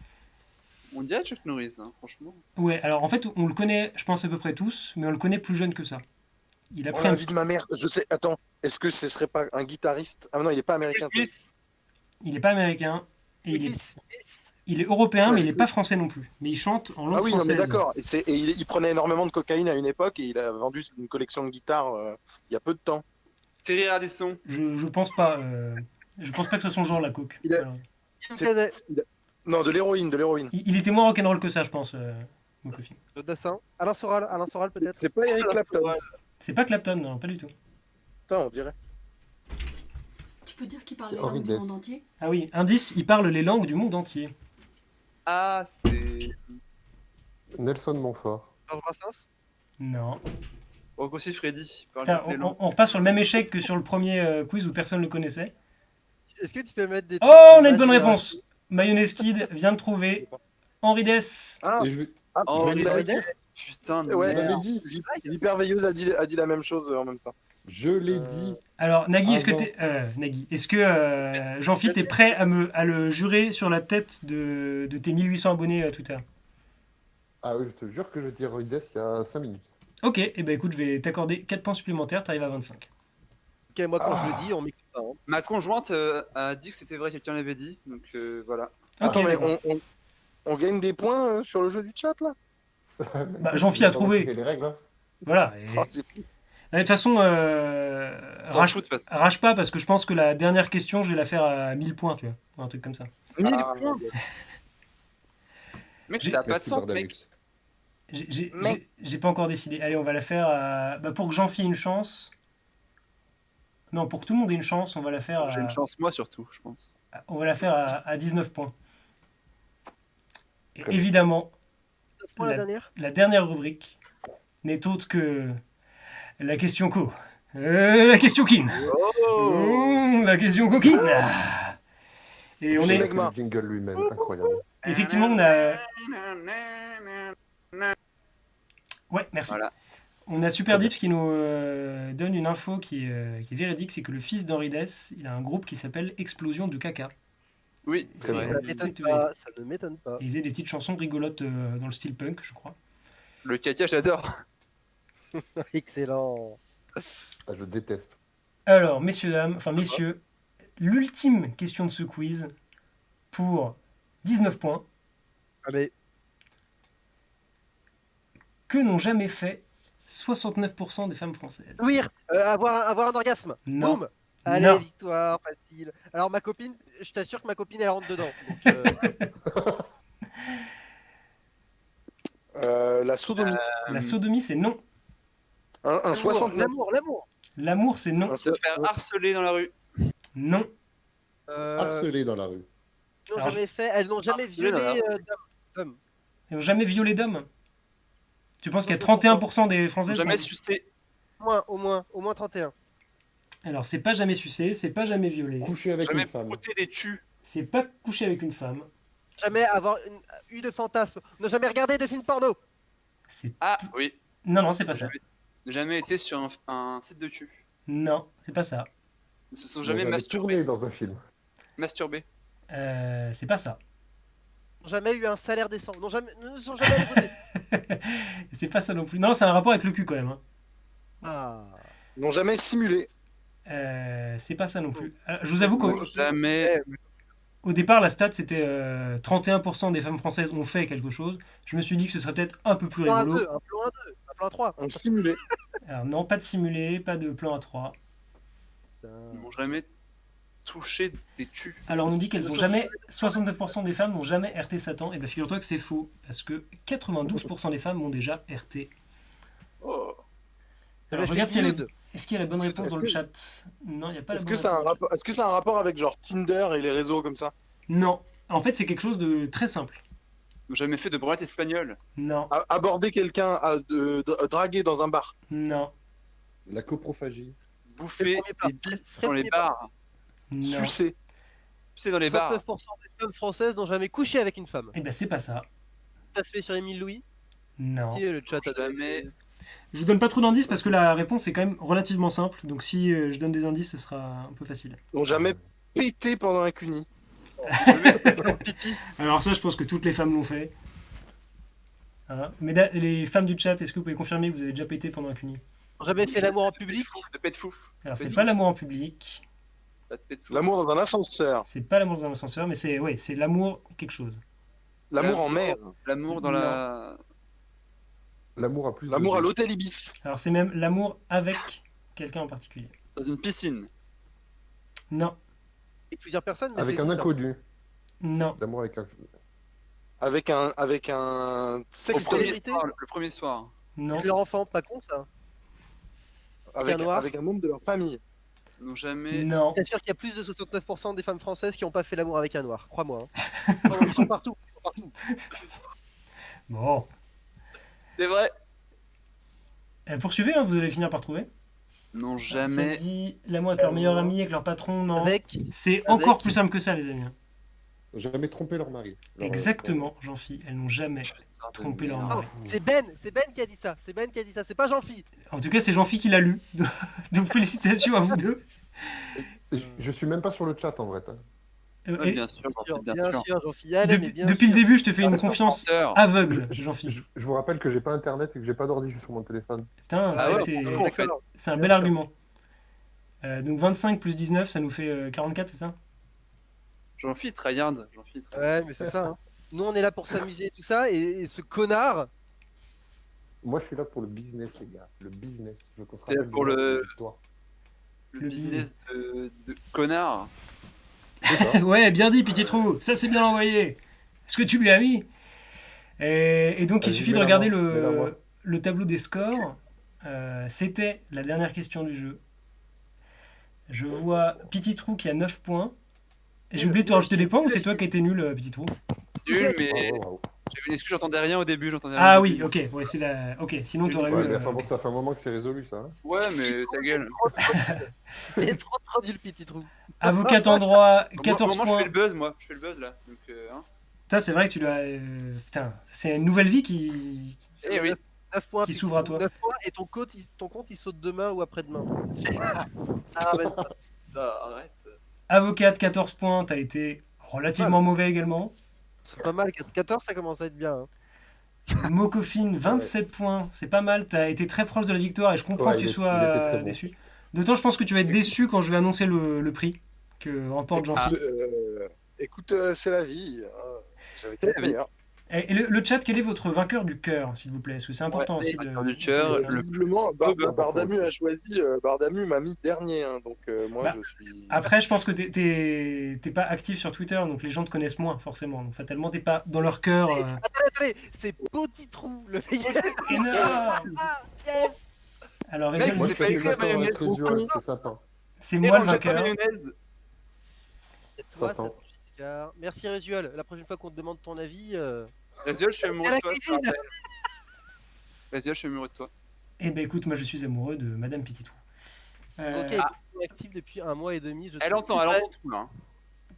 On dirait Chuck Norris, hein, franchement. Ouais, alors en fait, on le connaît, je pense à peu près tous, mais on le connaît plus jeune que ça. Il a Oh pris un la vie de ma mère, je sais. Attends, est-ce que ce serait pas un guitariste? Ah non, il est pas américain. Smith. Il est pas américain et il est Willis. européen, Ouais, mais il c'est est pas français non plus. Mais il chante en langue Ah oui, non, française. mais d'accord. Et il prenait énormément de cocaïne à une époque et il a vendu une collection de guitares il y a peu de temps. Thierry Radisson. Je pense pas. Je pense pas que ce soit son genre la coke. Il a- Voilà. Kim C'est- Cadet. Non, de l'héroïne. Il était moins rock'n'roll que ça, je pense. Mokofi. Claude Dassin. Alain Soral peut-être? C'est pas Eric Clapton. C'est pas Clapton, non, pas du tout. Putain, on dirait. Tu peux dire qu'il parle C'est les Henri langues du Dess. monde entier? Ah oui, indice, il parle les langues du monde entier. Ah, c'est. Nelson Montfort. Georges Brassens? Non. Rocco Siffredi. il parle Putain, toutes les on langues. repasse sur le même échec que sur le premier quiz où personne ne le connaissait. Est-ce que tu peux mettre des. Oh, on a une bonne réponse. Mayonnaise Kid vient de trouver. Henri Dess. Ah, Et je Oh, je je l'ai l'avais dit. Putain, de Ouais. Je merde. l'avais dit. l'hyperveilleuse a dit la même chose en même temps. Je l'ai dit. Alors, Nagui, Ah est-ce que bon. t'es. Nagui, est-ce que Jean-Philippe est prêt à le jurer sur la tête de tes 1800 abonnés Twitter? Ah oui, je te jure que je dis Roy Dess il y a 5 minutes. Ok, et ben écoute, je vais t'accorder 4 points supplémentaires, t'arrives à 25. Ok, moi quand je le dis, on m'écoute pas. Hein. Ma conjointe a dit que c'était vrai, quelqu'un l'avait dit. Donc voilà. Ok, Attends, mais d'accord. on gagne des points sur le jeu du chat là? Bah, Jean-Phi a trouvé. Les règles, hein. Voilà. Et- Oh, j'ai pris. De toute façon, S'en rage, fout de toute façon. rage pas parce que je pense que la dernière question, je vais la faire à 1000 points, tu vois. Un truc comme ça. 1000 Ah, points. Mec, J'ai- ça a pas de Merci, sens, Bordalux. mec. J'ai pas encore décidé. Allez, on va la faire pour que Jean-Phi ait une chance. Non, pour que tout le monde ait une chance, on va la faire J'ai une chance, moi surtout, je pense. on va la faire à 19 points. Et Très bien. évidemment, Pour la dernière. La dernière rubrique n'est autre que la question co. La question kin. La question coquine. Et on C'est est Magma. le jingle lui-même, incroyable. effectivement on a ouais merci. Voilà. On a Super Dips qui nous donne une info qui est véridique, c'est que le fils d'Henri Dess, il a un groupe qui s'appelle Explosion de caca. Oui, c'est vrai. Ça C'est m'étonne une pas. vérité. Ça ne m'étonne pas. Et il faisait des petites chansons rigolotes dans le style punk, je crois. Le caca, j'adore. Excellent. Ah, je déteste. Alors, messieurs, l'ultime question de ce quiz pour 19 points. Allez. Que n'ont jamais fait 69% des femmes françaises? Jouir. Avoir un orgasme. Non. Boum. Allez, Non. victoire, facile. Alors ma copine, je t'assure que ma copine elle rentre dedans. Donc, La sodomie. La sodomie, c'est non. Un 69. L'amour. L'amour, c'est non. Se faire harceler dans la rue. Non. Harcelé dans la rue. Elles n'ont Alors, jamais fait, elles n'ont jamais Harcelé dans violé la d'hommes. Ils n'ont jamais violé d'hommes. Tu penses qu'il y a 31% des Françaises Jamais qui ont- sucé. Au moins 31. Alors, c'est pas jamais sucé, c'est pas jamais violé, Couché avec Jamais une femme. frotter des tus. c'est pas couché avec une femme. Jamais avoir eu de fantasme. Ne jamais regarder de films porno. C'est Ah, oui. non, c'est pas ça. Jamais été sur un site de cul. Non, c'est pas ça. Ne se sont Ils ont jamais tourné dans un film. masturbés. C'est pas ça. Jamais eu un salaire décent. Ne sont jamais allés voter. C'est pas ça non plus. Non, c'est un rapport avec le cul quand même. Hein. Ah. N'ont jamais simulé. C'est pas ça non plus. Je vous avoue qu'au N'ont jamais. au départ, la stat c'était 31% des femmes françaises ont fait quelque chose. Je me suis dit que ce serait peut-être un peu plus Plan rigolo. A2, un plan A2, un plan A3. Ont simulé. Alors, non, pas de simulé, pas de plan A3. N'ont jamais touché des tus. Alors on nous dit qu'elles ont jamais, 69% des femmes n'ont jamais RT Satan. Et bien figure-toi que c'est faux, parce que 92% des femmes ont déjà RT. Oh. Alors je regarde si est-ce qu'il y a la bonne réponse Est-ce dans le que- chat. Non, il n'y a pas la Est-ce bonne que ça a un réponse. rapport Est-ce que ça a un rapport avec genre Tinder et les réseaux comme ça? Non, en fait c'est quelque chose de très simple. N'ont jamais fait de branlette espagnole. Non, Aborder quelqu'un, draguer dans un bar. non, La coprophagie. Bouffer premier pas. des bites Fais le dans les premier pas. bars. non. Sucer. Sucer dans les bars. 69% des femmes françaises n'ont jamais couché avec une femme. Et ben c'est pas ça. Ça se fait sur Émile Louis. Non. Qui est le chat à Jamais. Je vous donne pas trop d'indices parce que la réponse est quand même relativement simple. Donc si je donne des indices, ce sera un peu facile. N'ont jamais pété pendant un cuni. Alors ça, je pense que toutes les femmes l'ont fait. Hein. Mais les femmes du chat, est-ce que vous pouvez confirmer que vous avez déjà pété pendant un cuni? Jamais fait l'amour en public. De pète fouf. Alors c'est pas l'amour en public, Pas de pète fouf. L'amour dans un ascenseur. c'est pas l'amour dans un ascenseur, mais c'est l'amour quelque chose. L'amour en mer. L'amour dans la. L'amour a plus de L'amour à vie. l'hôtel Ibis. Alors c'est même l'amour avec quelqu'un en particulier. Dans une piscine. Non, Et plusieurs personnes. mais Avec j'ai un dit ça. inconnu. non, L'amour avec un... Avec un Au sexe premier célébrité. soir, le premier soir. non. Avec leur enfant, pas con ça. avec, un noir. avec un membre de leur famille. N'ont jamais. Non, T'assures qu'il y a plus de 69% des femmes françaises qui n'ont pas fait l'amour avec un noir, crois-moi. Hein. Non, ils sont partout. bon. C'est vrai. Poursuivez, hein, vous allez finir par trouver. N'ont Ça jamais. dit l'amour avec leur meilleur ami, avec leur patron, non. Avec. C'est encore plus simple que ça, les amis. Jamais trompé leur mari. Exactement, Jean-Phi. Elles n'ont jamais trompé leur Oh, mari. c'est Ben qui a dit ça. C'est Ben qui a dit ça. C'est pas Jean-Phi. En tout cas, c'est Jean-Phi qui l'a lu. Donc félicitations à vous deux. Je suis même pas sur le chat en vrai. Ouais, Et bien sûr, bien Bien sûr. sûr, Jean-Phi. Allez, mais bien depuis le sûr. début, je te fais une confiance Menteur. aveugle, Jean-Phi. Je vous rappelle que j'ai pas internet et que j'ai pas d'ordi juste sur mon téléphone. Putain, Ah c'est vrai ouais, que c'est- bon, en fait. D'accord. c'est un Bien bel sûr. argument. Donc 25 plus 19, ça nous fait 44, c'est ça? Jean-Philippe tryhard. Jean-Philippe tryhard. Ouais, mais c'est ça. Hein. Nous, on est là pour s'amuser et tout ça. Et ce connard. Moi, je suis là pour le business, les gars. Le business. Je veux qu'on se C'est rappelle pour de le- la victoire. Le Le business de connard. Ouais, bien dit, Pitié-Trou. Ça, c'est bien envoyé. Est-ce que tu lui as mis? Et donc, il Vas-y, suffit de mets-la regarder moi, mets-la moi. le tableau des scores. C'était la dernière question du jeu. Je vois Pitié-Trou qui a 9 points. J'ai oublié de te rajouter des points ou c'est toi qui as été nul, Pitié-Trou? Nul, mais Bravo, bravo. J'avais une excuse, j'entendais rien au début, j'entendais rien. Ah au oui, début. ok, ouais, c'est la. Ok, sinon t'aurais Ouais, eu. mais enfin bon, ça fait un moment que c'est résolu, ça. Hein. Ouais, mais ta gueule. Il est trop nul, petit trou. Avocate en droit, Moi, 14 moi, je fais points. le buzz, moi. Je fais le buzz là. Donc, hein. Putain, c'est vrai que tu dois. Putain, c'est une nouvelle vie qui. Eh oui. 9 points, Qui petit s'ouvre à trou, toi. 9 points, et ton compte il saute demain ou après-demain. Ah, ben, Ça, arrête. Avocate, 14 points, t'as été relativement mauvais également. c'est pas mal, 14 ça commence à être bien. Hein. Mokofin, 27 points, c'est pas mal, t'as été très proche de la victoire et je comprends Ouais, que tu il était sois très bon. déçu. D'autant, je pense que tu vas être déçu quand je vais annoncer le prix que remporte Jean-Philippe. Écoute, c'est la vie. Hein. J'avais été le meilleur. Et le chat, quel est votre vainqueur du cœur, s'il vous plaît? Parce que c'est important aussi de. vainqueur du cœur, de mettre ça. Visiblement, Bardamu Bardamu a choisi. Bardamu m'a mis dernier. Hein, donc moi, Bah, je suis. Après, je pense que t'es pas actif sur Twitter, donc les gens te connaissent moins, forcément. Donc fatalement, t'es pas dans leur cœur. Attendez, c'est petit trou, le meilleur. Énorme. Ah, yes. Alors, Mec, Résul, Moi, c'est je pas suis écrit la d'accord avec mayonnaise, Résual, c'est Satan. c'est moi le Et on jette la vainqueur. mayonnaise. Et toi, Attends. Satan Giscard. Merci Résuel. La prochaine fois qu'on te demande ton avis. Résuel, je suis amoureux À la de toi. cuisine. ça rappelle. Résuel, je suis amoureux de toi. Eh ben écoute, moi je suis amoureux de Madame Petitou. Ok, actif depuis 1 mois et demi. Elle entend tout là. hein.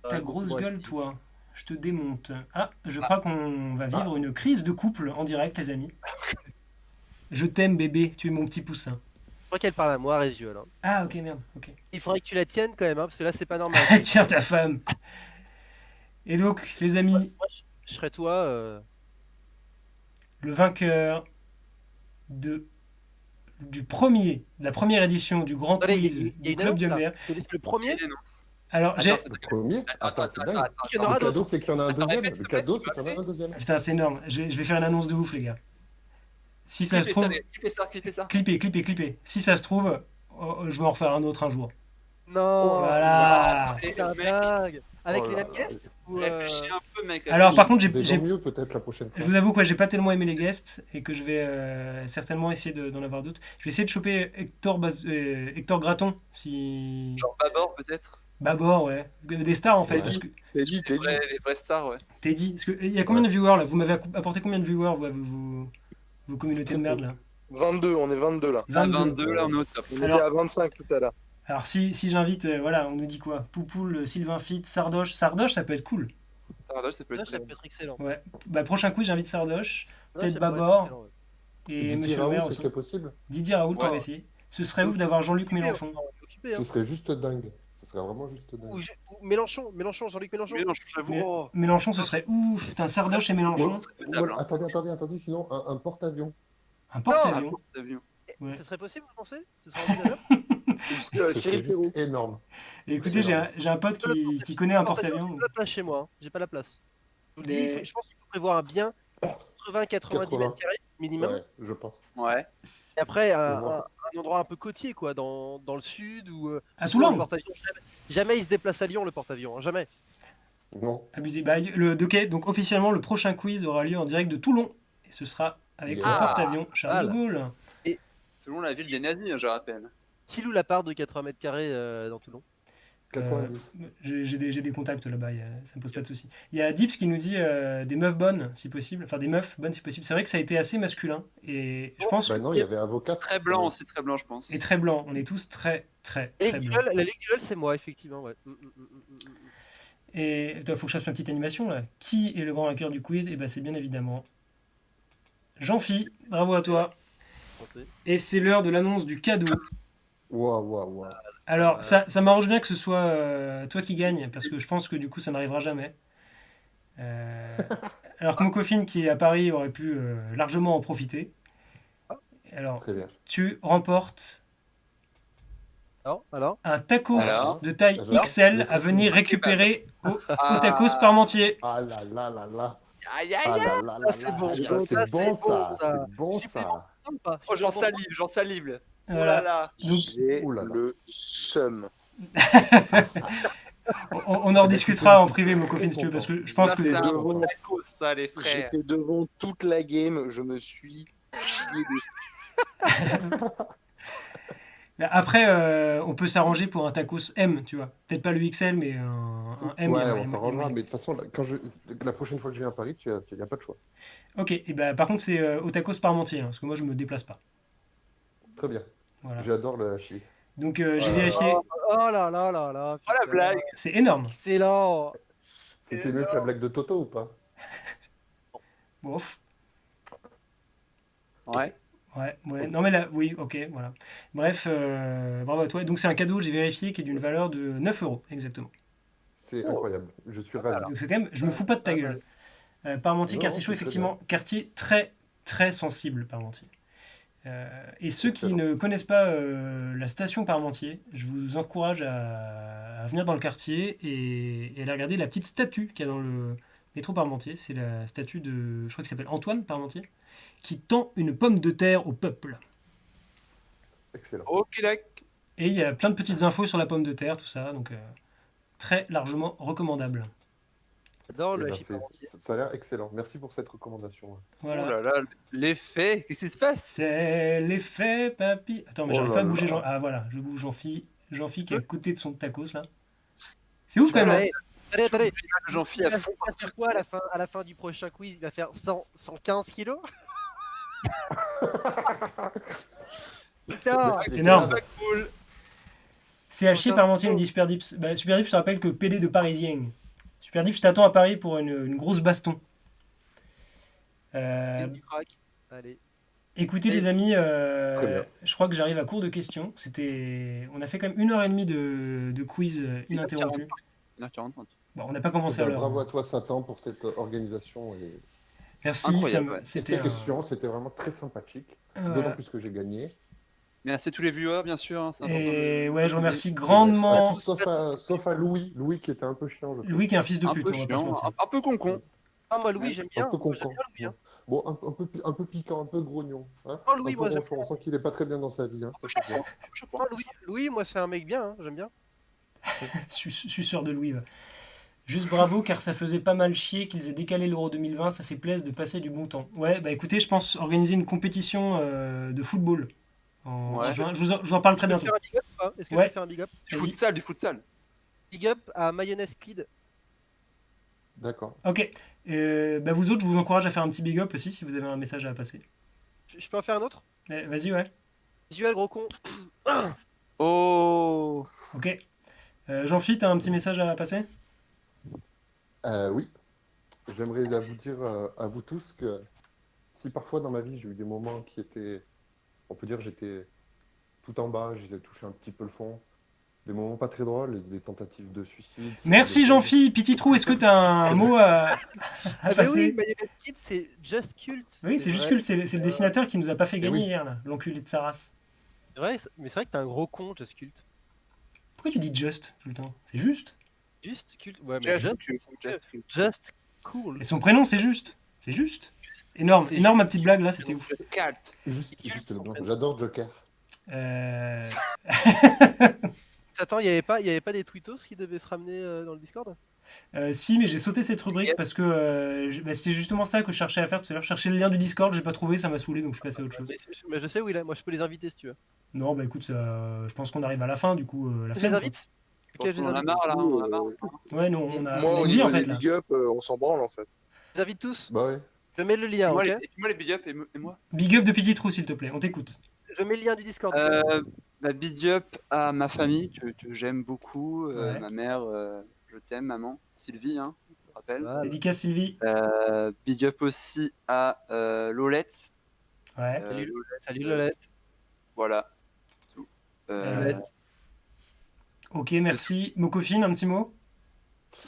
Ta grosse gueule, toi. Je te démonte. Ah, je crois qu'on va vivre une crise de couple en direct, les amis. Je t'aime, bébé. Tu es mon petit poussin. Je crois qu'elle parle à moi, Résuel. Hein. Ah, ok, merde. Ok. Il faudrait que tu la tiennes quand même, hein, parce que là, c'est pas normal. Tiens, ta femme. Et donc, les amis, Moi, je serais toi. le vainqueur de de la première édition du grand Attendez, quiz il y a du une Club annonce, là. Jumper. C'est le premier. Alors, j'ai. Attends, Le premier? Attends, c'est dingue. Il y en aura Le cadeau, d'autres. c'est qu'il y en a un deuxième. répète, s'il Le te plaît, cadeau, tu c'est qu'il y en a un deuxième. Putain, c'est énorme. Je vais faire une annonce de ouf, les gars. Si ça se trouve. Clippez ça. Clippez. Si ça se trouve, je vais en refaire un autre un jour. Non. Voilà. Putain, dingue. Avec Oh les là mêmes là. guests Réfléchis un peu, mec. Alors, par contre, Des j'ai gens mieux peut-être la prochaine je fois. vous avoue que j'ai pas tellement aimé les guests et que je vais certainement essayer d'en avoir d'autres. Je vais essayer de choper Hector Graton, si. Genre Babor, peut-être. Babor, ouais. Des stars en fait. Ouais. Parce que... T'es dit. Les vrais stars, ouais. T'es dit. Parce que, il y a combien de viewers là? Vous m'avez apporté combien de viewers, vos communautés de merde là? 22, on est 22 là. 22, là, on est au top. On Alors- était à 25 tout à l'heure. Alors, si j'invite, voilà, on nous dit quoi? Poupoule, Sylvain Fit, Sardoche. Sardoche, ça peut être cool. Sardoche, ça peut Ouais, être ça très peut être excellent. Ouais. Bah, prochain quiz, j'invite Sardoche, Ouais, peut-être ça pourrait être Babor excellent, ouais. et Didier Monsieur le Raoult, maire ce aussi. serait possible? Didier Raoult, on va Ouais. essayer. Ce serait ouf d'avoir Jean-Luc Mélenchon. On est occupé, hein. Ce serait juste dingue. Ce serait vraiment juste dingue. Ou Mélenchon, Jean-Luc Mélenchon. Mélenchon, j'avoue. Mais- Oh, Mélenchon, ce serait ouf. Putain, Sardoche et Mélenchon. Voilà, attendez, sinon un porte-avions. Un porte-avions. c'est bien. Ouais. Ce serait possible, vous pensez? Ce serait envisageable? Ce serait Cyril juste Ferraud. énorme. Et écoutez, j'ai un pote qui connaît un porte-avions. J'ai pas la place chez moi, hein. J'ai pas la place. Je vous le dis, Mais- je pense qu'il faut prévoir un bien 80-90 mètres carrés minimum. Ouais, je pense. Ouais. Et après, un voir. endroit un peu côtier, quoi, dans le sud ou. À souvent, Toulon. le porte-avions, jamais il se déplace à Lyon, le porte-avions, hein, jamais. Non. Abusé. Bah, ok, donc officiellement, le prochain quiz aura lieu en direct de Toulon. Et ce sera avec le Ah. porte-avions Charles de Gaulle. Selon la ville des nazis, hein, je rappelle. Qui loue la part de 80 mètres carrés dans Toulon? 90. J'ai des contacts là-bas, ça me pose pas de soucis. Il y a Dips qui nous dit des meufs bonnes, si possible. Enfin, des meufs bonnes, si possible. C'est vrai que ça a été assez masculin. Et je pense Bah non, il y avait avocat. Très blanc aussi, très blanc, je pense. Et très blanc. On est tous très La blancs. Ligue du LOL, c'est moi, effectivement, ouais. Et il faut que je fasse ma petite animation là. Qui est le grand vainqueur du quiz? Et ben c'est bien évidemment Jean-Phi. Bravo à toi. Santé. Et c'est l'heure de l'annonce du cadeau. Waouh. Alors ça m'arrange bien que ce soit toi qui gagne parce que je pense que du coup ça n'arrivera jamais. Alors que Mokofin qui est à Paris aurait pu largement en profiter. Alors Très bien. tu remportes Alors un tacos Alors de taille Alors XL à venir récupérer au tacos Parmentier. Ah là là. Aïe, Ah là là là. c'est bon, là. ça, C'est c'est bon bon, ça. ça. C'est bon ça. Non, pas. Oh, j'en salive. Oh Voilà. là là. J'ai Ouh là là. le seum. On en rediscutera en privé Mokofin si tu veux parce que je pense Ça, que c'est un devant- bon tacos, ça, les frères. J'étais devant toute la game, je me suis chié dessus. Après, on peut s'arranger pour un tacos M, tu vois. Peut-être pas le XL, mais un M. Ouais, il y a- on il y a s'arrangera, moyen. mais de toute façon, la prochaine fois que je viens à Paris, il n'y a pas de choix. Ok, et bah, par contre, c'est au tacos Parmentier, hein, parce que moi, je me déplace pas. Très bien. Voilà. J'adore le hachis. Donc, j'ai Euh, vérifié. Oh là là là là. Oh la putain. blague. C'est énorme. Excellent. C'était mieux que la blague de Toto ou pas? Bon, Ouais. ouais. Non, mais là, oui, ok, voilà. Bref, bravo à toi. Donc, c'est un cadeau, j'ai vérifié, qui est d'une valeur de 9 euros, exactement. C'est incroyable. Je suis ravi. Donc, c'est quand même, je me fous pas de ta Pas gueule. mal. Parmentier, Non, quartier c'est chaud, très effectivement, quartier très, très sensible, Parmentier. Et ceux qui Excellent. ne connaissent pas la station Parmentier, je vous encourage à venir dans le quartier et aller regarder la petite statue qu'il y a dans le métro Parmentier. C'est la statue de, je crois qu'il s'appelle Antoine Parmentier, qui tend une pomme de terre au peuple. Excellent. Ok, d'accord. Et il y a plein de petites infos sur la pomme de terre, tout ça, donc très largement recommandable. J'adore Eh le ben, hachis Parmentier. ça a l'air excellent. Merci pour cette recommandation. Voilà. Oh là là, l'effet, qu'est-ce qui se passe? C'est l'effet, papy. Attends, mais Oh j'arrive là pas à bouger. là. Ah voilà, je bouge Jean-Phi. Jean-Phi qui est à côté de son tacos là. C'est ouf quand même. Hein. Allez, attendez. Jean-Phi Il à va fond. faire quoi à la fin du prochain quiz? Il va faire 115 kilos? Putain! Énorme. Pas Cool. CHI Parmentier me dit Superdips. Bah, Superdips, je te rappelle que PD de Parisien. Superdips, je t'attends à Paris pour une grosse baston. Du crack. Allez. Écoutez Et- les amis, Très bien. je crois que j'arrive à court de questions. On a fait quand même 1h30 de quiz ininterrompu. 1h45. Bon, on n'a pas commencé à l'heure. Bravo hein. à toi, Satan, pour cette organisation et Merci, Incroyable, ça me- ouais. c'était ces questions. C'était vraiment très sympathique. D'autant voilà. plus que j'ai gagné. Merci à tous les viewers, bien sûr. Hein, c'est important Et de- ouais, je remercie À grandement tous, sauf à Louis. Louis qui était un peu chiant, je trouve. Louis qui est un fils de Un pute, peu on va pas se chiant, mentir. un peu concon. Ah, moi, Louis, j'aime bien. Un peu Moi, j'aime concon. bien Louis. Hein. Bon, un peu piquant, un peu grognon. Hein, Oh, Louis, un peu moi, j'aime ronchon. bien. On sent qu'il est pas très bien dans sa vie. Hein, ça, c'est bien. Oh, Louis, moi, c'est un mec bien. Hein. J'aime bien. Suceur de Louis. Va. Juste bravo, car ça faisait pas mal chier qu'ils aient décalé l'Euro 2020. Ça fait plaisir de passer du bon temps. Ouais, bah écoutez, je pense organiser une compétition de football. Ouais. Je vous en parle très Tu veux bientôt. faire un big up ou pas? Est-ce que Ouais. je peux faire un big up? Du Vas-y. futsal, du futsal. Big up à Mayonnaise Kid. D'accord. Ok. Bah vous autres, je vous encourage à faire un petit big up aussi si vous avez un message à passer. Je peux en faire un autre? Vas-y, ouais. Visuel, gros con. Oh. Ok. Jean-Phi, t'as un petit message à passer? Oui. J'aimerais vous dire à vous tous que si parfois dans ma vie j'ai eu des moments qui étaient, on peut dire, j'étais tout en bas, j'ai touché un petit peu le fond, des moments pas très drôles, des tentatives de suicide. Merci des- Jean-Phi. Petit trou, est-ce que t'as un mot à Ah, mais passer? oui, Mayonnaise Kid, c'est Just Cult. Oui, c'est juste vrai. que c'est le dessinateur qui nous a pas fait gagner oui. hier, là, l'enculé de sa race. C'est vrai, mais c'est vrai que t'es un gros con, Just Cult. Pourquoi tu dis just tout le temps? C'est juste. Just Cult? Ouais, mais Just Just, Cult. Just Cool. Et son prénom, c'est juste. C'est juste. Énorme, C'est énorme ma juste. petite blague là, c'était ouf. Calt. Juste le nom. J'adore Joker. Euh... Attends, il y avait pas des tweetos qui devaient se ramener dans le Discord? si, mais j'ai sauté cette rubrique parce que c'était justement ça que je cherchais à faire tout à l'heure. Je cherchais le lien du Discord, j'ai pas trouvé, ça m'a saoulé donc je suis passé à autre chose. Mais je sais où il est, moi je peux les inviter si tu veux. Non, bah écoute, je pense qu'on arrive à la fin du coup. La Je flemme, les quoi. invite? Ok, je les On en a invite. marre là, on en a marre. Ouais, non, on a Moi, une au vie niveau en fait des là. big up, on s'en branle en fait. Je les invite tous. Bah ouais. Je mets le lien, Moi, ok? moi les big up et moi. Big up de Petit Trou s'il te plaît, on t'écoute. Je mets le lien du Discord. Bah, big up à ma famille que j'aime beaucoup. Ouais. Ma mère, je t'aime, maman. Sylvie, hein, je te rappelle. Voilà. Dédicace Sylvie. Big up aussi à Lolette. Ouais. Salut, Lolette, Salut Lolette. Voilà. Tout. Lolette. Ok, merci. Mokofine, un petit mot?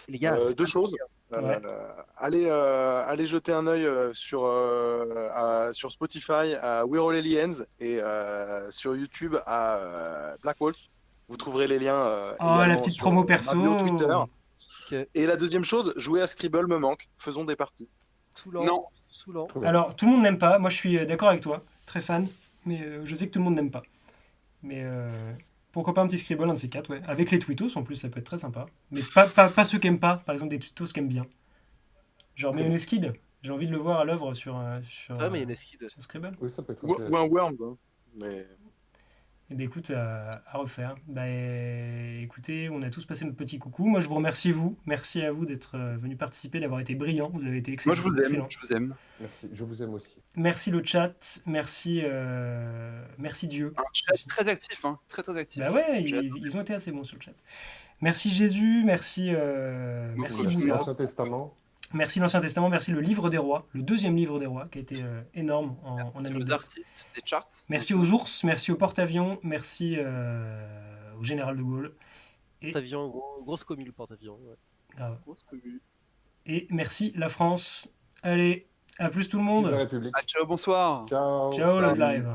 Les gars, c'est Deux choses. Ouais. Allez jeter un œil sur Spotify à We're All Aliens et sur YouTube à Black Walls. Vous trouverez les liens. Oh, la également petite sur promo ma perso. bio Twitter. Ok. Et la deuxième chose, jouer à Scribble me manque. Faisons des parties. Saoulant. Non. Saoulant. Très bien. Alors, tout le monde n'aime pas. Moi, je suis d'accord avec toi. Très fan. Mais je sais que tout le monde n'aime pas. Mais pourquoi pas un petit scribble, un de ces quatre, ouais. Avec les tweetos, en plus, ça peut être très sympa. Mais pas ceux qui aiment pas. Par exemple, des tweetos qui aiment bien. Genre Mayonnaise Kid. J'ai envie de le voir à l'œuvre sur Ouais, Mayonnaise Kid. sur Scribble. Oui, ça peut être Ou intéressant. un Worms. Hein. Mais Eh bien, écoute, à refaire. Bah, écoutez, on a tous passé notre petit coucou. Moi, je vous remercie, vous. Merci à vous d'être venu participer, d'avoir été brillant. Vous avez été Moi, excellent. je vous aime. Excellent. Je vous aime. Merci, je vous aime aussi. Merci le chat. Merci, merci Dieu. Un chat très actif, hein. Très, très actif. Bah ouais, J'ai hâte. ils ont été assez bons sur le chat. Merci Jésus, merci, merci Merci Boomer. l'Ancien Testament. Merci l'Ancien Testament, merci le livre des rois, le deuxième livre des rois, qui a été énorme en Merci aux anecdote. artistes des charts. Merci aux ours, merci au porte-avions, merci au général de Gaulle. Porte-avions, grosse commune le porte-avions. Ouais. Grave. Grosse commune. Et merci la France. Allez, à plus tout le Vive la monde. République. Ah, ciao, bonsoir. Ciao. Ciao salut. le live.